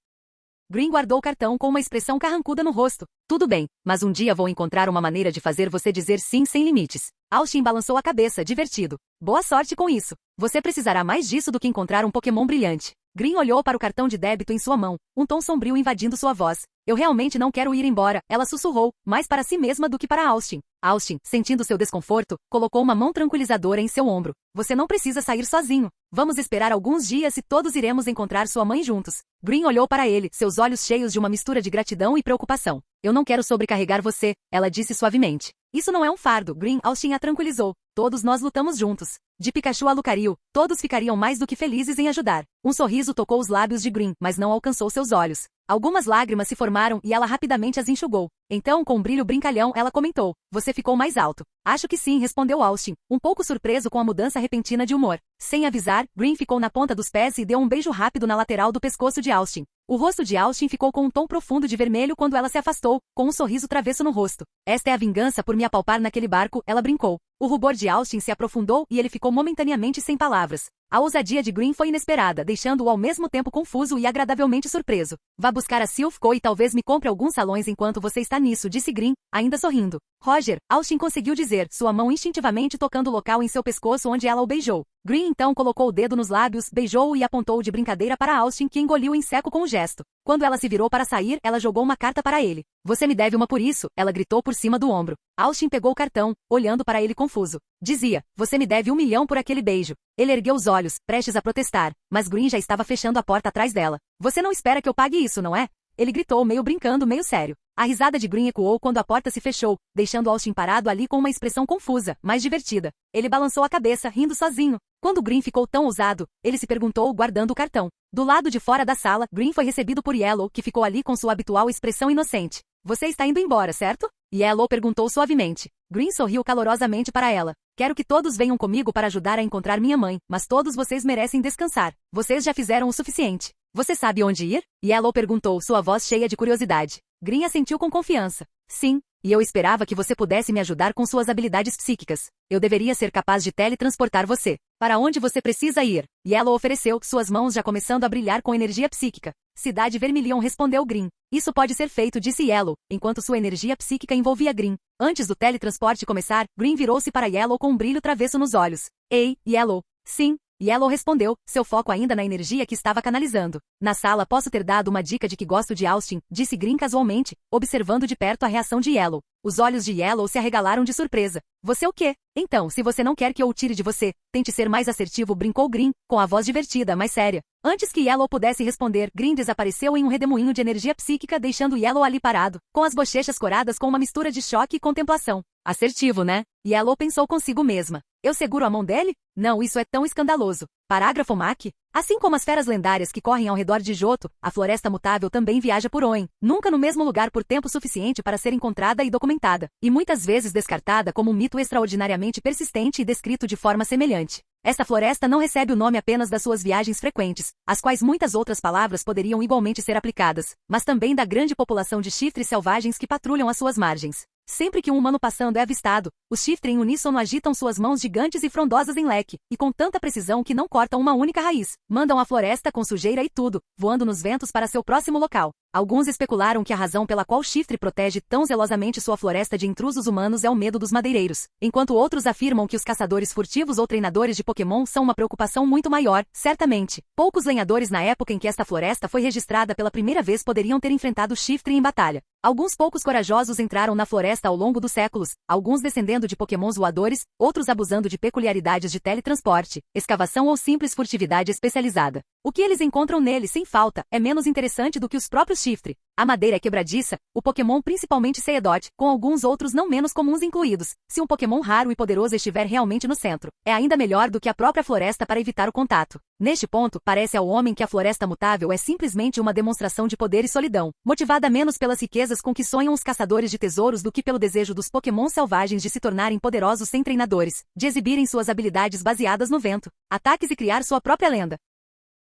Green guardou o cartão com uma expressão carrancuda no rosto. Tudo bem, mas um dia vou encontrar uma maneira de fazer você dizer sim sem limites. Austin balançou a cabeça, divertido. Boa sorte com isso. Você precisará mais disso do que encontrar um Pokémon brilhante. Green olhou para o cartão de débito em sua mão, um tom sombrio invadindo sua voz. Eu realmente não quero ir embora, ela sussurrou, mais para si mesma do que para Austin. Austin, sentindo seu desconforto, colocou uma mão tranquilizadora em seu ombro. Você não precisa sair sozinho. Vamos esperar alguns dias e todos iremos encontrar sua mãe juntos. Green olhou para ele, seus olhos cheios de uma mistura de gratidão e preocupação. Eu não quero sobrecarregar você, ela disse suavemente. Isso não é um fardo, Green, Austin a tranquilizou. Todos nós lutamos juntos. De Pikachu a Lucario, todos ficariam mais do que felizes em ajudar. Um sorriso tocou os lábios de Green, mas não alcançou seus olhos. Algumas lágrimas se formaram e ela rapidamente as enxugou. Então, com um brilho brincalhão, ela comentou. Você ficou mais alto. Acho que sim, respondeu Austin, um pouco surpreso com a mudança repentina de humor. Sem avisar, Green ficou na ponta dos pés e deu um beijo rápido na lateral do pescoço de Austin. O rosto de Austin ficou com um tom profundo de vermelho quando ela se afastou, com um sorriso travesso no rosto. Esta é a vingança por me apalpar naquele barco, ela brincou. O rubor de Austin se aprofundou e ele ficou momentaneamente sem palavras. A ousadia de Green foi inesperada, deixando-o ao mesmo tempo confuso e agradavelmente surpreso. Vá buscar a Silphco e talvez me compre alguns salões enquanto você está nisso, disse Green, ainda sorrindo. Roger, Austin conseguiu dizer, sua mão instintivamente tocando o local em seu pescoço onde ela o beijou. Green então colocou o dedo nos lábios, beijou-o e apontou de brincadeira para Austin, que engoliu em seco com o gesto. Quando ela se virou para sair, ela jogou uma carta para ele. Você me deve uma por isso, ela gritou por cima do ombro. Austin pegou o cartão, olhando para ele confuso. Dizia, você me deve 1 milhão por aquele beijo. Ele ergueu os olhos, prestes a protestar, mas Green já estava fechando a porta atrás dela. Você não espera que eu pague isso, não é? Ele gritou, meio brincando, meio sério. A risada de Green ecoou quando a porta se fechou, deixando Austin parado ali com uma expressão confusa, mas divertida. Ele balançou a cabeça, rindo sozinho. Quando Green ficou tão ousado, ele se perguntou, guardando o cartão. Do lado de fora da sala, Green foi recebido por Yellow, que ficou ali com sua habitual expressão inocente. Você está indo embora, certo? Yellow perguntou suavemente. Green sorriu calorosamente para ela. Quero que todos venham comigo para ajudar a encontrar minha mãe, mas todos vocês merecem descansar. Vocês já fizeram o suficiente. Você sabe onde ir? Yellow perguntou, sua voz cheia de curiosidade. Green assentiu com confiança. Sim, e eu esperava que você pudesse me ajudar com suas habilidades psíquicas. Eu deveria ser capaz de teletransportar você. Para onde você precisa ir? Yellow ofereceu, suas mãos já começando a brilhar com energia psíquica. Cidade Vermilion, respondeu Green. Isso pode ser feito, disse Yellow, enquanto sua energia psíquica envolvia Green. Antes do teletransporte começar, Green virou-se para Yellow com um brilho travesso nos olhos. Ei, Yellow. Sim. Yellow respondeu, seu foco ainda na energia que estava canalizando. Na sala posso ter dado uma dica de que gosto de Austin, disse Green casualmente, observando de perto a reação de Yellow. Os olhos de Yellow se arregalaram de surpresa. Você o quê? Então, se você não quer que eu o tire de você, tente ser mais assertivo, brincou Green, com a voz divertida, mas séria. Antes que Yellow pudesse responder, Green desapareceu em um redemoinho de energia psíquica, deixando Yellow ali parado, com as bochechas coradas com uma mistura de choque e contemplação. Assertivo, né? Yellow pensou consigo mesma. Eu seguro a mão dele? Não, isso é tão escandaloso. Parágrafo Mac. Assim como as feras lendárias que correm ao redor de Johto, a floresta mutável também viaja por Oen, nunca no mesmo lugar por tempo suficiente para ser encontrada e documentada, e muitas vezes descartada como um mito extraordinariamente persistente e descrito de forma semelhante. Essa floresta não recebe o nome apenas das suas viagens frequentes, às quais muitas outras palavras poderiam igualmente ser aplicadas, mas também da grande população de chifres selvagens que patrulham as suas margens. Sempre que um humano passando é avistado, os chifres em uníssono agitam suas mãos gigantes e frondosas em leque, e com tanta precisão que não cortam uma única raiz. Mandam a floresta com sujeira e tudo, voando nos ventos para seu próximo local. Alguns especularam que a razão pela qual o chifre protege tão zelosamente sua floresta de intrusos humanos é o medo dos madeireiros, enquanto outros afirmam que os caçadores furtivos ou treinadores de Pokémon são uma preocupação muito maior, certamente. Poucos lenhadores na época em que esta floresta foi registrada pela primeira vez poderiam ter enfrentado o chifre em batalha. Alguns poucos corajosos entraram na floresta ao longo dos séculos, alguns descendendo de Pokémons voadores, outros abusando de peculiaridades de teletransporte, escavação ou simples furtividade especializada. O que eles encontram nele, sem falta, é menos interessante do que os próprios chifres. A madeira é quebradiça, o Pokémon principalmente Seedot, com alguns outros não menos comuns incluídos. Se um Pokémon raro e poderoso estiver realmente no centro, é ainda melhor do que a própria floresta para evitar o contato. Neste ponto, parece ao homem que a floresta mutável é simplesmente uma demonstração de poder e solidão, motivada menos pelas riquezas com que sonham os caçadores de tesouros do que pelo desejo dos Pokémon selvagens de se tornarem poderosos sem treinadores, de exibirem suas habilidades baseadas no vento, ataques e criar sua própria lenda.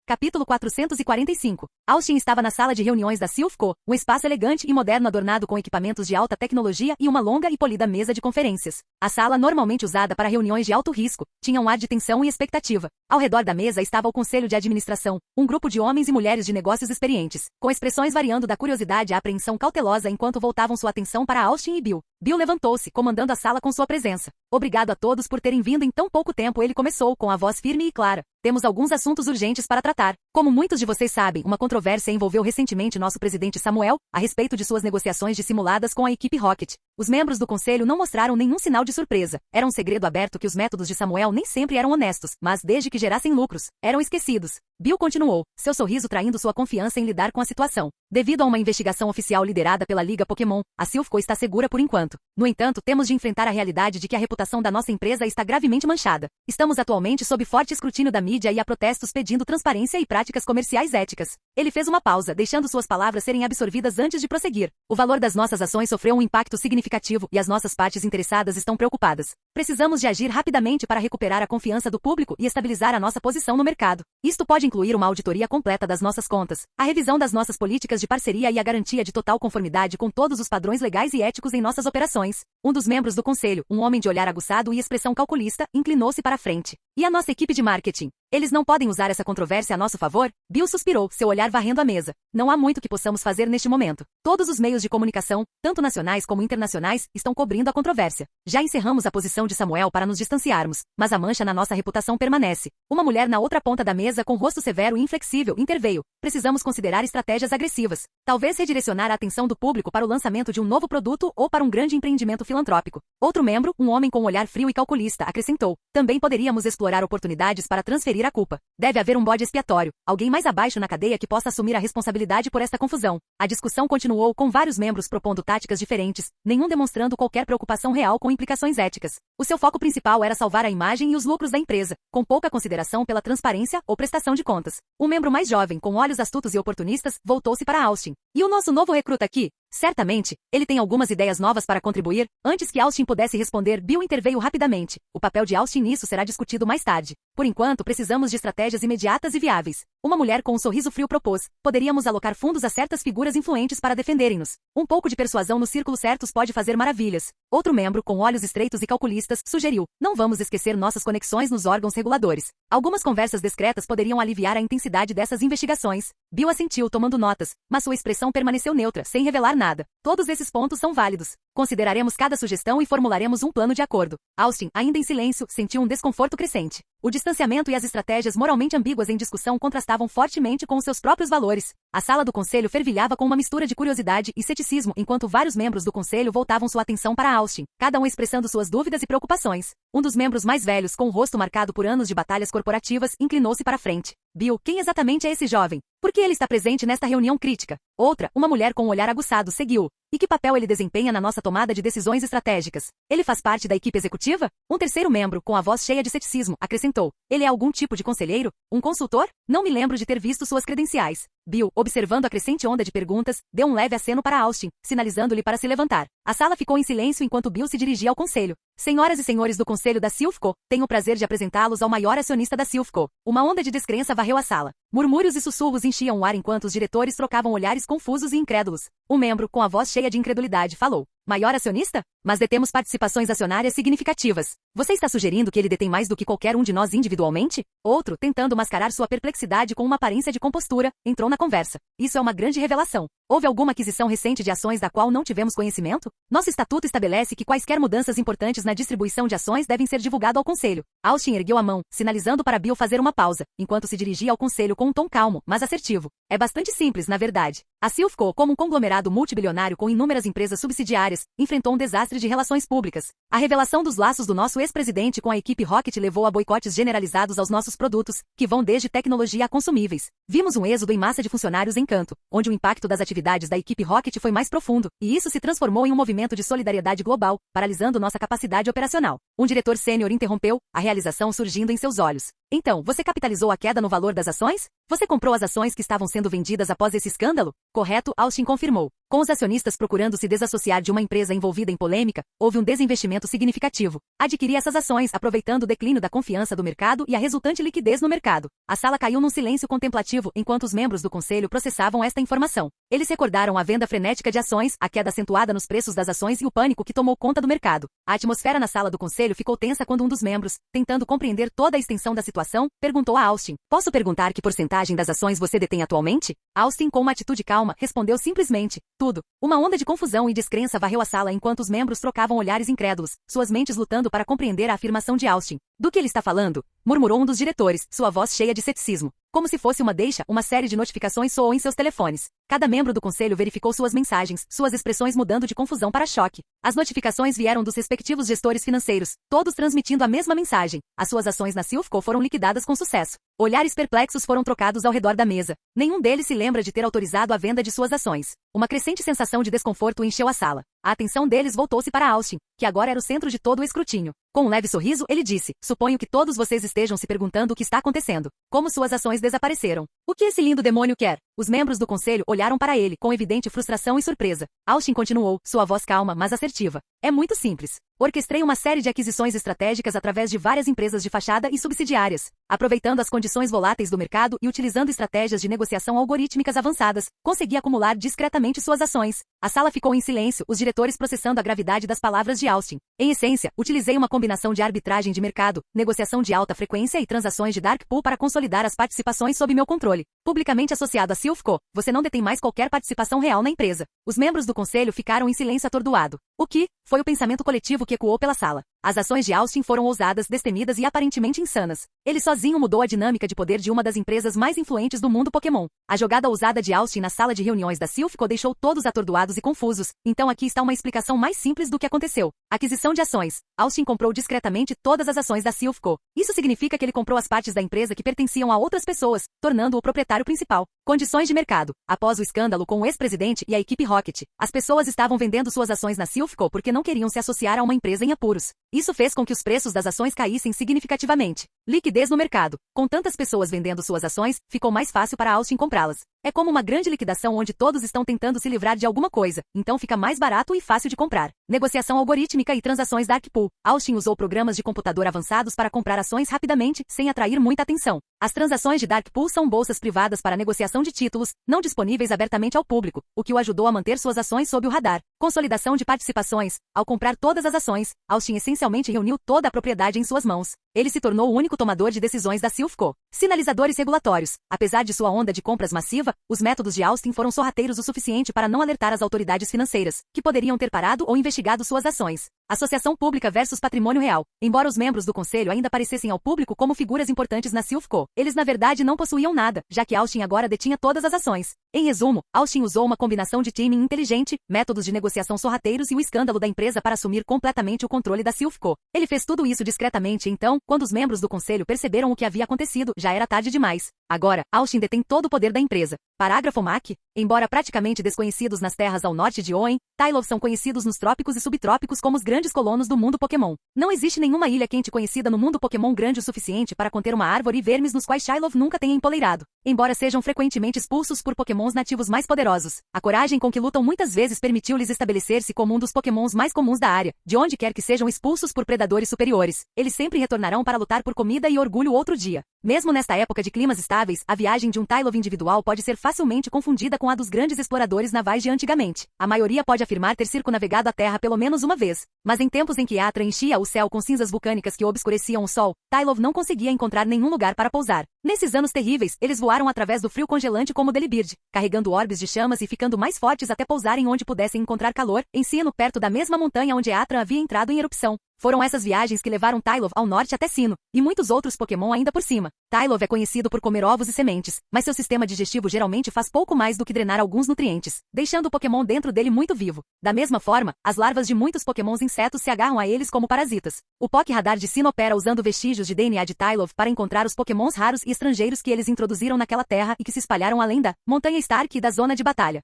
Capítulo 445. Austin estava na sala de reuniões da Silph Co., um espaço elegante e moderno adornado com equipamentos de alta tecnologia e uma longa e polida mesa de conferências. A sala, normalmente usada para reuniões de alto risco, tinha um ar de tensão e expectativa. Ao redor da mesa estava o conselho de administração, um grupo de homens e mulheres de negócios experientes, com expressões variando da curiosidade à apreensão cautelosa enquanto voltavam sua atenção para Austin e Bill. Bill levantou-se, comandando a sala com sua presença. Obrigado a todos por terem vindo em tão pouco tempo, ele começou com a voz firme e clara. Temos alguns assuntos urgentes para tratar. Como muitos de vocês sabem, uma controvérsia envolveu recentemente nosso presidente Samuel, a respeito de suas negociações dissimuladas com a equipe Rocket. Os membros do conselho não mostraram nenhum sinal de surpresa. Era um segredo aberto que os métodos de Samuel nem sempre eram honestos, mas desde que gerassem lucros, eram esquecidos. Bill continuou, seu sorriso traindo sua confiança em lidar com a situação. Devido a uma investigação oficial liderada pela Liga Pokémon, a Silph Co está segura por enquanto. No entanto, temos de enfrentar a realidade de que a reputação da nossa empresa está gravemente manchada. Estamos atualmente sob forte escrutínio da mídia e há protestos pedindo transparência e práticas comerciais éticas. Ele fez uma pausa, deixando suas palavras serem absorvidas antes de prosseguir. O valor das nossas ações sofreu um impacto significativo e as nossas partes interessadas estão preocupadas. Precisamos de agir rapidamente para recuperar a confiança do público e estabilizar a nossa posição no mercado. Isto pode incluir uma auditoria completa das nossas contas, a revisão das nossas políticas de parceria e a garantia de total conformidade com todos os padrões legais e éticos em nossas operações. Um dos membros do conselho, um homem de olhar aguçado e expressão calculista, inclinou-se para a frente. E a nossa equipe de marketing? Eles não podem usar essa controvérsia a nosso favor? Bill suspirou, seu olhar varrendo a mesa. Não há muito que possamos fazer neste momento. Todos os meios de comunicação, tanto nacionais como internacionais, estão cobrindo a controvérsia. Já encerramos a posição de Samuel para nos distanciarmos, mas a mancha na nossa reputação permanece. Uma mulher na outra ponta da mesa com rosto severo e inflexível interveio. Precisamos considerar estratégias agressivas. Talvez redirecionar a atenção do público para o lançamento de um novo produto ou para um grande empreendimento filantrópico. Outro membro, um homem com um olhar frio e calculista, acrescentou. Também poderíamos explorar oportunidades para transferir transferir a culpa. Deve haver um bode expiatório, alguém mais abaixo na cadeia que possa assumir a responsabilidade por esta confusão. A discussão continuou com vários membros propondo táticas diferentes, nenhum demonstrando qualquer preocupação real com implicações éticas. O seu foco principal era salvar a imagem e os lucros da empresa, com pouca consideração pela transparência ou prestação de contas. O membro mais jovem, com olhos astutos e oportunistas, voltou-se para Austin. E o nosso novo recruta aqui? Certamente, ele tem algumas ideias novas para contribuir. Antes que Austin pudesse responder, Bill interveio rapidamente. O papel de Austin nisso será discutido mais tarde. Por enquanto, precisamos de estratégias imediatas e viáveis. Uma mulher com um sorriso frio propôs. Poderíamos alocar fundos a certas figuras influentes para defenderem-nos. Um pouco de persuasão nos círculos certos pode fazer maravilhas. Outro membro, com olhos estreitos e calculistas, sugeriu. Não vamos esquecer nossas conexões nos órgãos reguladores. Algumas conversas discretas poderiam aliviar a intensidade dessas investigações. Bill assentiu tomando notas, mas sua expressão permaneceu neutra, sem revelar nada. Todos esses pontos são válidos. Consideraremos cada sugestão e formularemos um plano de acordo. Austin, ainda em silêncio, sentiu um desconforto crescente. O distanciamento e as estratégias moralmente ambíguas em discussão contrastavam fortemente com os seus próprios valores. A sala do conselho fervilhava com uma mistura de curiosidade e ceticismo enquanto vários membros do conselho voltavam sua atenção para Austin, cada um expressando suas dúvidas e preocupações. Um dos membros mais velhos, com o rosto marcado por anos de batalhas corporativas, inclinou-se para a frente. Bill, quem exatamente é esse jovem? Por que ele está presente nesta reunião crítica? Outra, uma mulher com um olhar aguçado, seguiu. E que papel ele desempenha na nossa tomada de decisões estratégicas? Ele faz parte da equipe executiva? Um terceiro membro, com a voz cheia de ceticismo, acrescentou. Ele é algum tipo de conselheiro? Um consultor? Não me lembro de ter visto suas credenciais. Bill, observando a crescente onda de perguntas, deu um leve aceno para Austin, sinalizando-lhe para se levantar. A sala ficou em silêncio enquanto Bill se dirigia ao conselho. Senhoras e senhores do conselho da Silphco, tenho o prazer de apresentá-los ao maior acionista da Silphco. Uma onda de descrença varreu a sala. Murmúrios e sussurros enchiam o ar enquanto os diretores trocavam olhares confusos e incrédulos. Um membro, com a voz cheia de incredulidade, falou. Maior acionista? Mas detemos participações acionárias significativas. Você está sugerindo que ele detém mais do que qualquer um de nós individualmente? Outro, tentando mascarar sua perplexidade com uma aparência de compostura, entrou na conversa. Isso é uma grande revelação. Houve alguma aquisição recente de ações da qual não tivemos conhecimento? Nosso estatuto estabelece que quaisquer mudanças importantes na distribuição de ações devem ser divulgadas ao conselho. Austin ergueu a mão, sinalizando para Bill fazer uma pausa, enquanto se dirigia ao conselho com um tom calmo, mas assertivo. É bastante simples, na verdade. A Silphco, como um conglomerado multibilionário com inúmeras empresas subsidiárias, enfrentou um desastre de relações públicas. A revelação dos laços do nosso ex-presidente com a equipe Rocket levou a boicotes generalizados aos nossos produtos, que vão desde tecnologia a consumíveis. Vimos um êxodo em massa de funcionários em Canto, onde o impacto das atividades da equipe Rocket foi mais profundo, e isso se transformou em um movimento de solidariedade global, paralisando nossa capacidade operacional. Um diretor sênior interrompeu, a realização surgindo em seus olhos. Então, você capitalizou a queda no valor das ações? Você comprou as ações que estavam sendo vendidas após esse escândalo? Correto, Austin confirmou. Com os acionistas procurando se desassociar de uma empresa envolvida em polêmica, houve um desinvestimento significativo. Adquiri essas ações aproveitando o declínio da confiança do mercado e a resultante liquidez no mercado. A sala caiu num silêncio contemplativo enquanto os membros do conselho processavam esta informação. Eles recordaram a venda frenética de ações, a queda acentuada nos preços das ações e o pânico que tomou conta do mercado. A atmosfera na sala do conselho ficou tensa quando um dos membros, tentando compreender toda a extensão da situação, perguntou a Austin. Posso perguntar que porcentagem das ações você detém atualmente? Austin, com uma atitude calma, respondeu simplesmente. Tudo. Uma onda de confusão e descrença varreu a sala enquanto os membros trocavam olhares incrédulos, suas mentes lutando para compreender a afirmação de Austin. Do que ele está falando? Murmurou um dos diretores, sua voz cheia de ceticismo. Como se fosse uma deixa, uma série de notificações soou em seus telefones. Cada membro do conselho verificou suas mensagens, suas expressões mudando de confusão para choque. As notificações vieram dos respectivos gestores financeiros, todos transmitindo a mesma mensagem. As suas ações na Silphco foram liquidadas com sucesso. Olhares perplexos foram trocados ao redor da mesa. Nenhum deles se lembra de ter autorizado a venda de suas ações. Uma crescente sensação de desconforto encheu a sala. A atenção deles voltou-se para Austin, que agora era o centro de todo o escrutínio. Com um leve sorriso, ele disse, suponho que todos vocês estejam se perguntando o que está acontecendo. Como suas ações desapareceram. O que esse lindo demônio quer? Os membros do conselho olharam para ele, com evidente frustração e surpresa. Austin continuou, sua voz calma, mas assertiva. É muito simples. Orquestrei uma série de aquisições estratégicas através de várias empresas de fachada e subsidiárias, aproveitando as condições voláteis do mercado e utilizando estratégias de negociação algorítmicas avançadas, consegui acumular discretamente suas ações. A sala ficou em silêncio, os diretores processando a gravidade das palavras de Austin. Em essência, utilizei uma combinação de arbitragem de mercado, negociação de alta frequência e transações de dark pool para consolidar as participações sob meu controle. Publicamente associado a Silphco, você não detém mais qualquer participação real na empresa. Os membros do conselho ficaram em silêncio atordoado. O que? Foi o pensamento coletivo que ecoou pela sala. As ações de Austin foram ousadas, destemidas e aparentemente insanas. Ele sozinho mudou a dinâmica de poder de uma das empresas mais influentes do mundo Pokémon. A jogada ousada de Austin na sala de reuniões da Silph Co deixou todos atordoados e confusos, então aqui está uma explicação mais simples do que aconteceu. Aquisição de ações. Austin comprou discretamente todas as ações da Silph Co. Isso significa que ele comprou as partes da empresa que pertenciam a outras pessoas, tornando-o proprietário principal. Condições de mercado. Após o escândalo com o ex-presidente e a equipe Rocket, as pessoas estavam vendendo suas ações na Silph Co porque não queriam se associar a uma empresa em apuros. Isso fez com que os preços das ações caíssem significativamente. Liquidez no mercado. Com tantas pessoas vendendo suas ações, ficou mais fácil para Austin comprá-las. É como uma grande liquidação onde todos estão tentando se livrar de alguma coisa, então fica mais barato e fácil de comprar. Negociação algorítmica e transações Dark Pool. Austin usou programas de computador avançados para comprar ações rapidamente, sem atrair muita atenção. As transações de Dark Pool são bolsas privadas para negociação de títulos, não disponíveis abertamente ao público, o que o ajudou a manter suas ações sob o radar. Consolidação de participações. Ao comprar todas as ações, Austin essencialmente reuniu toda a propriedade em suas mãos. Ele se tornou o único tomador de decisões da Silph Co. Sinalizadores regulatórios. Apesar de sua onda de compras massiva, os métodos de Austin foram sorrateiros o suficiente para não alertar as autoridades financeiras, que poderiam ter parado ou investigado suas ações. Associação pública versus patrimônio real. Embora os membros do conselho ainda parecessem ao público como figuras importantes na Silph Co, eles na verdade não possuíam nada, já que Austin agora detinha todas as ações. Em resumo, Austin usou uma combinação de timing inteligente, métodos de negociação sorrateiros e o escândalo da empresa para assumir completamente o controle da Silph Co. Ele fez tudo isso discretamente, então, quando os membros do conselho perceberam o que havia acontecido, já era tarde demais. Agora, Austin detém todo o poder da empresa. Parágrafo MAC. Embora praticamente desconhecidos nas terras ao norte de Hoenn, Tylov são conhecidos nos trópicos e subtrópicos como os grandes colonos do mundo Pokémon. Não existe nenhuma ilha quente conhecida no mundo Pokémon grande o suficiente para conter uma árvore e vermes nos quais Tylov nunca tenha empoleirado. Embora sejam frequentemente expulsos por Pokémons nativos mais poderosos, a coragem com que lutam muitas vezes permitiu-lhes estabelecer-se como um dos Pokémons mais comuns da área, de onde quer que sejam expulsos por predadores superiores. Eles sempre retornarão para lutar por comida e orgulho outro dia. Mesmo nesta época de climas estáveis, a viagem de um Tylov individual pode ser facilmente confundida com a dos grandes exploradores navais de antigamente. A maioria pode afirmar ter circunnavegado a Terra pelo menos uma vez. Mas em tempos em que Atra enchia o céu com cinzas vulcânicas que obscureciam o sol, Tylov não conseguia encontrar nenhum lugar para pousar. Nesses anos terríveis, eles voaram através do frio congelante como Delibird, carregando orbes de chamas e ficando mais fortes até pousarem onde pudessem encontrar calor, em Sinnoh, perto da mesma montanha onde Atra havia entrado em erupção. Foram essas viagens que levaram Tylov ao norte até Sinnoh, e muitos outros Pokémon ainda por cima. Tylov é conhecido por comer ovos e sementes, mas seu sistema digestivo geralmente faz pouco mais do que drenar alguns nutrientes, deixando o Pokémon dentro dele muito vivo. Da mesma forma, as larvas de muitos Pokémons insetos se agarram a eles como parasitas. O Poké Radar de Sinnoh opera usando vestígios de DNA de Tylov para encontrar os Pokémons raros e estrangeiros que eles introduziram naquela terra e que se espalharam além da Montanha Stark e da zona de batalha.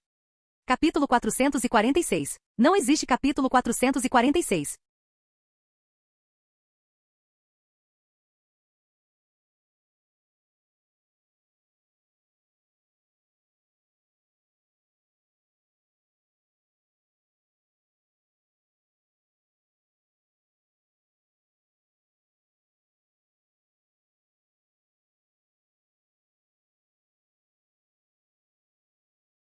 Capítulo 446. Não existe capítulo 446.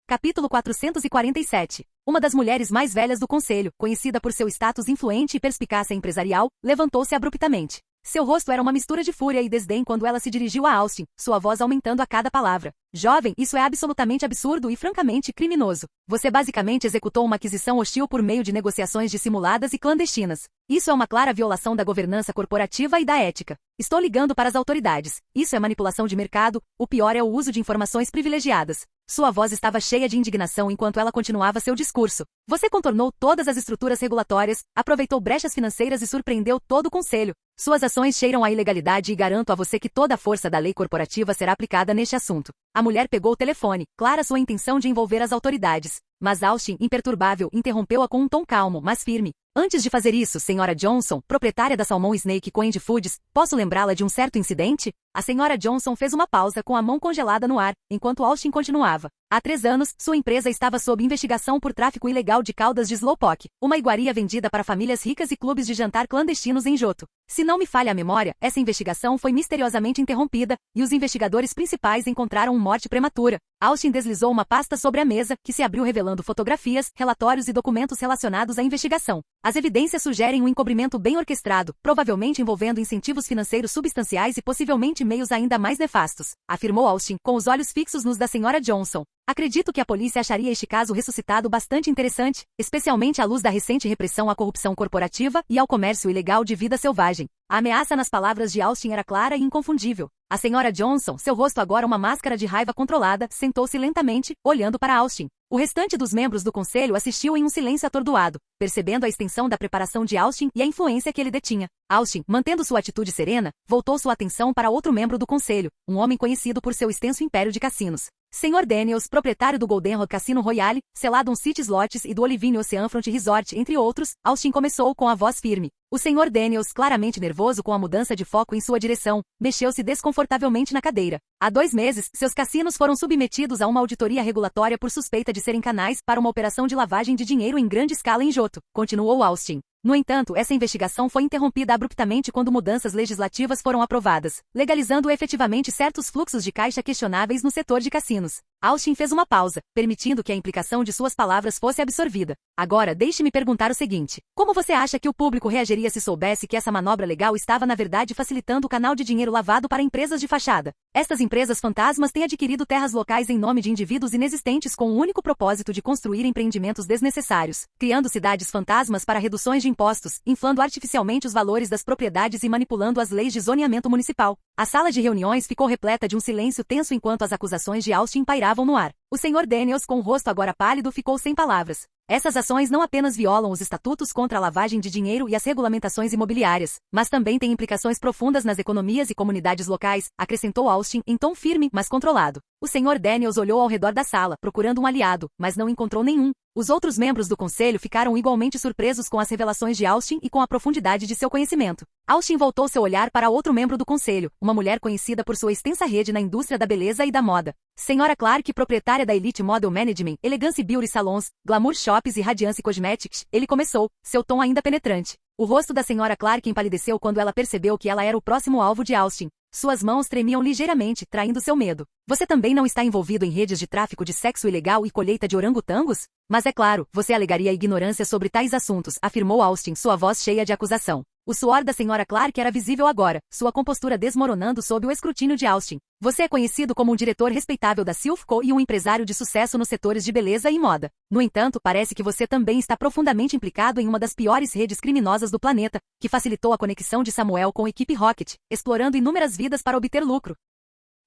Capítulo 447. Uma das mulheres mais velhas do conselho, conhecida por seu status influente e perspicácia empresarial, levantou-se abruptamente. Seu rosto era uma mistura de fúria e desdém quando ela se dirigiu a Austin, sua voz aumentando a cada palavra. Jovem, isso é absolutamente absurdo e francamente criminoso. Você basicamente executou uma aquisição hostil por meio de negociações dissimuladas e clandestinas. Isso é uma clara violação da governança corporativa e da ética. Estou ligando para as autoridades. Isso é manipulação de mercado, o pior é o uso de informações privilegiadas. Sua voz estava cheia de indignação enquanto ela continuava seu discurso. Você contornou todas as estruturas regulatórias, aproveitou brechas financeiras e surpreendeu todo o conselho. Suas ações cheiram a ilegalidade e garanto a você que toda a força da lei corporativa será aplicada neste assunto. A mulher pegou o telefone, clara sua intenção de envolver as autoridades. Mas Austin, imperturbável, interrompeu-a com um tom calmo, mas firme. Antes de fazer isso, Sra. Johnson, proprietária da Salmon Snake Coend Foods, posso lembrá-la de um certo incidente? A Sra. Johnson fez uma pausa com a mão congelada no ar, enquanto Austin continuava. Há 3 anos, sua empresa estava sob investigação por tráfico ilegal de caudas de Slowpoke, uma iguaria vendida para famílias ricas e clubes de jantar clandestinos em Johto. Se não me falha a memória, essa investigação foi misteriosamente interrompida, e os investigadores principais encontraram morte prematura. Austin deslizou uma pasta sobre a mesa, que se abriu revelando fotografias, relatórios e documentos relacionados à investigação. As evidências sugerem um encobrimento bem orquestrado, provavelmente envolvendo incentivos financeiros substanciais e possivelmente meios ainda mais nefastos, afirmou Austin, com os olhos fixos nos da Sra. Johnson. Acredito que a polícia acharia este caso ressuscitado bastante interessante, especialmente à luz da recente repressão à corrupção corporativa e ao comércio ilegal de vida selvagem. A ameaça nas palavras de Austin era clara e inconfundível. A Sra. Johnson, seu rosto agora uma máscara de raiva controlada, sentou-se lentamente, olhando para Austin. O restante dos membros do conselho assistiu em um silêncio atordoado, percebendo a extensão da preparação de Austin e a influência que ele detinha. Austin, mantendo sua atitude serena, voltou sua atenção para outro membro do conselho, um homem conhecido por seu extenso império de cassinos. Sr. Daniels, proprietário do Goldenrod Cassino Royale, Celadon City Slots e do Olivine Oceanfront Resort, entre outros, Austin começou com a voz firme. O Sr. Daniels, claramente nervoso com a mudança de foco em sua direção, mexeu-se desconfortavelmente na cadeira. Há 2 meses, seus cassinos foram submetidos a uma auditoria regulatória por suspeita de serem canais para uma operação de lavagem de dinheiro em grande escala em Johto, continuou Austin. No entanto, essa investigação foi interrompida abruptamente quando mudanças legislativas foram aprovadas, legalizando efetivamente certos fluxos de caixa questionáveis no setor de cassinos. Austin fez uma pausa, permitindo que a implicação de suas palavras fosse absorvida. Agora, deixe-me perguntar o seguinte: como você acha que o público reagiria se soubesse que essa manobra legal estava na verdade facilitando o canal de dinheiro lavado para empresas de fachada? Estas empresas fantasmas têm adquirido terras locais em nome de indivíduos inexistentes com o único propósito de construir empreendimentos desnecessários, criando cidades fantasmas para reduções de impostos, inflando artificialmente os valores das propriedades e manipulando as leis de zoneamento municipal. A sala de reuniões ficou repleta de um silêncio tenso enquanto as acusações de Austin pairavam no ar. O Sr. Daniels, com o rosto agora pálido, ficou sem palavras. Essas ações não apenas violam os estatutos contra a lavagem de dinheiro e as regulamentações imobiliárias, mas também têm implicações profundas nas economias e comunidades locais, acrescentou Austin em tom firme, mas controlado. O Sr. Daniels olhou ao redor da sala, procurando um aliado, mas não encontrou nenhum. Os outros membros do conselho ficaram igualmente surpresos com as revelações de Austin e com a profundidade de seu conhecimento. Austin voltou seu olhar para outro membro do conselho, uma mulher conhecida por sua extensa rede na indústria da beleza e da moda. Sra. Clark, proprietária da Elite Model Management, Elegance Beauty Salons, Glamour Shops e Radiance Cosmetics, ele começou, seu tom ainda penetrante. O rosto da Sra. Clark empalideceu quando ela percebeu que ela era o próximo alvo de Austin. Suas mãos tremiam ligeiramente, traindo seu medo. Você também não está envolvido em redes de tráfico de sexo ilegal e colheita de orangotangos? Mas é claro, você alegaria ignorância sobre tais assuntos, afirmou Austin, sua voz cheia de acusação. O suor da Sra. Clark era visível agora, sua compostura desmoronando sob o escrutínio de Austin. Você é conhecido como um diretor respeitável da Silphco e um empresário de sucesso nos setores de beleza e moda. No entanto, parece que você também está profundamente implicado em uma das piores redes criminosas do planeta, que facilitou a conexão de Samuel com a equipe Rocket, explorando inúmeras vidas para obter lucro.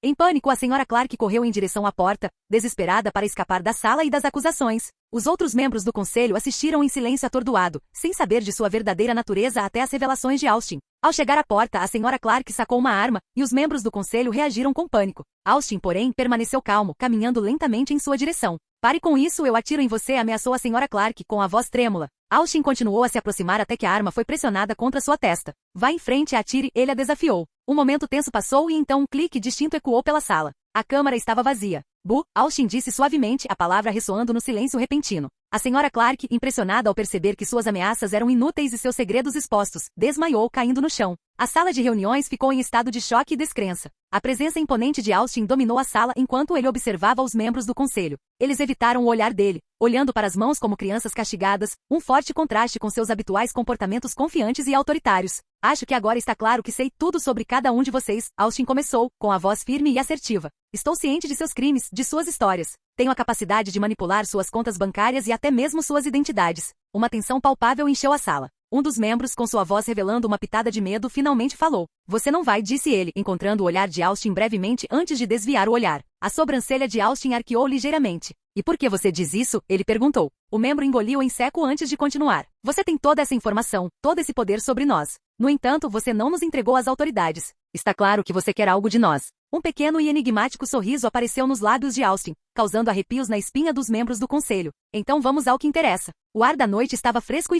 Em pânico, a Sra. Clark correu em direção à porta, desesperada para escapar da sala e das acusações. Os outros membros do conselho assistiram em silêncio atordoado, sem saber de sua verdadeira natureza até as revelações de Austin. Ao chegar à porta, a Sra. Clark sacou uma arma, e os membros do conselho reagiram com pânico. Austin, porém, permaneceu calmo, caminhando lentamente em sua direção. Pare com isso, eu atiro em você, ameaçou a Sra. Clark, com a voz trêmula. Austin continuou a se aproximar até que a arma foi pressionada contra sua testa. Vá em frente e atire, ele a desafiou. Um momento tenso passou e então um clique distinto ecoou pela sala. A câmara estava vazia. Bu, Austin disse suavemente, a palavra ressoando no silêncio repentino. A Sra. Clark, impressionada ao perceber que suas ameaças eram inúteis e seus segredos expostos, desmaiou caindo no chão. A sala de reuniões ficou em estado de choque e descrença. A presença imponente de Austin dominou a sala enquanto ele observava os membros do conselho. Eles evitaram o olhar dele, olhando para as mãos como crianças castigadas, um forte contraste com seus habituais comportamentos confiantes e autoritários. Acho que agora está claro que sei tudo sobre cada um de vocês, Austin começou, com a voz firme e assertiva. Estou ciente de seus crimes, de suas histórias. Tenho a capacidade de manipular suas contas bancárias e até mesmo suas identidades. Uma tensão palpável encheu a sala. Um dos membros, com sua voz revelando uma pitada de medo, finalmente falou. Você não vai, disse ele, encontrando o olhar de Austin brevemente antes de desviar o olhar. A sobrancelha de Austin arqueou ligeiramente. E por que você diz isso? Ele perguntou. O membro engoliu em seco antes de continuar. Você tem toda essa informação, todo esse poder sobre nós. No entanto, você não nos entregou às autoridades. Está claro que você quer algo de nós. Um pequeno e enigmático sorriso apareceu nos lábios de Austin, causando arrepios na espinha dos membros do conselho. Então vamos ao que interessa. O ar da noite estava fresco,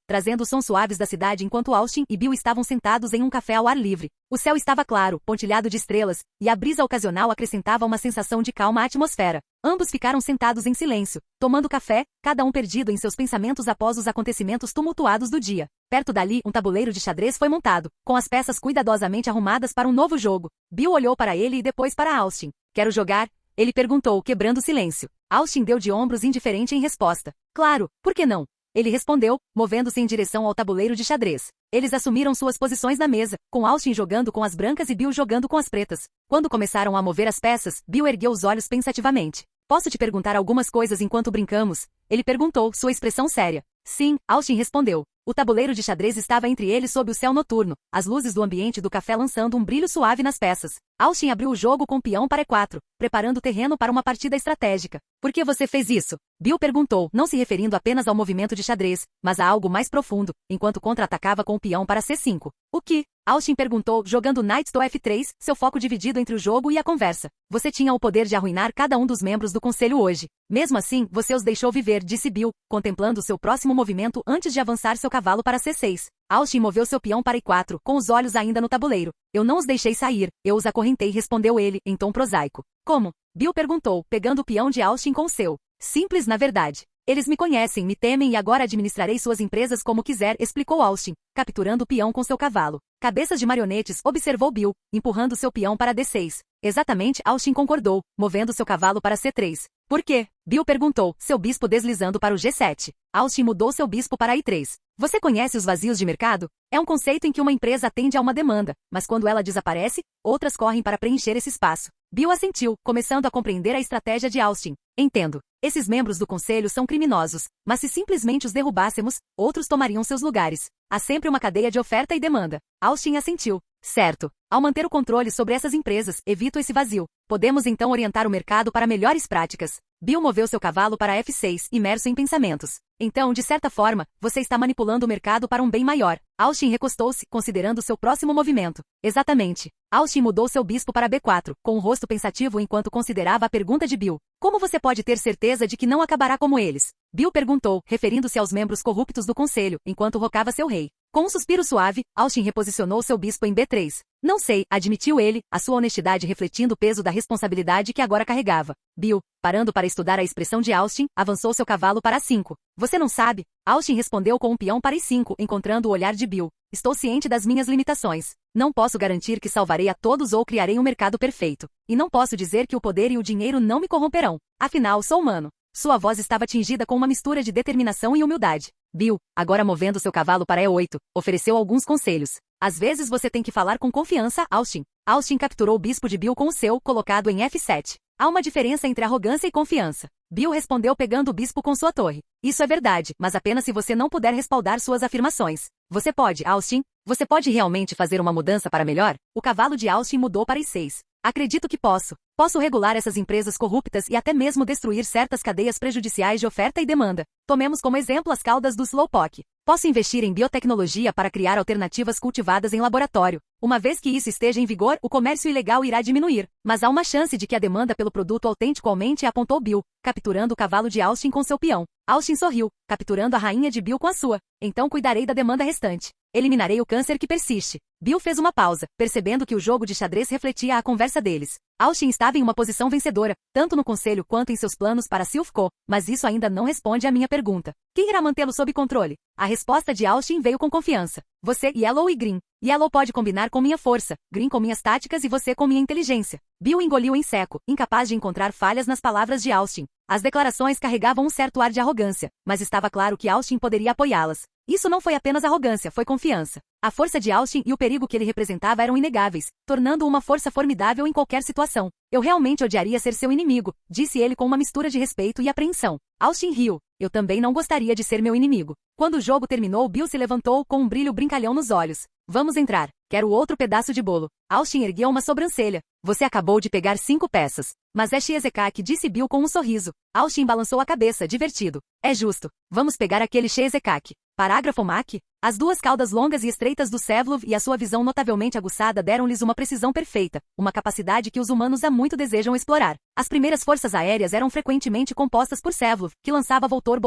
trazendo os sons suaves da cidade enquanto Austin e Bill estavam sentados em um café ao ar livre. O céu estava claro, pontilhado de estrelas, e a brisa ocasional acrescentava uma sensação de calma à atmosfera. Ambos ficaram sentados em silêncio, tomando café, cada um perdido em seus pensamentos após os acontecimentos tumultuados do dia. Perto dali, um tabuleiro de xadrez foi montado, com as peças cuidadosamente arrumadas para um novo jogo. Bill olhou para ele e depois para Austin. Quero jogar? Ele perguntou, quebrando o silêncio. Austin deu de ombros indiferente em resposta. Claro, por que não? Ele respondeu, movendo-se em direção ao tabuleiro de xadrez. Eles assumiram suas posições na mesa, com Austin jogando com as brancas e Bill jogando com as pretas. Quando começaram a mover as peças, Bill ergueu os olhos pensativamente. Posso te perguntar algumas coisas enquanto brincamos? Ele perguntou, sua expressão séria. Sim, Austin respondeu. O tabuleiro de xadrez estava entre eles sob o céu noturno, as luzes do ambiente do café lançando um brilho suave nas peças. Austin abriu o jogo com peão para E4, preparando o terreno para uma partida estratégica. Por que você fez isso? Bill perguntou, não se referindo apenas ao movimento de xadrez, mas a algo mais profundo, enquanto contra-atacava com o peão para C5. O que? Austin perguntou, jogando Knight do F3, seu foco dividido entre o jogo e a conversa. Você tinha o poder de arruinar cada um dos membros do conselho hoje. Mesmo assim, você os deixou viver, disse Bill, contemplando seu próximo movimento antes de avançar seu cavalo para C6. Austin moveu seu peão para I4, com os olhos ainda no tabuleiro. Eu não os deixei sair, eu os acorrentei, respondeu ele, em tom prosaico. Como? Bill perguntou, pegando o peão de Austin com o seu. Simples na verdade. Eles me conhecem, me temem e agora administrarei suas empresas como quiser, explicou Austin, capturando o peão com seu cavalo. Cabeças de marionetes, observou Bill, empurrando seu peão para D6. Exatamente, Austin concordou, movendo seu cavalo para C3. Por quê? Bill perguntou, seu bispo deslizando para o G7. Austin mudou seu bispo para I3. Você conhece os vazios de mercado? É um conceito em que uma empresa atende a uma demanda, mas quando ela desaparece, outras correm para preencher esse espaço. Bill assentiu, começando a compreender a estratégia de Austin. Entendo. Esses membros do conselho são criminosos, mas se simplesmente os derrubássemos, outros tomariam seus lugares. Há sempre uma cadeia de oferta e demanda. Austin assentiu. Certo. Ao manter o controle sobre essas empresas, evito esse vazio. Podemos então orientar o mercado para melhores práticas. Bill moveu seu cavalo para F6, imerso em pensamentos. Então, de certa forma, você está manipulando o mercado para um bem maior. Austin recostou-se, considerando seu próximo movimento. Exatamente. Austin mudou seu bispo para B4, com o rosto pensativo enquanto considerava a pergunta de Bill. Como você pode ter certeza de que não acabará como eles? Bill perguntou, referindo-se aos membros corruptos do conselho, enquanto rocava seu rei. Com um suspiro suave, Austin reposicionou seu bispo em B3. Não sei, admitiu ele, a sua honestidade refletindo o peso da responsabilidade que agora carregava. Bill, parando para estudar a expressão de Austin, avançou seu cavalo para A5. Você não sabe? Austin respondeu com um peão para I5, encontrando o olhar de Bill. Estou ciente das minhas limitações. Não posso garantir que salvarei a todos ou criarei um mercado perfeito. E não posso dizer que o poder e o dinheiro não me corromperão. Afinal, sou humano. Sua voz estava tingida com uma mistura de determinação e humildade. Bill, agora movendo seu cavalo para E8, ofereceu alguns conselhos. Às vezes você tem que falar com confiança, Austin. Austin capturou o bispo de Bill com o seu, colocado em F7. Há uma diferença entre arrogância e confiança. Bill respondeu pegando o bispo com sua torre. Isso é verdade, mas apenas se você não puder respaldar suas afirmações. Você pode, Austin? Você pode realmente fazer uma mudança para melhor? O cavalo de Austin mudou para I6. Acredito que posso. Posso regular essas empresas corruptas e até mesmo destruir certas cadeias prejudiciais de oferta e demanda. Tomemos como exemplo as caudas do Slowpoke. Posso investir em biotecnologia para criar alternativas cultivadas em laboratório. Uma vez que isso esteja em vigor, o comércio ilegal irá diminuir. Mas há uma chance de que a demanda pelo produto autêntico aumente, apontou Bill, capturando o cavalo de Austin com seu peão. Austin sorriu, capturando a rainha de Bill com a sua. Então cuidarei da demanda restante. Eliminarei o câncer que persiste. Bill fez uma pausa, percebendo que o jogo de xadrez refletia a conversa deles. Austin estava em uma posição vencedora, tanto no conselho quanto em seus planos para Silphco, mas isso ainda não responde à minha pergunta. Quem irá mantê-lo sob controle? A resposta de Austin veio com confiança. Você, Yellow e Green. Yellow pode combinar com minha força, Green com minhas táticas e você com minha inteligência. Bill engoliu em seco, incapaz de encontrar falhas nas palavras de Austin. As declarações carregavam um certo ar de arrogância, mas estava claro que Austin poderia apoiá-las. Isso não foi apenas arrogância, foi confiança. A força de Austin e o perigo que ele representava eram inegáveis, tornando-o uma força formidável em qualquer situação. Eu realmente odiaria ser seu inimigo, disse ele com uma mistura de respeito e apreensão. Austin riu. Eu também não gostaria de ser meu inimigo. Quando o jogo terminou, Bill se levantou com um brilho brincalhão nos olhos. Vamos entrar. Quero outro pedaço de bolo. Austin ergueu uma sobrancelha. Você acabou de pegar 5 peças. Mas é Cheesecake, disse Bill com um sorriso. Austin balançou a cabeça, divertido. É justo. Vamos pegar aquele Cheesecake. Parágrafo Mac. As duas caudas longas e estreitas do Sevlov e a sua visão notavelmente aguçada deram-lhes uma precisão perfeita, uma capacidade que os humanos há muito desejam explorar. As primeiras forças aéreas eram frequentemente compostas por Sevlov, que lançava voltor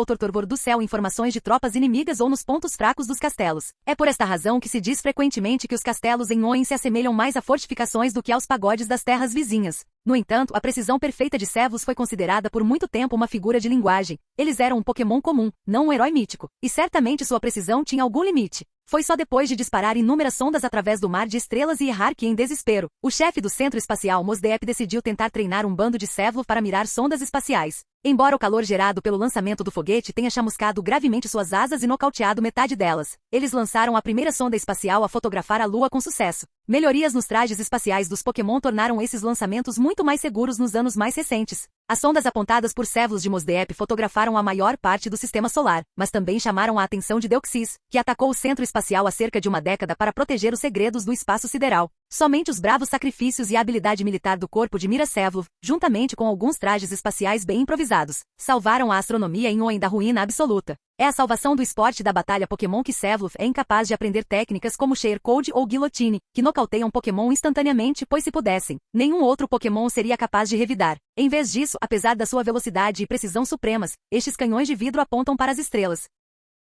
do céu informações de tropas inimigas ou nos pontos fracos dos castelos. É por esta razão que se diz frequentemente que os castelos em Oin se assemelham mais a fortificações do que aos pagodes das terras vizinhas. No entanto, a precisão perfeita de Sevlov foi considerada por muito tempo uma figura de linguagem. Eles eram um Pokémon comum, não um herói mítico. E certamente sua precisão tinha algum limite. Foi só depois de disparar inúmeras sondas através do mar de estrelas e errar que, em desespero, o chefe do Centro Espacial Mosdep decidiu tentar treinar um bando de Sevlov para mirar sondas espaciais. Embora o calor gerado pelo lançamento do foguete tenha chamuscado gravemente suas asas e nocauteado metade delas, eles lançaram a primeira sonda espacial a fotografar a Lua com sucesso. Melhorias nos trajes espaciais dos Pokémon tornaram esses lançamentos muito mais seguros nos anos mais recentes. As sondas apontadas por Sevlos de Mosdep fotografaram a maior parte do sistema solar, mas também chamaram a atenção de Deuxis, que atacou o centro espacial há cerca de uma década para proteger os segredos do espaço sideral. Somente os bravos sacrifícios e a habilidade militar do corpo de Mira Sevlov, juntamente com alguns trajes espaciais bem improvisados, salvaram a astronomia em um ainda ruína absoluta. É a salvação do esporte da batalha Pokémon que Sevlov é incapaz de aprender técnicas como Share Code ou Guillotine, que nocauteiam Pokémon instantaneamente, pois se pudessem, nenhum outro Pokémon seria capaz de revidar. Em vez disso, apesar da sua velocidade e precisão supremas, estes canhões de vidro apontam para as estrelas.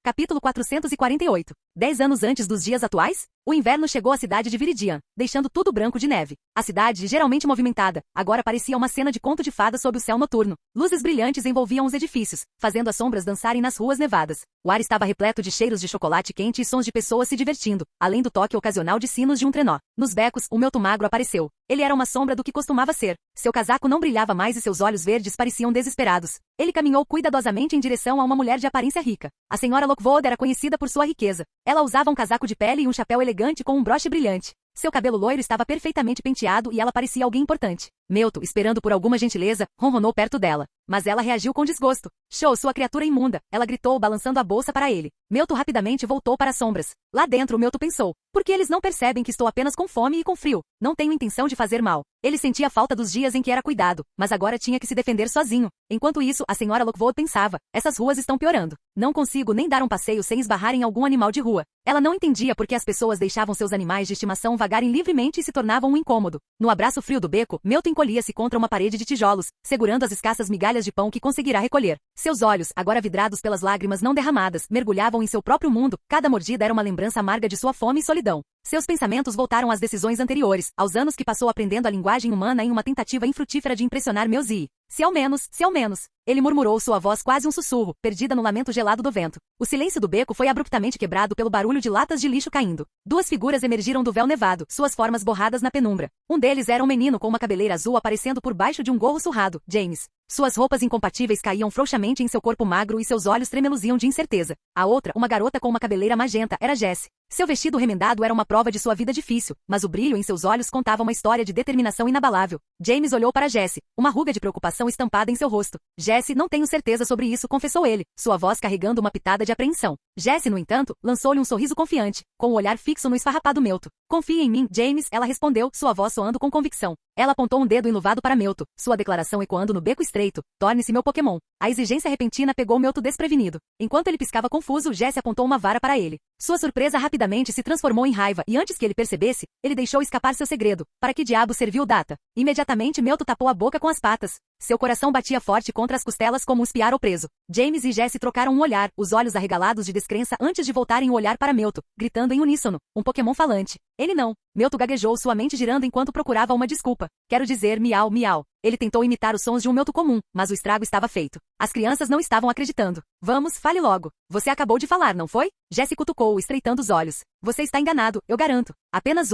Capítulo 448. 10 anos antes dos dias atuais? O inverno chegou à cidade de Viridian, deixando tudo branco de neve. A cidade, geralmente movimentada, agora parecia uma cena de conto de fadas sob o céu noturno. Luzes brilhantes envolviam os edifícios, fazendo as sombras dançarem nas ruas nevadas. O ar estava repleto de cheiros de chocolate quente e sons de pessoas se divertindo, além do toque ocasional de sinos de um trenó. Nos becos, o Melto magro apareceu. Ele era uma sombra do que costumava ser. Seu casaco não brilhava mais e seus olhos verdes pareciam desesperados. Ele caminhou cuidadosamente em direção a uma mulher de aparência rica. A senhora Lockwood era conhecida por sua riqueza. Ela usava um casaco de pele e um chapéu elegante com um broche brilhante. Seu cabelo loiro estava perfeitamente penteado e ela parecia alguém importante. Melto, esperando por alguma gentileza, ronronou perto dela. Mas ela reagiu com desgosto. Show, sua criatura imunda! Ela gritou, balançando a bolsa para ele. Melto rapidamente voltou para as sombras. Lá dentro, Melto pensou. Por que eles não percebem que estou apenas com fome e com frio? Não tenho intenção de fazer mal. Ele sentia falta dos dias em que era cuidado, mas agora tinha que se defender sozinho. Enquanto isso, a senhora Lockwood pensava. Essas ruas estão piorando. Não consigo nem dar um passeio sem esbarrar em algum animal de rua. Ela não entendia por que as pessoas deixavam seus animais de estimação vagarem livremente e se tornavam um incômodo. No abraço frio do beco, Melto encolhia-se contra uma parede de tijolos, segurando as escassas migalhas de pão que conseguirá recolher. Seus olhos, agora vidrados pelas lágrimas não derramadas, mergulhavam em seu próprio mundo. Cada mordida era uma lembrança amarga de sua fome e solidão. Seus pensamentos voltaram às decisões anteriores, aos anos que passou aprendendo a linguagem humana em uma tentativa infrutífera de impressionar Melzi. Se ao menos. Ele murmurou, sua voz quase um sussurro, perdida no lamento gelado do vento. O silêncio do beco foi abruptamente quebrado pelo barulho de latas de lixo caindo. Duas figuras emergiram do véu nevado, suas formas borradas na penumbra. Um deles era um menino com uma cabeleira azul aparecendo por baixo de um gorro surrado, James. Suas roupas incompatíveis caíam frouxamente em seu corpo magro e seus olhos tremeluziam de incerteza. A outra, uma garota com uma cabeleira magenta, era Jessie. Seu vestido remendado era uma prova de sua vida difícil, mas o brilho em seus olhos contava uma história de determinação inabalável. James olhou para Jessie, uma ruga de preocupação estampada em seu rosto. Jessie, não tenho certeza sobre isso, confessou ele, sua voz carregando uma pitada de apreensão. Jessie, no entanto, lançou-lhe um sorriso confiante, com o olhar fixo no esfarrapado Melto. Confie em mim, James, ela respondeu, sua voz soando com convicção. Ela apontou um dedo enluvado para Melto, sua declaração ecoando no beco estreito. Torne-se meu Pokémon. A exigência repentina pegou Melto desprevenido. Enquanto ele piscava confuso, Jessie apontou uma vara para ele. Sua surpresa rapidamente se transformou em raiva e antes que ele percebesse, ele deixou escapar seu segredo. Para que diabo serviu Data? Imediatamente Melto tapou a boca com as patas. Seu coração batia forte contra as costelas como um espiar preso. James e Jessie trocaram um olhar, os olhos arregalados de descrença antes de voltarem o olhar para Melto, gritando em uníssono. Um Pokémon falante. Ele não. Melto gaguejou, sua mente girando enquanto procurava uma desculpa. Quero dizer miau, miau. Ele tentou imitar os sons de um Melto comum, mas o estrago estava feito. As crianças não estavam acreditando. Vamos, fale logo. Você acabou de falar, não foi? Jessie cutucou-o, estreitando os olhos. Você está enganado, eu garanto. Apenas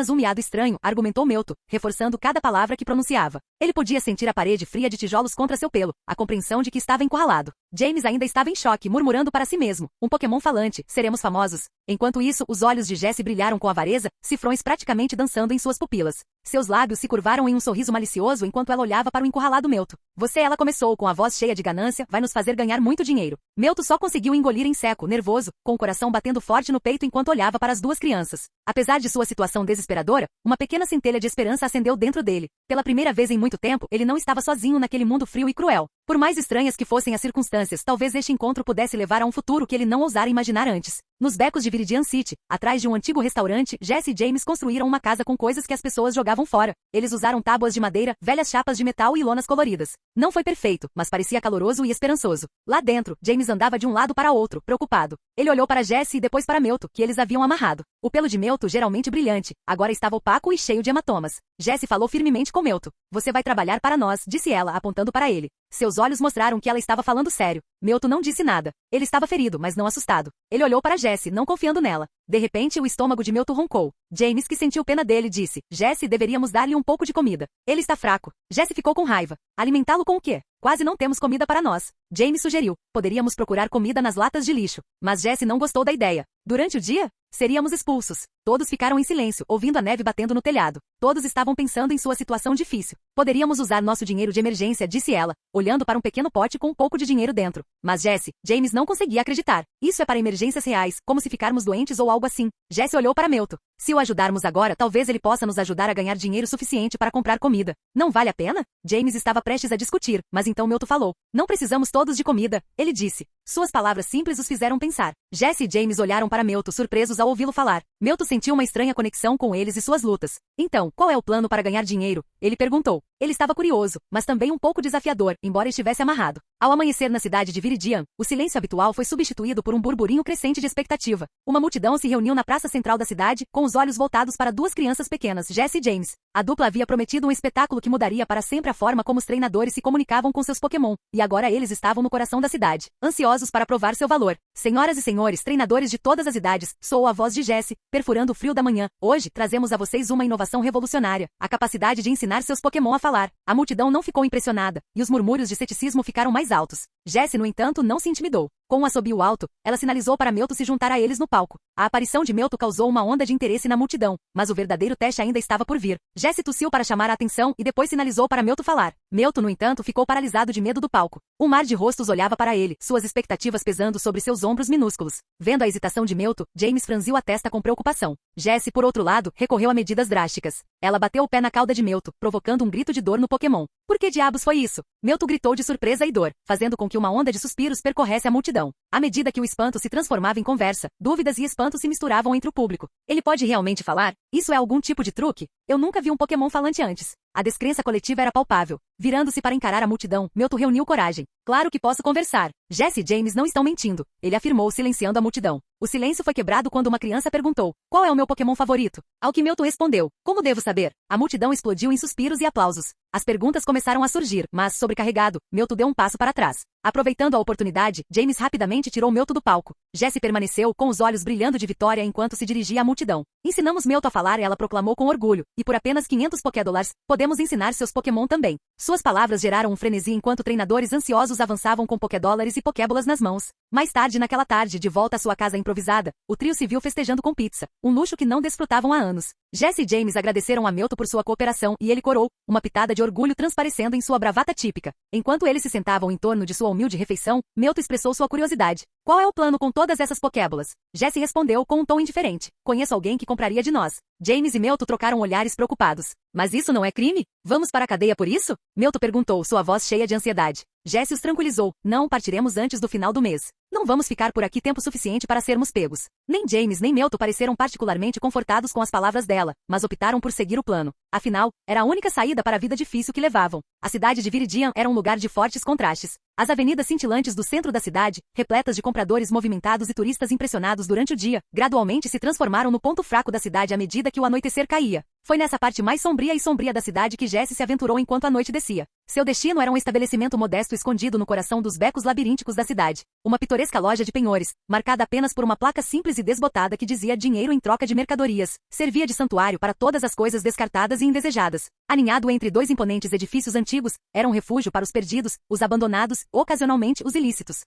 um miado estranho, argumentou Melto, reforçando cada palavra que pronunciava. Ele podia sentir a parede fria de tijolos contra seu pelo, a compreensão de que estava encurralado. James ainda estava em choque, murmurando para si mesmo. Um Pokémon falante, seremos famosos. Enquanto isso, os olhos de Jessie brilharam com avareza, cifrões praticamente dançando em suas pupilas. Seus lábios se curvaram em um sorriso malicioso enquanto ela olhava para o encurralado Melto. Ela começou com a voz cheia de ganância, vai nos fazer ganhar muito dinheiro. Melto só conseguiu engolir em seco, nervoso, com o coração batendo forte no peito enquanto olhava para as duas crianças. Apesar de sua situação desesperadora, uma pequena centelha de esperança acendeu dentro dele. Pela primeira vez em muito tempo, ele não estava sozinho naquele mundo frio e cruel. Por mais estranhas que fossem as circunstâncias, talvez este encontro pudesse levar a um futuro que ele não ousara imaginar antes. Nos becos de Viridian City, atrás de um antigo restaurante, Jessie e James construíram uma casa com coisas que as pessoas jogavam fora. Eles usaram tábuas de madeira, velhas chapas de metal e lonas coloridas. Não foi perfeito, mas parecia caloroso e esperançoso. Lá dentro, James andava de um lado para outro, preocupado. Ele olhou para Jessie e depois para Melto, que eles haviam amarrado. O pelo de Melto, geralmente brilhante, agora estava opaco e cheio de hematomas. Jessie falou firmemente com Meuto. Você vai trabalhar para nós, disse ela, apontando para ele. Seus olhos mostraram que ela estava falando sério. Meuto não disse nada. Ele estava ferido, mas não assustado. Ele olhou para Jessie, não confiando nela. De repente, o estômago de Meuto roncou. James, que sentiu pena dele, disse. Jessie, deveríamos dar-lhe um pouco de comida. Ele está fraco. Jessie ficou com raiva. Alimentá-lo com o quê? Quase não temos comida para nós. James sugeriu. Poderíamos procurar comida nas latas de lixo. Mas Jessie não gostou da ideia. Durante o dia, seríamos expulsos. Todos ficaram em silêncio, ouvindo a neve batendo no telhado. Todos estavam pensando em sua situação difícil. Poderíamos usar nosso dinheiro de emergência, disse ela, olhando para um pequeno pote com um pouco de dinheiro dentro. Mas James não conseguia acreditar. Isso é para emergências reais, como se ficarmos doentes ou algo assim. Jessie olhou para Meuto. Se o ajudarmos agora, talvez ele possa nos ajudar a ganhar dinheiro suficiente para comprar comida. Não vale a pena? James estava prestes a discutir, mas então Meuto falou. Não precisamos todos de comida, ele disse. Suas palavras simples os fizeram pensar. Jessie e James olharam para Meuto, surpresos ao ouvi-lo falar. Meuto sentiu uma estranha conexão com eles e suas lutas. Então, qual é o plano para ganhar dinheiro? Ele perguntou. Ele estava curioso, mas também um pouco desafiador, embora estivesse amarrado. Ao amanhecer na cidade de Viridian, o silêncio habitual foi substituído por um burburinho crescente de expectativa. Uma multidão se reuniu na praça central da cidade, com os olhos voltados para duas crianças pequenas, Jessie e James. A dupla havia prometido um espetáculo que mudaria para sempre a forma como os treinadores se comunicavam com seus Pokémon, e agora eles estavam no coração da cidade, ansiosos para provar seu valor. Senhoras e senhores, treinadores de todas as idades, soou a voz de Jessie, perfurando o frio da manhã. Hoje, trazemos a vocês uma inovação revolucionária, a capacidade de ensinar seus Pokémon a falar. A multidão não ficou impressionada, e os murmúrios de ceticismo ficaram mais altos. Jessie, no entanto, não se intimidou. Com um assobio alto, ela sinalizou para Meuto se juntar a eles no palco. A aparição de Meuto causou uma onda de interesse na multidão, mas o verdadeiro teste ainda estava por vir. Jessie tossiu para chamar a atenção e depois sinalizou para Meuto falar. Meuto, no entanto, ficou paralisado de medo do palco. Um mar de rostos olhava para ele, suas expectativas pesando sobre seus ombros minúsculos. Vendo a hesitação de Meuto, James franziu a testa com preocupação. Jessie, por outro lado, recorreu a medidas drásticas. Ela bateu o pé na cauda de Meuto, provocando um grito de dor no Pokémon. Por que diabos foi isso? Meuto gritou de surpresa e dor, fazendo com que uma onda de suspiros percorresse a multidão. À medida que o espanto se transformava em conversa, dúvidas e espanto se misturavam entre o público. Ele pode realmente falar? Isso é algum tipo de truque? Eu nunca vi um Pokémon falante antes. A descrença coletiva era palpável. Virando-se para encarar a multidão, Meuto reuniu coragem. Claro que posso conversar. Jessie e James não estão mentindo, ele afirmou, silenciando a multidão. O silêncio foi quebrado quando uma criança perguntou: qual é o meu Pokémon favorito? Ao que Meuto respondeu: como devo saber? A multidão explodiu em suspiros e aplausos. As perguntas começaram a surgir, mas, sobrecarregado, Meuto deu um passo para trás. Aproveitando a oportunidade, James rapidamente tirou Meuto do palco. Jessie permaneceu, com os olhos brilhando de vitória enquanto se dirigia à multidão. Ensinamos Meuto a falar, ela proclamou com orgulho, e por apenas 500 Pokédolars, podemos ensinar seus Pokémon também. Suas palavras geraram um frenesi enquanto treinadores ansiosos avançavam com Pokédólares e Pokébolas nas mãos. Mais tarde naquela tarde, de volta à sua casa improvisada, o trio se viu festejando com pizza, um luxo que não desfrutavam há anos. Jessie e James agradeceram a Meuto por sua cooperação e ele corou, uma pitada de orgulho transparecendo em sua bravata típica. Enquanto eles se sentavam em torno de sua humilde refeição, Meuto expressou sua curiosidade. Qual é o plano com todas essas Pokébolas? Jessie respondeu com um tom indiferente. Conheço alguém que compraria de nós. James e Meuto trocaram olhares preocupados. Mas isso não é crime? Vamos para a cadeia por isso? Meuto perguntou, sua voz cheia de ansiedade. Jessie os tranquilizou. Não partiremos antes do final do mês. Não vamos ficar por aqui tempo suficiente para sermos pegos. Nem James nem Meuto pareceram particularmente confortados com as palavras dela, mas optaram por seguir o plano. Afinal, era a única saída para a vida difícil que levavam. A cidade de Viridian era um lugar de fortes contrastes. As avenidas cintilantes do centro da cidade, repletas de compradores movimentados e turistas impressionados durante o dia, gradualmente se transformaram no ponto fraco da cidade à medida que o anoitecer caía. Foi nessa parte mais sombria da cidade que Jessie se aventurou enquanto a noite descia. Seu destino era um estabelecimento modesto escondido no coração dos becos labirínticos da cidade. Uma pitoresca loja de penhores, marcada apenas por uma placa simples e desbotada que dizia dinheiro em troca de mercadorias, servia de santuário para todas as coisas descartadas e indesejadas. Aninhado entre dois imponentes edifícios antigos, era um refúgio para os perdidos, os abandonados, ocasionalmente os ilícitos.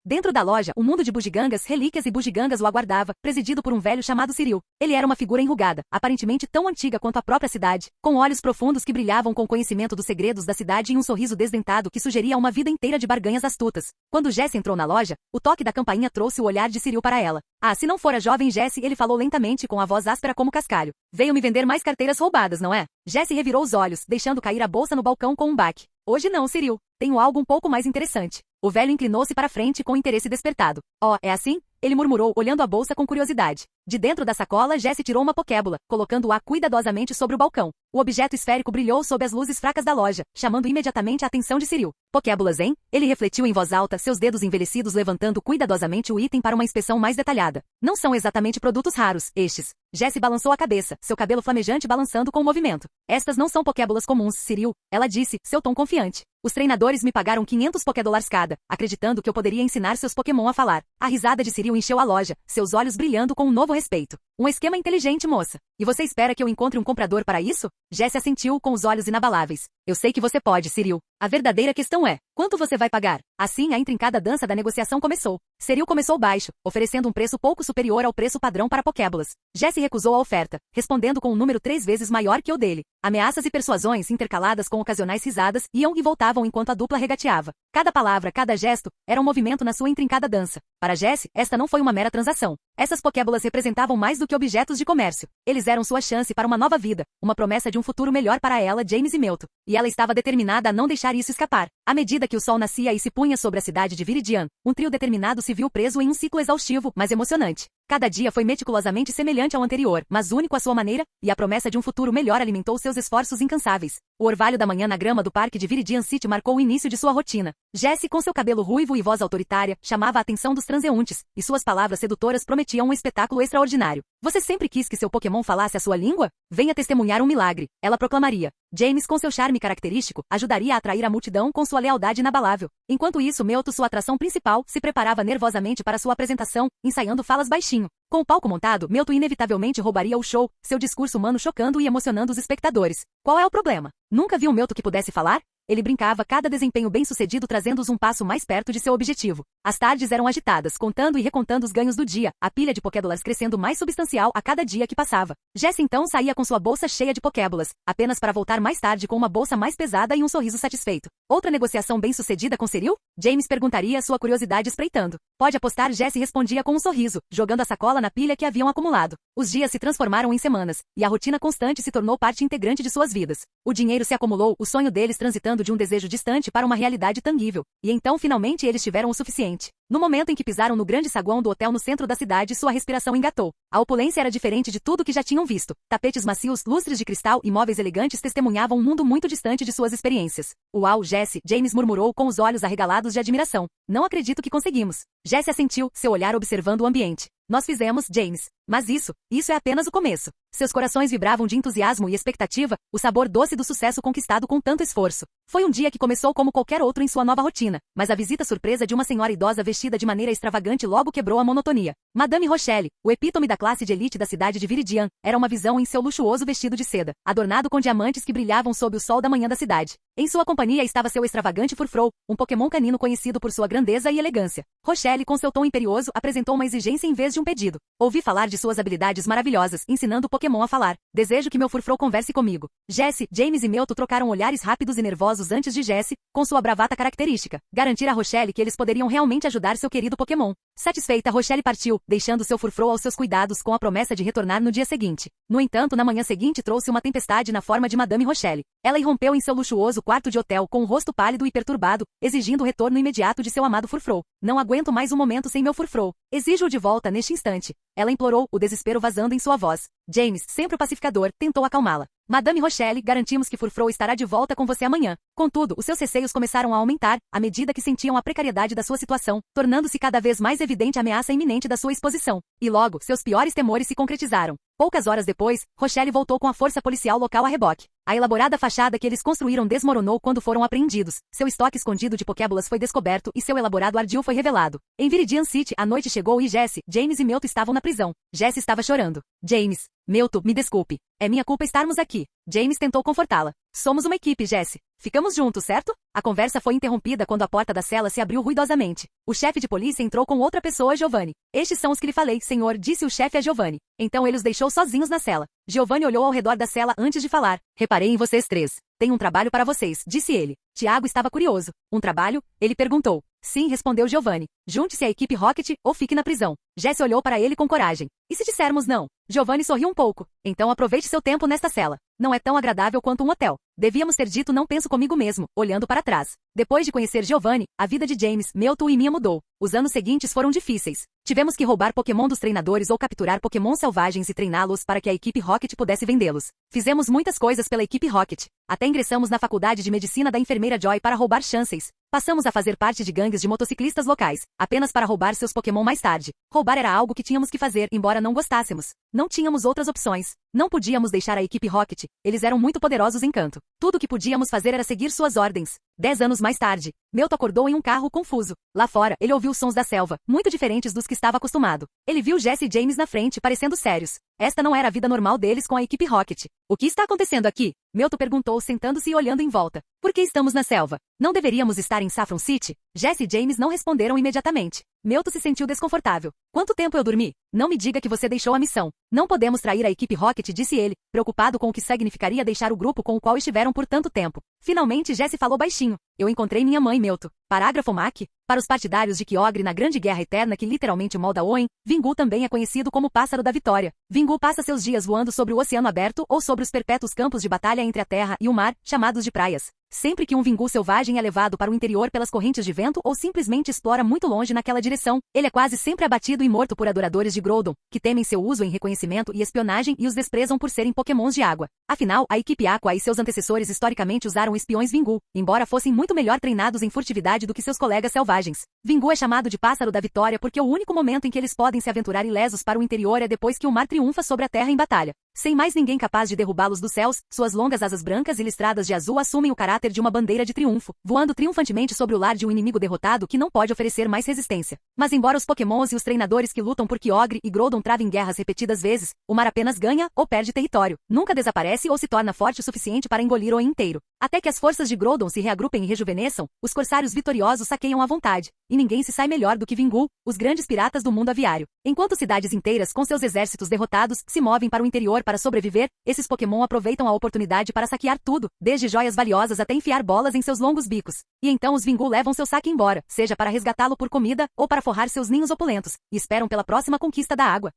Dentro da loja, um mundo de bugigangas, relíquias e bugigangas o aguardava, presidido por um velho chamado Cyril. Ele era uma figura enrugada, aparentemente tão antiga quanto a própria cidade, com olhos profundos que brilhavam com conhecimento dos segredos da cidade e um sorriso desdentado que sugeria uma vida inteira de barganhas astutas. Quando Jessie entrou na loja, o toque da campainha trouxe o olhar de Cyril para ela. Ah, se não for a jovem Jessie, ele falou lentamente com a voz áspera como cascalho. Veio me vender mais carteiras roubadas, não é? Jessie revirou os olhos, deixando cair a bolsa no balcão com um baque. Hoje não, Cyril. Tenho algo um pouco mais interessante. O velho inclinou-se para frente com interesse despertado. Oh, é assim? Ele murmurou, olhando a bolsa com curiosidade. De dentro da sacola, Jessie tirou uma Pokébola, colocando-a cuidadosamente sobre o balcão. O objeto esférico brilhou sob as luzes fracas da loja, chamando imediatamente a atenção de Cyril. Pokébolas, hein? Ele refletiu em voz alta, seus dedos envelhecidos levantando cuidadosamente o item para uma inspeção mais detalhada. Não são exatamente produtos raros, estes. Jessie balançou a cabeça, seu cabelo flamejante balançando com o movimento. Estas não são Pokébolas comuns, Cyril, ela disse, seu tom confiante. Os treinadores me pagaram 500 Pokédolars cada, acreditando que eu poderia ensinar seus Pokémon a falar. A risada de Cyril encheu a loja, seus olhos brilhando com um novo respeito. Um esquema inteligente, moça. E você espera que eu encontre um comprador para isso? Jessie assentiu com os olhos inabaláveis. Eu sei que você pode, Cyril. A verdadeira questão é, quanto você vai pagar? Assim, a intrincada dança da negociação começou. Cyril começou baixo, oferecendo um preço pouco superior ao preço padrão para Pokébolas. Jessie recusou a oferta, respondendo com um número 3 vezes maior que o dele. Ameaças e persuasões, intercaladas com ocasionais risadas, iam e voltavam enquanto a dupla regateava. Cada palavra, cada gesto, era um movimento na sua intrincada dança. Para Jessie, esta não foi uma mera transação. Essas Pokébolas representavam mais do que objetos de comércio. Eles eram sua chance para uma nova vida, uma promessa de um futuro melhor para ela, James e Melto. E ela estava determinada a não deixar isso escapar. À medida que o sol nascia e se punha sobre a cidade de Viridian, um trio determinado se viu preso em um ciclo exaustivo, mas emocionante. Cada dia foi meticulosamente semelhante ao anterior, mas único à sua maneira, e a promessa de um futuro melhor alimentou seus esforços incansáveis. O orvalho da manhã na grama do parque de Viridian City marcou o início de sua rotina. Jessie, com seu cabelo ruivo e voz autoritária, chamava a atenção dos transeuntes, e suas palavras sedutoras prometiam um espetáculo extraordinário. Você sempre quis que seu Pokémon falasse a sua língua? Venha testemunhar um milagre, ela proclamaria. James, com seu charme característico, ajudaria a atrair a multidão com sua lealdade inabalável. Enquanto isso, Melto, sua atração principal, se preparava nervosamente para sua apresentação, ensaiando falas baixinho. Com o palco montado, Melto inevitavelmente roubaria o show, seu discurso humano chocando e emocionando os espectadores. Qual é o problema? Nunca viu Melto que pudesse falar? Ele brincava, cada desempenho bem-sucedido trazendo-os um passo mais perto de seu objetivo. As tardes eram agitadas, contando e recontando os ganhos do dia, a pilha de Pokédolars crescendo mais substancial a cada dia que passava. Jessie então saía com sua bolsa cheia de Pokébolas, apenas para voltar mais tarde com uma bolsa mais pesada e um sorriso satisfeito. Outra negociação bem-sucedida com Cyril? James perguntaria, sua curiosidade espreitando. Pode apostar, Jessie respondia com um sorriso, jogando a sacola na pilha que haviam acumulado. Os dias se transformaram em semanas, e a rotina constante se tornou parte integrante de suas vidas. O dinheiro se acumulou, o sonho deles transitando de um desejo distante para uma realidade tangível. E então finalmente eles tiveram o suficiente. No momento em que pisaram no grande saguão do hotel no centro da cidade, sua respiração engatou. A opulência era diferente de tudo que já tinham visto. Tapetes macios, lustres de cristal e móveis elegantes testemunhavam um mundo muito distante de suas experiências. Uau, Jessie, James murmurou com os olhos arregalados de admiração. Não acredito que conseguimos. Jessie assentiu, seu olhar observando o ambiente. Nós fizemos, James. Mas isso é apenas o começo. Seus corações vibravam de entusiasmo e expectativa, o sabor doce do sucesso conquistado com tanto esforço. Foi um dia que começou como qualquer outro em sua nova rotina, mas a visita surpresa de uma senhora idosa vestida de maneira extravagante logo quebrou a monotonia. Madame Rochelle, o epítome da classe de elite da cidade de Viridian, era uma visão em seu luxuoso vestido de seda, adornado com diamantes que brilhavam sob o sol da manhã da cidade. Em sua companhia estava seu extravagante Furfrou, um Pokémon canino conhecido por sua grandeza e elegância. Rochelle, com seu tom imperioso, apresentou uma exigência em vez de um pedido. Ouvi falar de suas habilidades maravilhosas, ensinando o Pokémon a falar. Desejo que meu Furfrou converse comigo. Jessie, James e Melto trocaram olhares rápidos e nervosos antes de Jessie, com sua bravata característica, garantir a Rochelle que eles poderiam realmente ajudar seu querido Pokémon. Satisfeita, Rochelle partiu, deixando seu Furfrou aos seus cuidados com a promessa de retornar no dia seguinte. No entanto, na manhã seguinte trouxe uma tempestade na forma de Madame Rochelle. Ela irrompeu em seu luxuoso quarto de hotel com o rosto pálido e perturbado, exigindo o retorno imediato de seu amado Furfrou. Não aguento mais um momento sem meu Furfrou. Exijo-o de volta neste instante. Ela implorou, o desespero vazando em sua voz. James, sempre o pacificador, tentou acalmá-la. Madame Rochelle, garantimos que Furfrou estará de volta com você amanhã. Contudo, os seus receios começaram a aumentar, à medida que sentiam a precariedade da sua situação, tornando-se cada vez mais evidente a ameaça iminente da sua exposição. E logo, seus piores temores se concretizaram. Poucas horas depois, Rochelle voltou com a força policial local a reboque. A elaborada fachada que eles construíram desmoronou quando foram apreendidos. Seu estoque escondido de Pokébolas foi descoberto e seu elaborado ardil foi revelado. Em Viridian City, a noite chegou e Jessie, James e Melto estavam na prisão. Jessie estava chorando. James. Melto, me desculpe. É minha culpa estarmos aqui. James tentou confortá-la. Somos uma equipe, Jessie. Ficamos juntos, certo? A conversa foi interrompida quando a porta da cela se abriu ruidosamente. O chefe de polícia entrou com outra pessoa, Giovanni. Estes são os que lhe falei, senhor, disse o chefe a Giovanni. Então ele os deixou sozinhos na cela. Giovanni olhou ao redor da cela antes de falar. Reparei em vocês três. Tenho um trabalho para vocês, disse ele. Tiago estava curioso. Um trabalho? Ele perguntou. Sim, respondeu Giovanni. Junte-se à equipe Rocket ou fique na prisão. Jessie olhou para ele com coragem. E se dissermos não? Giovanni sorriu um pouco. Então aproveite seu tempo nesta cela. Não é tão agradável quanto um hotel. Devíamos ter dito não penso comigo mesmo, olhando para trás. Depois de conhecer Giovanni, a vida de James, Mewtwo e Mia mudou. Os anos seguintes foram difíceis. Tivemos que roubar Pokémon dos treinadores ou capturar Pokémon selvagens e treiná-los para que a equipe Rocket pudesse vendê-los. Fizemos muitas coisas pela equipe Rocket. Até ingressamos na faculdade de medicina da enfermeira Joy para roubar chances. Passamos a fazer parte de gangues de motociclistas locais, apenas para roubar seus Pokémon mais tarde. Roubar era algo que tínhamos que fazer, embora não gostássemos. Não tínhamos outras opções. Não podíamos deixar a equipe Rocket. Eles eram muito poderosos em canto. Tudo o que podíamos fazer era seguir suas ordens. 10 anos mais tarde, Mewtwo acordou em um carro confuso. Lá fora, ele ouviu sons da selva, muito diferentes dos que estava acostumado. Ele viu Jesse e James na frente, parecendo sérios. Esta não era a vida normal deles com a equipe Rocket. O que está acontecendo aqui? Mewtwo perguntou, sentando-se e olhando em volta. Por que estamos na selva? Não deveríamos estar em Saffron City? Jesse e James não responderam imediatamente. Mewtwo se sentiu desconfortável. Quanto tempo eu dormi? Não me diga que você deixou a missão. Não podemos trair a equipe Rocket, disse ele, preocupado com o que significaria deixar o grupo com o qual estiveram por tanto tempo. Finalmente Jesse falou baixinho. Eu encontrei minha mãe, Mewtwo. Parágrafo MAC. Para os partidários de Kyogre na Grande Guerra Eterna que literalmente molda Oen, Vingu também é conhecido como Pássaro da Vitória. Vingu passa seus dias voando sobre o oceano aberto ou sobre os perpétuos campos de batalha entre a terra e o mar, chamados de praias. Sempre que um Vingu selvagem é levado para o interior pelas correntes de vento ou simplesmente explora muito longe naquela direção, ele é quase sempre abatido e morto por adoradores de Groudon, que temem seu uso em reconhecimento e espionagem e os desprezam por serem Pokémons de água. Afinal, a equipe Aqua e seus antecessores historicamente usaram espiões Vingu, embora fossem muito melhor treinados em furtividade do que seus colegas selvagens. Vingu é chamado de Pássaro da Vitória porque o único momento em que eles podem se aventurar ilesos para o interior é depois que o mar triunfa sobre a terra em batalha. Sem mais ninguém capaz de derrubá-los dos céus, suas longas asas brancas e listradas de azul assumem o caráter de uma bandeira de triunfo, voando triunfantemente sobre o lar de um inimigo derrotado que não pode oferecer mais resistência. Mas embora os Pokémons e os treinadores que lutam por Kyogre e Groudon travem guerras repetidas vezes, o mar apenas ganha ou perde território, nunca desaparece ou se torna forte o suficiente para engolir o inteiro. Até que as forças de Groudon se reagrupem e rejuvenesçam, os corsários vitoriosos saqueiam à vontade, e ninguém se sai melhor do que Vingu, os grandes piratas do mundo aviário. Enquanto cidades inteiras com seus exércitos derrotados se movem para o interior para sobreviver, esses Pokémon aproveitam a oportunidade para saquear tudo, desde joias valiosas até enfiar bolas em seus longos bicos. E então os Vingu levam seu saque embora, seja para resgatá-lo por comida ou para forrar seus ninhos opulentos, e esperam pela próxima conquista da água.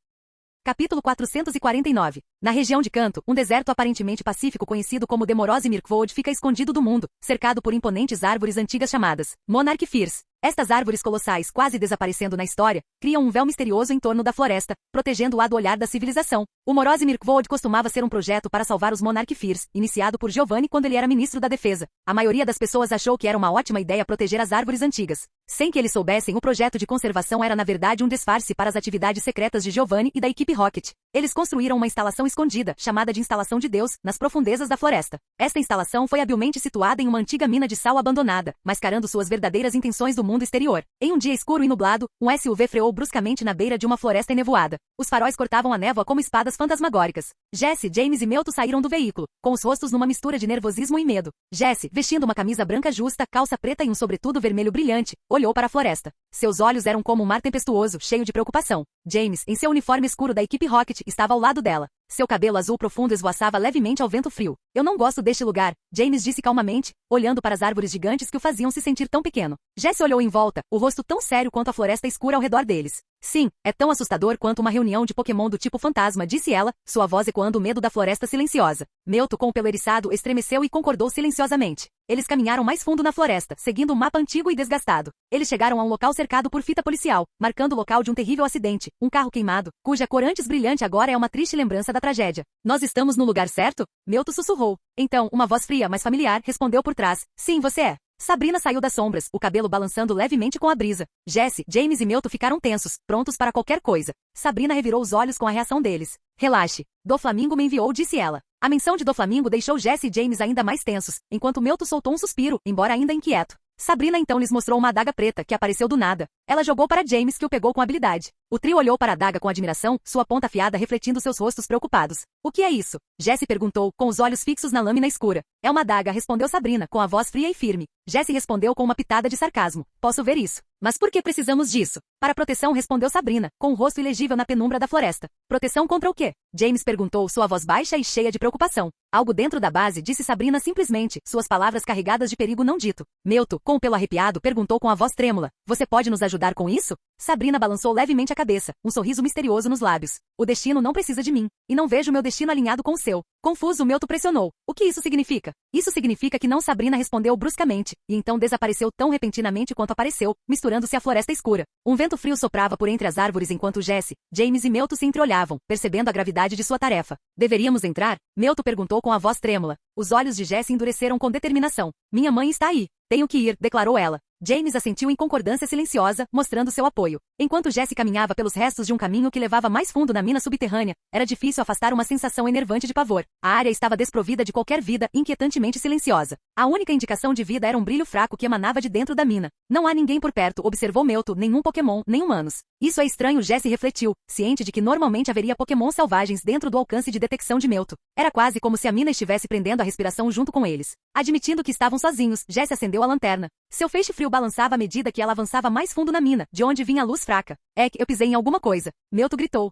Capítulo 449. Na região de Kanto, um deserto aparentemente pacífico conhecido como Demorose Mirkwood fica escondido do mundo, cercado por imponentes árvores antigas chamadas Monarch Firs. Estas árvores colossais, quase desaparecendo na história, criam um véu misterioso em torno da floresta, protegendo-a do olhar da civilização. O Morose Mirkwood costumava ser um projeto para salvar os Monarch Firs, iniciado por Giovanni quando ele era ministro da Defesa. A maioria das pessoas achou que era uma ótima ideia proteger as árvores antigas. Sem que eles soubessem, o projeto de conservação era na verdade um disfarce para as atividades secretas de Giovanni e da equipe Rocket. Eles construíram uma instalação escondida, chamada de Instalação de Deus, nas profundezas da floresta. Esta instalação foi habilmente situada em uma antiga mina de sal abandonada, mascarando suas verdadeiras intenções do mundo exterior. Em um dia escuro e nublado, um SUV freou bruscamente na beira de uma floresta enevoada. Os faróis cortavam a névoa como espadas fantasmagóricas. Jesse, James e Mewtwo saíram do veículo, com os rostos numa mistura de nervosismo e medo. Jesse, vestindo uma camisa branca justa, calça preta e um sobretudo vermelho brilhante, olhou para a floresta. Seus olhos eram como um mar tempestuoso, cheio de preocupação. James, em seu uniforme escuro da equipe Rocket, estava ao lado dela. Seu cabelo azul profundo esvoaçava levemente ao vento frio. Eu não gosto deste lugar, James disse calmamente, olhando para as árvores gigantes que o faziam se sentir tão pequeno. Jesse olhou em volta, o rosto tão sério quanto a floresta escura ao redor deles. Sim, é tão assustador quanto uma reunião de Pokémon do tipo fantasma, disse ela, sua voz ecoando o medo da floresta silenciosa. Mewtwo, com o pelo eriçado, estremeceu e concordou silenciosamente. Eles caminharam mais fundo na floresta, seguindo um mapa antigo e desgastado. Eles chegaram a um local cercado por fita policial, marcando o local de um terrível acidente, um carro queimado, cuja cor antes brilhante agora é uma triste lembrança da tragédia. Nós estamos no lugar certo? Mewtwo sussurrou. Então, uma voz fria, mas familiar, respondeu por trás. Sim, você é. Sabrina saiu das sombras, o cabelo balançando levemente com a brisa. Jesse, James e Mewtwo ficaram tensos, prontos para qualquer coisa. Sabrina revirou os olhos com a reação deles. Relaxe. Doflamingo me enviou, disse ela. A menção de Doflamingo deixou Jesse e James ainda mais tensos, enquanto Mewtwo soltou um suspiro, embora ainda inquieto. Sabrina então lhes mostrou uma adaga preta, que apareceu do nada. Ela jogou para James, que o pegou com habilidade. O trio olhou para a adaga com admiração, sua ponta afiada refletindo seus rostos preocupados. O que é isso? Jesse perguntou, com os olhos fixos na lâmina escura. É uma adaga, respondeu Sabrina, com a voz fria e firme. Jesse respondeu com uma pitada de sarcasmo. Posso ver isso. Mas por que precisamos disso? Para proteção, respondeu Sabrina, com o rosto ilegível na penumbra da floresta. Proteção contra o quê? James perguntou, sua voz baixa e cheia de preocupação. Algo dentro da base, disse Sabrina simplesmente, suas palavras carregadas de perigo não dito. Mewtwo, com o pelo arrepiado, perguntou com a voz trêmula. Você pode nos ajudar com isso? Sabrina balançou levemente a cabeça. cabeça, um sorriso misterioso nos lábios. O destino não precisa de mim, e não vejo meu destino alinhado com o seu. Confuso, Mewtwo pressionou. O que isso significa? Isso significa que não. Sabrina respondeu bruscamente, e então desapareceu tão repentinamente quanto apareceu, misturando-se à floresta escura. Um vento frio soprava por entre as árvores enquanto Jessie, James e Mewtwo se entreolhavam, percebendo a gravidade de sua tarefa. Deveríamos entrar? Mewtwo perguntou com a voz trêmula. Os olhos de Jessie endureceram com determinação. Minha mãe está aí. Tenho que ir, declarou ela. James assentiu em concordância silenciosa, mostrando seu apoio. Enquanto Jessie caminhava pelos restos de um caminho que levava mais fundo na mina subterrânea, era difícil afastar uma sensação enervante de pavor. A área estava desprovida de qualquer vida, inquietantemente silenciosa. A única indicação de vida era um brilho fraco que emanava de dentro da mina. Não há ninguém por perto, observou Mewtwo, nenhum Pokémon, nem humanos. Isso é estranho, Jessie refletiu, ciente de que normalmente haveria Pokémon selvagens dentro do alcance de detecção de Mewtwo. Era quase como se a mina estivesse prendendo a respiração junto com eles. Admitindo que estavam sozinhos, Jessie acendeu a lanterna. Seu feixe frio balançava à medida que ela avançava mais fundo na mina, de onde vinha a luz fraca. É que eu pisei em alguma coisa. Mewtwo gritou.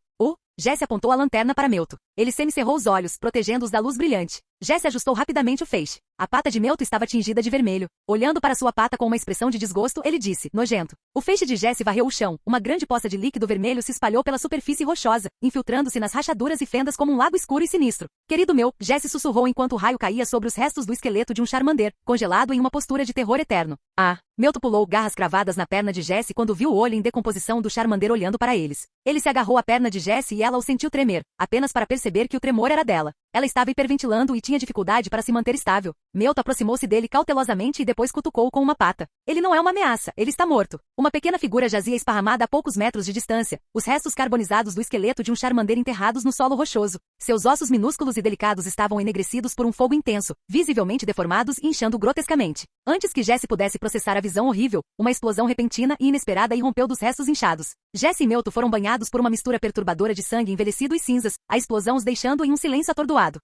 Jessie apontou a lanterna para Mewtwo. Ele semicerrou os olhos, protegendo-os da luz brilhante. Jessie ajustou rapidamente o feixe. A pata de Mewtwo estava tingida de vermelho. Olhando para sua pata com uma expressão de desgosto, ele disse, nojento. O feixe de Jessie varreu o chão. Uma grande poça de líquido vermelho se espalhou pela superfície rochosa, infiltrando-se nas rachaduras e fendas como um lago escuro e sinistro. Querido meu, Jessie sussurrou enquanto o raio caía sobre os restos do esqueleto de um Charmander, congelado em uma postura de terror eterno. Mewtwo pulou, garras cravadas na perna de Jessie quando viu o olho em decomposição do Charmander olhando para eles. Ele se agarrou à perna de Jessie e ela o sentiu tremer, apenas para perceber que o tremor era dela. Ela estava hiperventilando e tinha dificuldade para se manter estável. Mewtwo aproximou-se dele cautelosamente e depois cutucou com uma pata. Ele não é uma ameaça, ele está morto. Uma pequena figura jazia esparramada a poucos metros de distância, os restos carbonizados do esqueleto de um Charmander enterrados no solo rochoso. Seus ossos minúsculos e delicados estavam enegrecidos por um fogo intenso, visivelmente deformados e inchando grotescamente. Antes que Jessie pudesse processar a visão horrível, uma explosão repentina e inesperada irrompeu dos restos inchados. Jessie e Mewtwo foram banhados por uma mistura perturbadora de sangue envelhecido e cinzas, a explosão os deixando em um silêncio atordoado.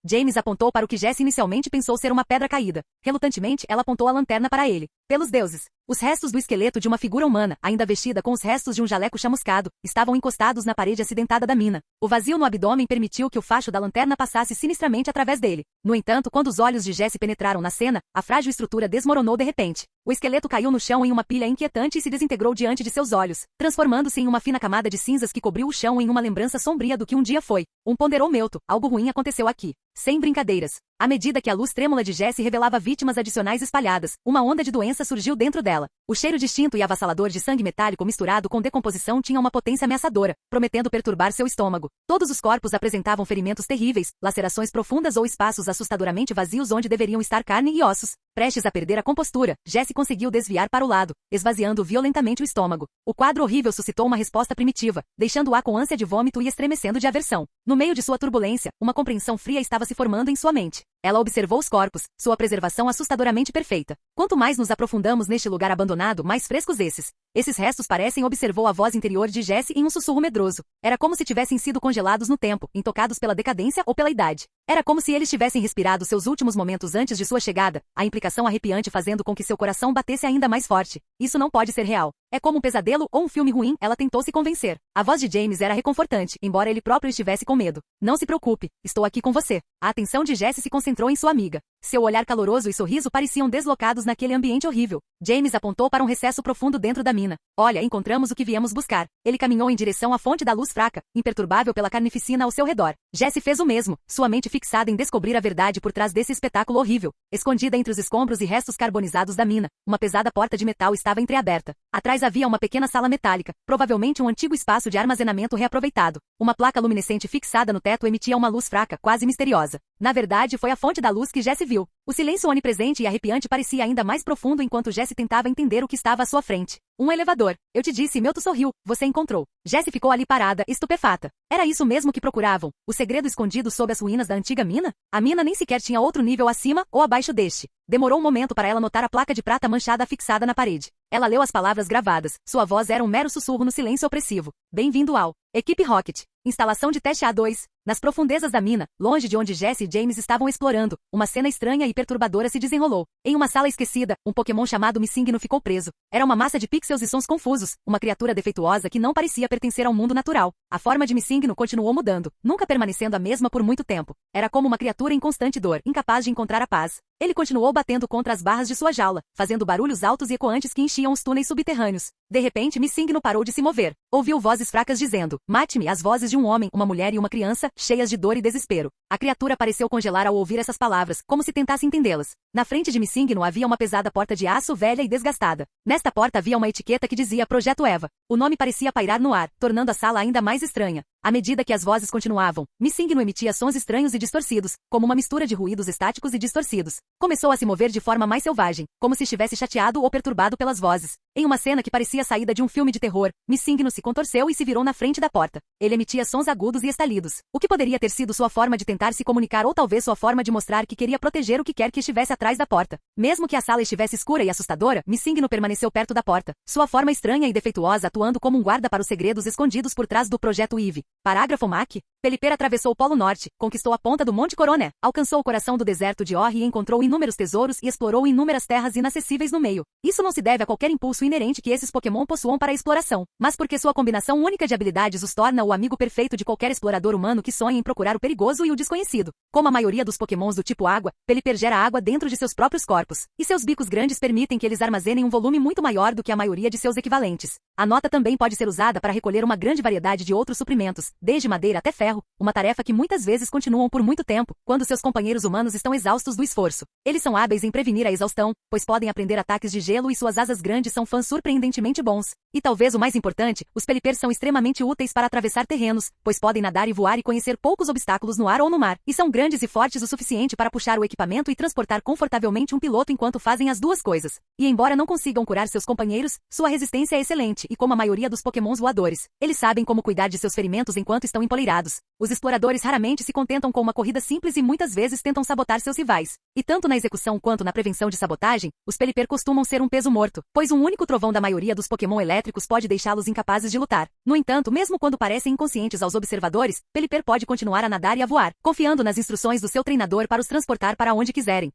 James apontou para o que Jessie inicialmente pensou ser uma pedra caída. Relutantemente, ela apontou a lanterna para ele. Pelos deuses! Os restos do esqueleto de uma figura humana, ainda vestida com os restos de um jaleco chamuscado, estavam encostados na parede acidentada da mina. O vazio no abdômen permitiu que o facho da lanterna passasse sinistramente através dele. No entanto, quando os olhos de Jessie penetraram na cena, a frágil estrutura desmoronou de repente. O esqueleto caiu no chão em uma pilha inquietante e se desintegrou diante de seus olhos, transformando-se em uma fina camada de cinzas que cobriu o chão em uma lembrança sombria do que um dia foi. Ponderou Mewtwo, algo ruim aconteceu aqui. Sem brincadeiras. À medida que a luz trêmula de Jessie revelava vítimas adicionais espalhadas, uma onda de doença surgiu dentro dela. O cheiro distinto e avassalador de sangue metálico misturado com decomposição tinha uma potência ameaçadora, prometendo perturbar seu estômago. Todos os corpos apresentavam ferimentos terríveis, lacerações profundas ou espaços assustadoramente vazios onde deveriam estar carne e ossos. Prestes a perder a compostura, Jessie conseguiu desviar para o lado, esvaziando violentamente o estômago. O quadro horrível suscitou uma resposta primitiva, deixando-a com ânsia de vômito e estremecendo de aversão. No meio de sua turbulência, uma compreensão fria estava se formando em sua mente. Ela observou os corpos, sua preservação assustadoramente perfeita. Quanto mais nos aprofundamos neste lugar abandonado, mais frescos esses. Esses restos parecem, observou a voz interior de Jessie em um sussurro medroso. Era como se tivessem sido congelados no tempo, intocados pela decadência ou pela idade. Era como se eles tivessem respirado seus últimos momentos antes de sua chegada, a implicação arrepiante fazendo com que seu coração batesse ainda mais forte. Isso não pode ser real. É como um pesadelo ou um filme ruim, ela tentou se convencer. A voz de James era reconfortante, embora ele próprio estivesse com medo. Não se preocupe, estou aqui com você. A atenção de Jessie se concentrou em sua amiga. Seu olhar caloroso e sorriso pareciam deslocados naquele ambiente horrível. James apontou para um recesso profundo dentro da mina. Olha, encontramos o que viemos buscar. Ele caminhou em direção à fonte da luz fraca, imperturbável pela carnificina ao seu redor. Jessie fez o mesmo, sua mente fixada em descobrir a verdade por trás desse espetáculo horrível. Escondida entre os escombros e restos carbonizados da mina, uma pesada porta de metal estava entreaberta. Atrás havia uma pequena sala metálica, provavelmente um antigo espaço de armazenamento reaproveitado. Uma placa luminescente fixada no teto emitia uma luz fraca, quase misteriosa. Na verdade, foi a fonte da luz que Jessie viu. O silêncio onipresente e arrepiante parecia ainda mais profundo enquanto Jessie tentava entender o que estava à sua frente. Um elevador. Eu te disse, Mewtwo sorriu. Você encontrou. Jessie ficou ali parada, estupefata. Era isso mesmo que procuravam? O segredo escondido sob as ruínas da antiga mina? A mina nem sequer tinha outro nível acima ou abaixo deste. Demorou um momento para ela notar a placa de prata manchada fixada na parede. Ela leu as palavras gravadas. Sua voz era um mero sussurro no silêncio opressivo. Bem-vindo ao Equipe Rocket. Instalação de teste A2. Nas profundezas da mina, longe de onde Jessie e James estavam explorando, uma cena estranha e perturbadora se desenrolou. Em uma sala esquecida, um Pokémon chamado Missingno ficou preso. Era uma massa de pixels e sons confusos, uma criatura defeituosa que não parecia pertencer ao mundo natural. A forma de Missingno continuou mudando, nunca permanecendo a mesma por muito tempo. Era como uma criatura em constante dor, incapaz de encontrar a paz. Ele continuou batendo contra as barras de sua jaula, fazendo barulhos altos e ecoantes que enchiam os túneis subterrâneos. De repente, Missingno parou de se mover. Ouviu vozes fracas dizendo, mate-me, as vozes de um homem, uma mulher e uma criança, cheias de dor e desespero. A criatura pareceu congelar ao ouvir essas palavras, como se tentasse entendê-las. Na frente de Missingno havia uma pesada porta de aço velha e desgastada. Nesta porta havia uma etiqueta que dizia Projeto Eva. O nome parecia pairar no ar, tornando a sala ainda mais estranha. À medida que as vozes continuavam, Missingno emitia sons estranhos e distorcidos, como uma mistura de ruídos estáticos e distorcidos. Começou a se mover de forma mais selvagem, como se estivesse chateado ou perturbado pelas vozes. Em uma cena que parecia saída de um filme de terror, Missingno se contorceu e se virou na frente da porta. Ele emitia sons agudos e estalidos, o que poderia ter sido sua forma de tentar se comunicar ou talvez sua forma de mostrar que queria proteger o que quer que estivesse atrás da porta. Mesmo que a sala estivesse escura e assustadora, Missingno permaneceu perto da porta, sua forma estranha e defeituosa atuando como um guarda para os segredos escondidos por trás do Projeto Eve. Parágrafo MAC. Peliper atravessou o Polo Norte, conquistou a ponta do Monte Coroné, alcançou o coração do deserto de Ori e encontrou inúmeros tesouros e explorou inúmeras terras inacessíveis no meio. Isso não se deve a qualquer impulso inerente que esses Pokémon possuam para a exploração, mas porque sua combinação única de habilidades os torna o amigo perfeito de qualquer explorador humano que sonha em procurar o perigoso e o desconhecido. Como a maioria dos Pokémons do tipo água, Peliper gera água dentro de seus próprios corpos, e seus bicos grandes permitem que eles armazenem um volume muito maior do que a maioria de seus equivalentes. A nota também pode ser usada para recolher uma grande variedade de outros suprimentos, desde madeira até ferro, uma tarefa que muitas vezes continuam por muito tempo, quando seus companheiros humanos estão exaustos do esforço. Eles são hábeis em prevenir a exaustão, pois podem aprender ataques de gelo e suas asas grandes são fãs surpreendentemente bons. E talvez o mais importante, os Pelipper são extremamente úteis para atravessar terrenos, pois podem nadar e voar e conhecer poucos obstáculos no ar ou no mar, e são grandes e fortes o suficiente para puxar o equipamento e transportar confortavelmente um piloto enquanto fazem as duas coisas. E embora não consigam curar seus companheiros, sua resistência é excelente, e como a maioria dos Pokémons voadores, eles sabem como cuidar de seus ferimentos enquanto estão empoleirados. Os exploradores raramente se contentam com uma corrida simples e muitas vezes tentam sabotar seus rivais. E tanto na execução quanto na prevenção de sabotagem, os Pelipper costumam ser um peso morto, pois um único trovão da maioria dos Pokémon elétricos pode deixá-los incapazes de lutar. No entanto, mesmo quando parecem inconscientes aos observadores, Pelipper pode continuar a nadar e a voar, confiando nas instruções do seu treinador para os transportar para onde quiserem.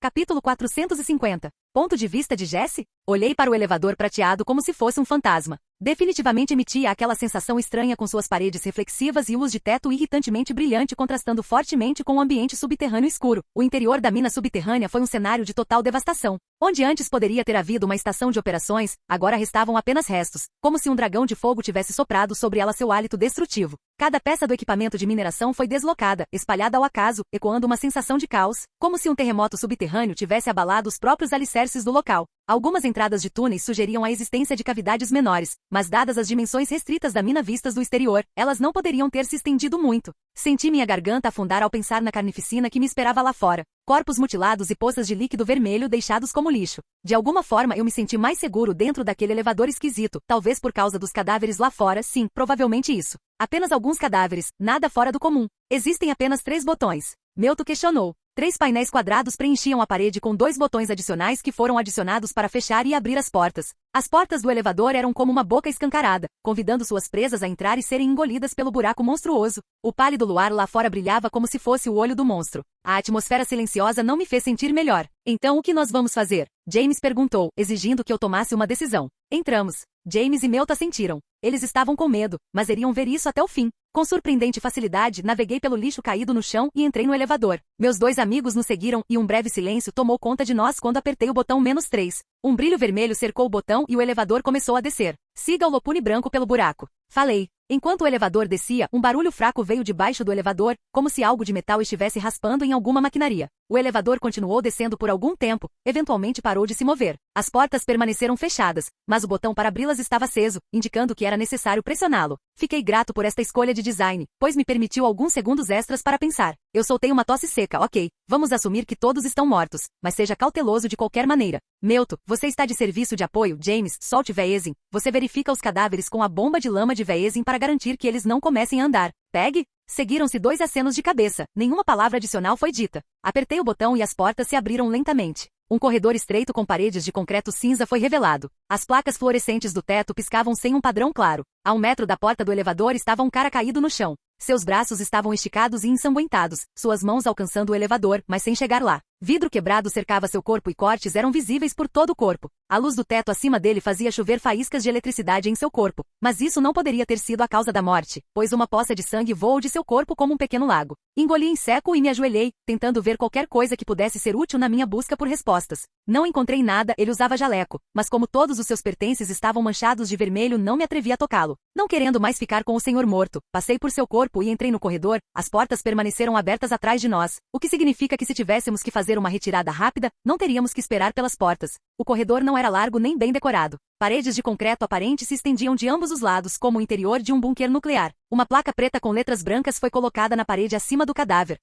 Capítulo 450. Ponto de vista de Jessie? Olhei para o elevador prateado como se fosse um fantasma. Definitivamente emitia aquela sensação estranha com suas paredes reflexivas e luz de teto irritantemente brilhante contrastando fortemente com o ambiente subterrâneo escuro. O interior da mina subterrânea foi um cenário de total devastação. Onde antes poderia ter havido uma estação de operações, agora restavam apenas restos, como se um dragão de fogo tivesse soprado sobre ela seu hálito destrutivo. Cada peça do equipamento de mineração foi deslocada, espalhada ao acaso, ecoando uma sensação de caos, como se um terremoto subterrâneo tivesse abalado os próprios alicerces do local. Algumas entradas de túneis sugeriam a existência de cavidades menores, mas dadas as dimensões restritas da mina vistas do exterior, elas não poderiam ter se estendido muito. Senti minha garganta afundar ao pensar na carnificina que me esperava lá fora. Corpos mutilados e poças de líquido vermelho deixados como lixo. De alguma forma eu me senti mais seguro dentro daquele elevador esquisito, talvez por causa dos cadáveres lá fora, sim, provavelmente isso. Apenas alguns cadáveres, nada fora do comum. Existem apenas 3 botões. Mewtwo questionou. 3 painéis quadrados preenchiam a parede com 2 botões adicionais que foram adicionados para fechar e abrir as portas. As portas do elevador eram como uma boca escancarada, convidando suas presas a entrar e serem engolidas pelo buraco monstruoso. O pálido luar lá fora brilhava como se fosse o olho do monstro. A atmosfera silenciosa não me fez sentir melhor. Então o que nós vamos fazer? James perguntou, exigindo que eu tomasse uma decisão. Entramos. James e Mewtwo sentiram. Eles estavam com medo, mas iriam ver isso até o fim. Com surpreendente facilidade, naveguei pelo lixo caído no chão e entrei no elevador. Meus 2 amigos nos seguiram e um breve silêncio tomou conta de nós quando apertei o botão -3. Um brilho vermelho cercou o botão e o elevador começou a descer. Siga o Lopune branco pelo buraco. Falei. Enquanto o elevador descia, um barulho fraco veio de baixo do elevador, como se algo de metal estivesse raspando em alguma maquinaria. O elevador continuou descendo por algum tempo, eventualmente parou de se mover. As portas permaneceram fechadas, mas o botão para abri-las estava aceso, indicando que era necessário pressioná-lo. Fiquei grato por esta escolha de design, pois me permitiu alguns segundos extras para pensar. Eu soltei uma tosse seca, ok. Vamos assumir que todos estão mortos, mas seja cauteloso de qualquer maneira. Mewtwo, você está de serviço de apoio, James, solte Veezin. Você verifica os cadáveres com a bomba de lama de Veezin para garantir que eles não comecem a andar. Pegue? Seguiram-se 2 acenos de cabeça, nenhuma palavra adicional foi dita. Apertei o botão e as portas se abriram lentamente. Um corredor estreito com paredes de concreto cinza foi revelado. As placas fluorescentes do teto piscavam sem um padrão claro. A 1 metro da porta do elevador estava um cara caído no chão. Seus braços estavam esticados e ensanguentados, suas mãos alcançando o elevador, mas sem chegar lá. Vidro quebrado cercava seu corpo e cortes eram visíveis por todo o corpo. A luz do teto acima dele fazia chover faíscas de eletricidade em seu corpo, mas isso não poderia ter sido a causa da morte, pois uma poça de sangue voou de seu corpo como um pequeno lago. Engoli em seco e me ajoelhei, tentando ver qualquer coisa que pudesse ser útil na minha busca por respostas. Não encontrei nada, ele usava jaleco, mas como todos os seus pertences estavam manchados de vermelho, não me atrevi a tocá-lo. Não querendo mais ficar com o senhor morto, passei por seu corpo e entrei no corredor. As portas permaneceram abertas atrás de nós, o que significa que se tivéssemos que fazer uma retirada rápida, não teríamos que esperar pelas portas. O corredor não era largo nem bem decorado. Paredes de concreto aparente se estendiam de ambos os lados como o interior de um bunker nuclear. Uma placa preta com letras brancas foi colocada na parede acima do cadáver.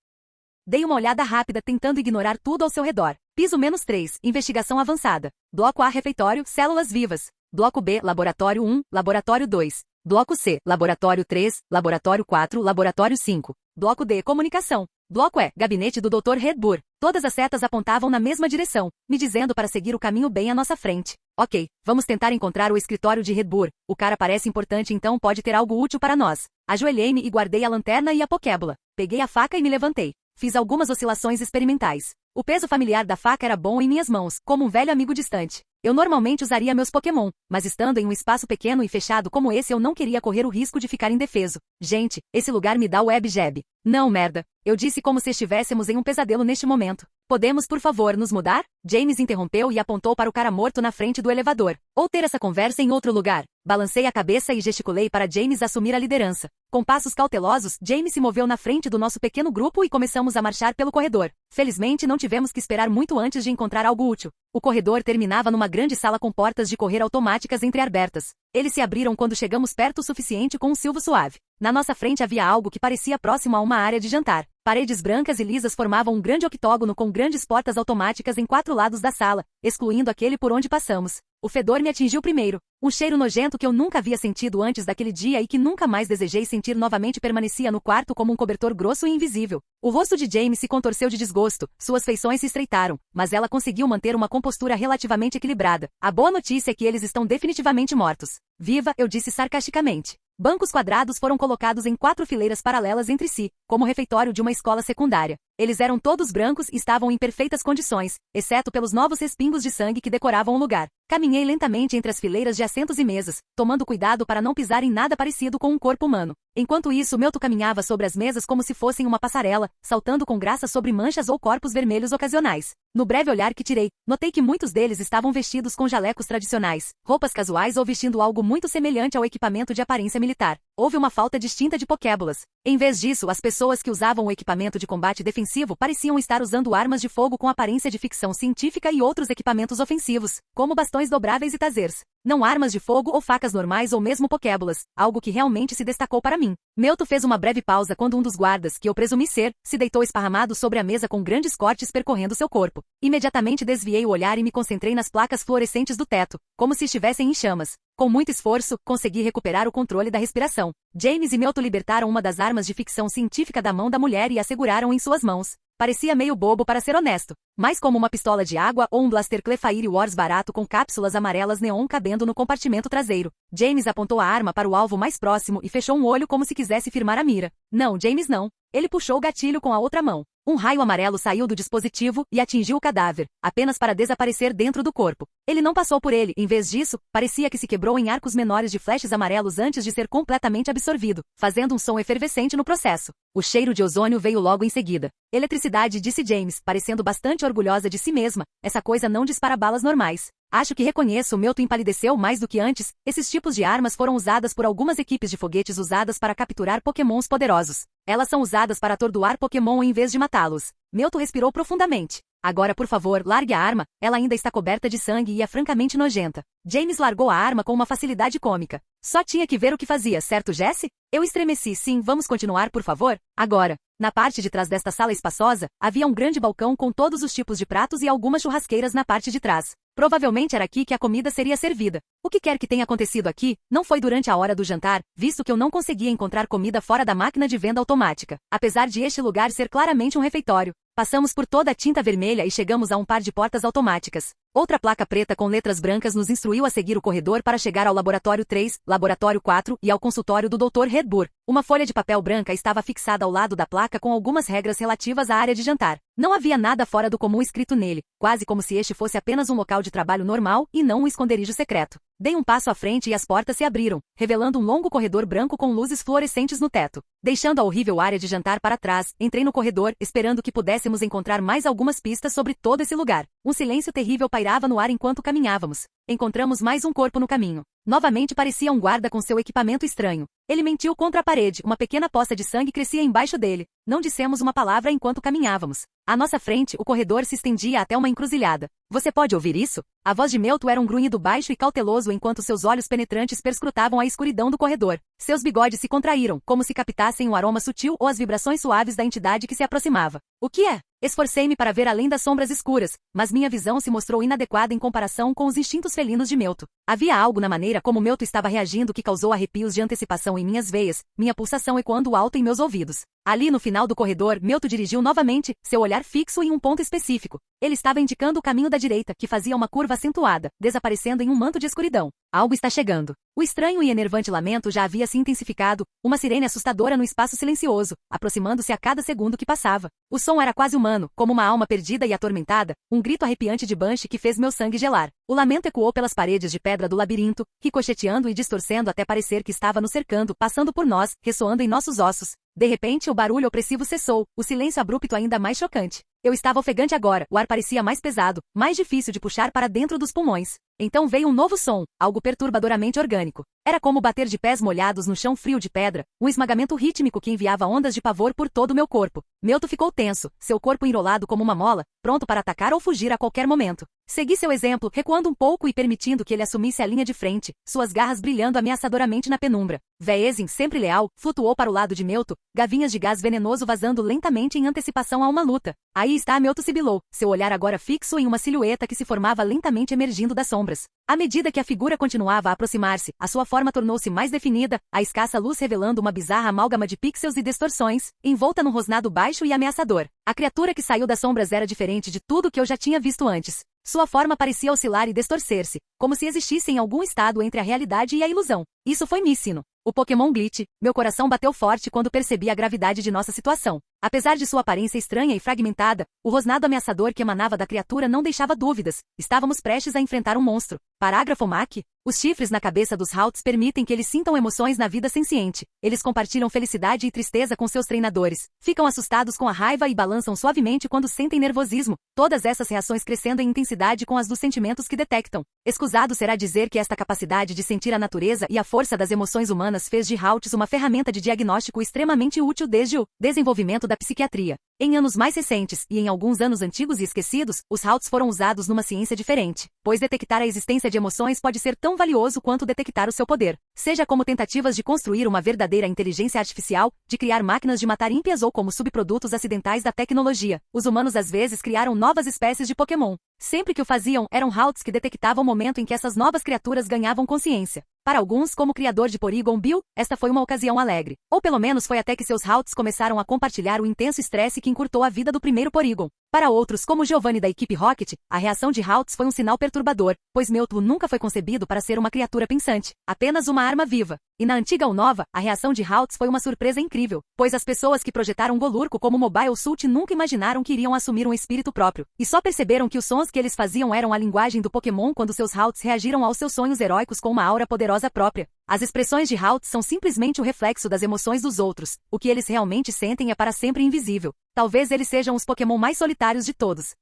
Dei uma olhada rápida tentando ignorar tudo ao seu redor. Piso -3, investigação avançada. Bloco A, refeitório, células vivas. Bloco B, laboratório 1, laboratório 2. Bloco C, laboratório 3, laboratório 4, laboratório 5. Bloco D, comunicação. Bloco E, gabinete do Dr. Redburn. Todas as setas apontavam na mesma direção, me dizendo para seguir o caminho bem à nossa frente. Ok, vamos tentar encontrar o escritório de Redburn. O cara parece importante, então pode ter algo útil para nós. Ajoelhei-me e guardei a lanterna e a pokébola. Peguei a faca e me levantei. Fiz algumas oscilações experimentais. O peso familiar da faca era bom em minhas mãos, como um velho amigo distante. Eu normalmente usaria meus Pokémon, mas estando em um espaço pequeno e fechado como esse eu não queria correr o risco de ficar indefeso. Gente, esse lugar me dá web jab. Não, merda. Eu disse como se estivéssemos em um pesadelo neste momento. Podemos, por favor, nos mudar? James interrompeu e apontou para o cara morto na frente do elevador. Ou ter essa conversa em outro lugar. Balancei a cabeça e gesticulei para James assumir a liderança. Com passos cautelosos, James se moveu na frente do nosso pequeno grupo e começamos a marchar pelo corredor. Felizmente não tivemos que esperar muito antes de encontrar algo útil. O corredor terminava numa grande sala com portas de correr automáticas entreabertas. Eles se abriram quando chegamos perto o suficiente com um silvo suave. Na nossa frente havia algo que parecia próximo a uma área de jantar. Paredes brancas e lisas formavam um grande octógono com grandes portas automáticas em 4 lados da sala, excluindo aquele por onde passamos. O fedor me atingiu primeiro. Um cheiro nojento que eu nunca havia sentido antes daquele dia e que nunca mais desejei sentir novamente permanecia no quarto como um cobertor grosso e invisível. O rosto de James se contorceu de desgosto, suas feições se estreitaram, mas ela conseguiu manter uma compostura relativamente equilibrada. A boa notícia é que eles estão definitivamente mortos. Viva, eu disse sarcasticamente. Bancos quadrados foram colocados em 4 fileiras paralelas entre si, como o refeitório de uma escola secundária. Eles eram todos brancos e estavam em perfeitas condições, exceto pelos novos respingos de sangue que decoravam o lugar. Caminhei lentamente entre as fileiras de assentos e mesas, tomando cuidado para não pisar em nada parecido com um corpo humano. Enquanto isso, Melto caminhava sobre as mesas como se fossem uma passarela, saltando com graça sobre manchas ou corpos vermelhos ocasionais. No breve olhar que tirei, notei que muitos deles estavam vestidos com jalecos tradicionais, roupas casuais ou vestindo algo muito semelhante ao equipamento de aparência militar. Houve uma falta distinta de pokébolas. Em vez disso, as pessoas que usavam o equipamento de combate defensivo pareciam estar usando armas de fogo com aparência de ficção científica e outros equipamentos ofensivos, como bastões dobráveis e tasers. Não armas de fogo ou facas normais ou mesmo pokébolas, algo que realmente se destacou para mim. Melto fez uma breve pausa quando um dos guardas, que eu presumi ser, se deitou esparramado sobre a mesa com grandes cortes percorrendo seu corpo. Imediatamente desviei o olhar e me concentrei nas placas fluorescentes do teto, como se estivessem em chamas. Com muito esforço, consegui recuperar o controle da respiração. James e Melto libertaram uma das armas de ficção científica da mão da mulher e a seguraram em suas mãos. Parecia meio bobo para ser honesto, mas como uma pistola de água ou um blaster Clefairy Wars barato com cápsulas amarelas neon cabendo no compartimento traseiro. James apontou a arma para o alvo mais próximo e fechou um olho como se quisesse firmar a mira. Não, James não. Ele puxou o gatilho com a outra mão. Um raio amarelo saiu do dispositivo e atingiu o cadáver, apenas para desaparecer dentro do corpo. Ele não passou por ele, em vez disso, parecia que se quebrou em arcos menores de flashes amarelos antes de ser completamente absorvido, fazendo um som efervescente no processo. O cheiro de ozônio veio logo em seguida. Eletricidade, disse James, parecendo bastante orgulhosa de si mesma. Essa coisa não dispara balas normais. Acho que reconheço, o Melto empalideceu mais do que antes. Esses tipos de armas foram usadas por algumas equipes de foguetes usadas para capturar pokémons poderosos. Elas são usadas para atordoar Pokémon em vez de matá-los. Melto respirou profundamente. Agora, por favor, largue a arma, ela ainda está coberta de sangue e é francamente nojenta. James largou a arma com uma facilidade cômica. Só tinha que ver o que fazia, certo, Jesse? Eu estremeci. Sim, vamos continuar, por favor? Agora. Na parte de trás desta sala espaçosa, havia um grande balcão com todos os tipos de pratos e algumas churrasqueiras na parte de trás. Provavelmente era aqui que a comida seria servida. O que quer que tenha acontecido aqui, não foi durante a hora do jantar, visto que eu não conseguia encontrar comida fora da máquina de venda automática. Apesar de este lugar ser claramente um refeitório, passamos por toda a tinta vermelha e chegamos a um par de portas automáticas. Outra placa preta com letras brancas nos instruiu a seguir o corredor para chegar ao laboratório 3, laboratório 4 e ao consultório do Dr. Redbur. Uma folha de papel branca estava fixada ao lado da placa com algumas regras relativas à área de jantar. Não havia nada fora do comum escrito nele, quase como se este fosse apenas um local de trabalho normal e não um esconderijo secreto. Dei um passo à frente e as portas se abriram, revelando um longo corredor branco com luzes fluorescentes no teto. Deixando a horrível área de jantar para trás, entrei no corredor, esperando que pudéssemos encontrar mais algumas pistas sobre todo esse lugar. Um silêncio terrível pairava no ar enquanto caminhávamos. Encontramos mais um corpo no caminho. Novamente parecia um guarda com seu equipamento estranho. Ele mentiu contra a parede, uma pequena poça de sangue crescia embaixo dele. Não dissemos uma palavra enquanto caminhávamos. À nossa frente, o corredor se estendia até uma encruzilhada. Você pode ouvir isso? A voz de Melto era um grunhido baixo e cauteloso enquanto seus olhos penetrantes perscrutavam a escuridão do corredor. Seus bigodes se contraíram, como se captassem o aroma sutil ou as vibrações suaves da entidade que se aproximava. O que é? Esforcei-me para ver além das sombras escuras, mas minha visão se mostrou inadequada em comparação com os instintos felinos de Melto. Havia algo na maneira como Melto estava reagindo que causou arrepios de antecipação em minhas veias, minha pulsação ecoando alto em meus ouvidos. Ali no final do corredor, Melto dirigiu novamente, seu olhar fixo em um ponto específico. Ele estava indicando o caminho da direita, que fazia uma curva acentuada, desaparecendo em um manto de escuridão. Algo está chegando. O estranho e enervante lamento já havia se intensificado, uma sirene assustadora no espaço silencioso, aproximando-se a cada segundo que passava. O som era quase humano, como uma alma perdida e atormentada, um grito arrepiante de Banshee que fez meu sangue gelar. O lamento ecoou pelas paredes de pedra do labirinto, ricocheteando e distorcendo até parecer que estava nos cercando, passando por nós, ressoando em nossos ossos. De repente, o barulho opressivo cessou, o silêncio abrupto ainda mais chocante. Eu estava ofegante agora, o ar parecia mais pesado, mais difícil de puxar para dentro dos pulmões. Então veio um novo som, algo perturbadoramente orgânico. Era como bater de pés molhados no chão frio de pedra, um esmagamento rítmico que enviava ondas de pavor por todo o meu corpo. Melto ficou tenso, seu corpo enrolado como uma mola, pronto para atacar ou fugir a qualquer momento. Segui seu exemplo, recuando um pouco e permitindo que ele assumisse a linha de frente, suas garras brilhando ameaçadoramente na penumbra. Véezin, sempre leal, flutuou para o lado de Melto, gavinhas de gás venenoso vazando lentamente em antecipação a uma luta. Aí está, Melto sibilou, seu olhar agora fixo em uma silhueta que se formava lentamente emergindo das sombras. À medida que a figura continuava a aproximar-se, a sua forma tornou-se mais definida, a escassa luz revelando uma bizarra amálgama de pixels e distorções, envolta num rosnado baixo e ameaçador. A criatura que saiu das sombras era diferente de tudo que eu já tinha visto antes. Sua forma parecia oscilar e distorcer-se, como se existisse em algum estado entre a realidade e a ilusão. Isso foi Missino. O Pokémon Glitch. Meu coração bateu forte quando percebi a gravidade de nossa situação. Apesar de sua aparência estranha e fragmentada, o rosnado ameaçador que emanava da criatura não deixava dúvidas. Estávamos prestes a enfrentar um monstro. Parágrafo MAC. Os chifres na cabeça dos Halts permitem que eles sintam emoções na vida senciente. Eles compartilham felicidade e tristeza com seus treinadores. Ficam assustados com a raiva e balançam suavemente quando sentem nervosismo. Todas essas reações crescendo em intensidade com as dos sentimentos que detectam. Escusado será dizer que esta capacidade de sentir a natureza e a força das emoções humanas fez de Halts uma ferramenta de diagnóstico extremamente útil desde o desenvolvimento da psiquiatria. Em anos mais recentes, e em alguns anos antigos e esquecidos, os Halts foram usados numa ciência diferente, pois detectar a existência de emoções pode ser tão valioso quanto detectar o seu poder. Seja como tentativas de construir uma verdadeira inteligência artificial, de criar máquinas de matar ímpias ou como subprodutos acidentais da tecnologia, os humanos às vezes criaram novas espécies de Pokémon. Sempre que o faziam, eram Halts que detectavam o momento em que essas novas criaturas ganhavam consciência. Para alguns, como criador de Porygon Bill, esta foi uma ocasião alegre. Ou pelo menos foi até que seus Halts começaram a compartilhar o intenso estresse que encurtou a vida do primeiro Porygon. Para outros, como Giovanni da equipe Rocket, a reação de Halts foi um sinal perturbador, pois Mewtwo nunca foi concebido para ser uma criatura pensante, apenas uma arma viva. E na antiga ou nova, a reação de Halts foi uma surpresa incrível, pois as pessoas que projetaram Golurko como Mobile Suit nunca imaginaram que iriam assumir um espírito próprio, e só perceberam que os sons que eles faziam eram a linguagem do Pokémon quando seus Halts reagiram aos seus sonhos heróicos com uma aura poderosa própria. As expressões de Halts são simplesmente o reflexo das emoções dos outros, o que eles realmente sentem é para sempre invisível. Talvez eles sejam os Pokémon mais solitários de todos.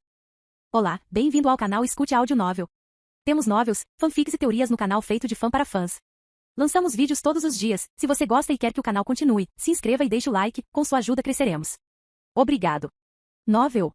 Olá, bem-vindo ao canal Escute Áudio Novel. Temos novels, fanfics e teorias no canal feito de fã para fãs. Lançamos vídeos todos os dias. Se você gosta e quer que o canal continue, se inscreva e deixe o like, com sua ajuda cresceremos. Obrigado. Novel.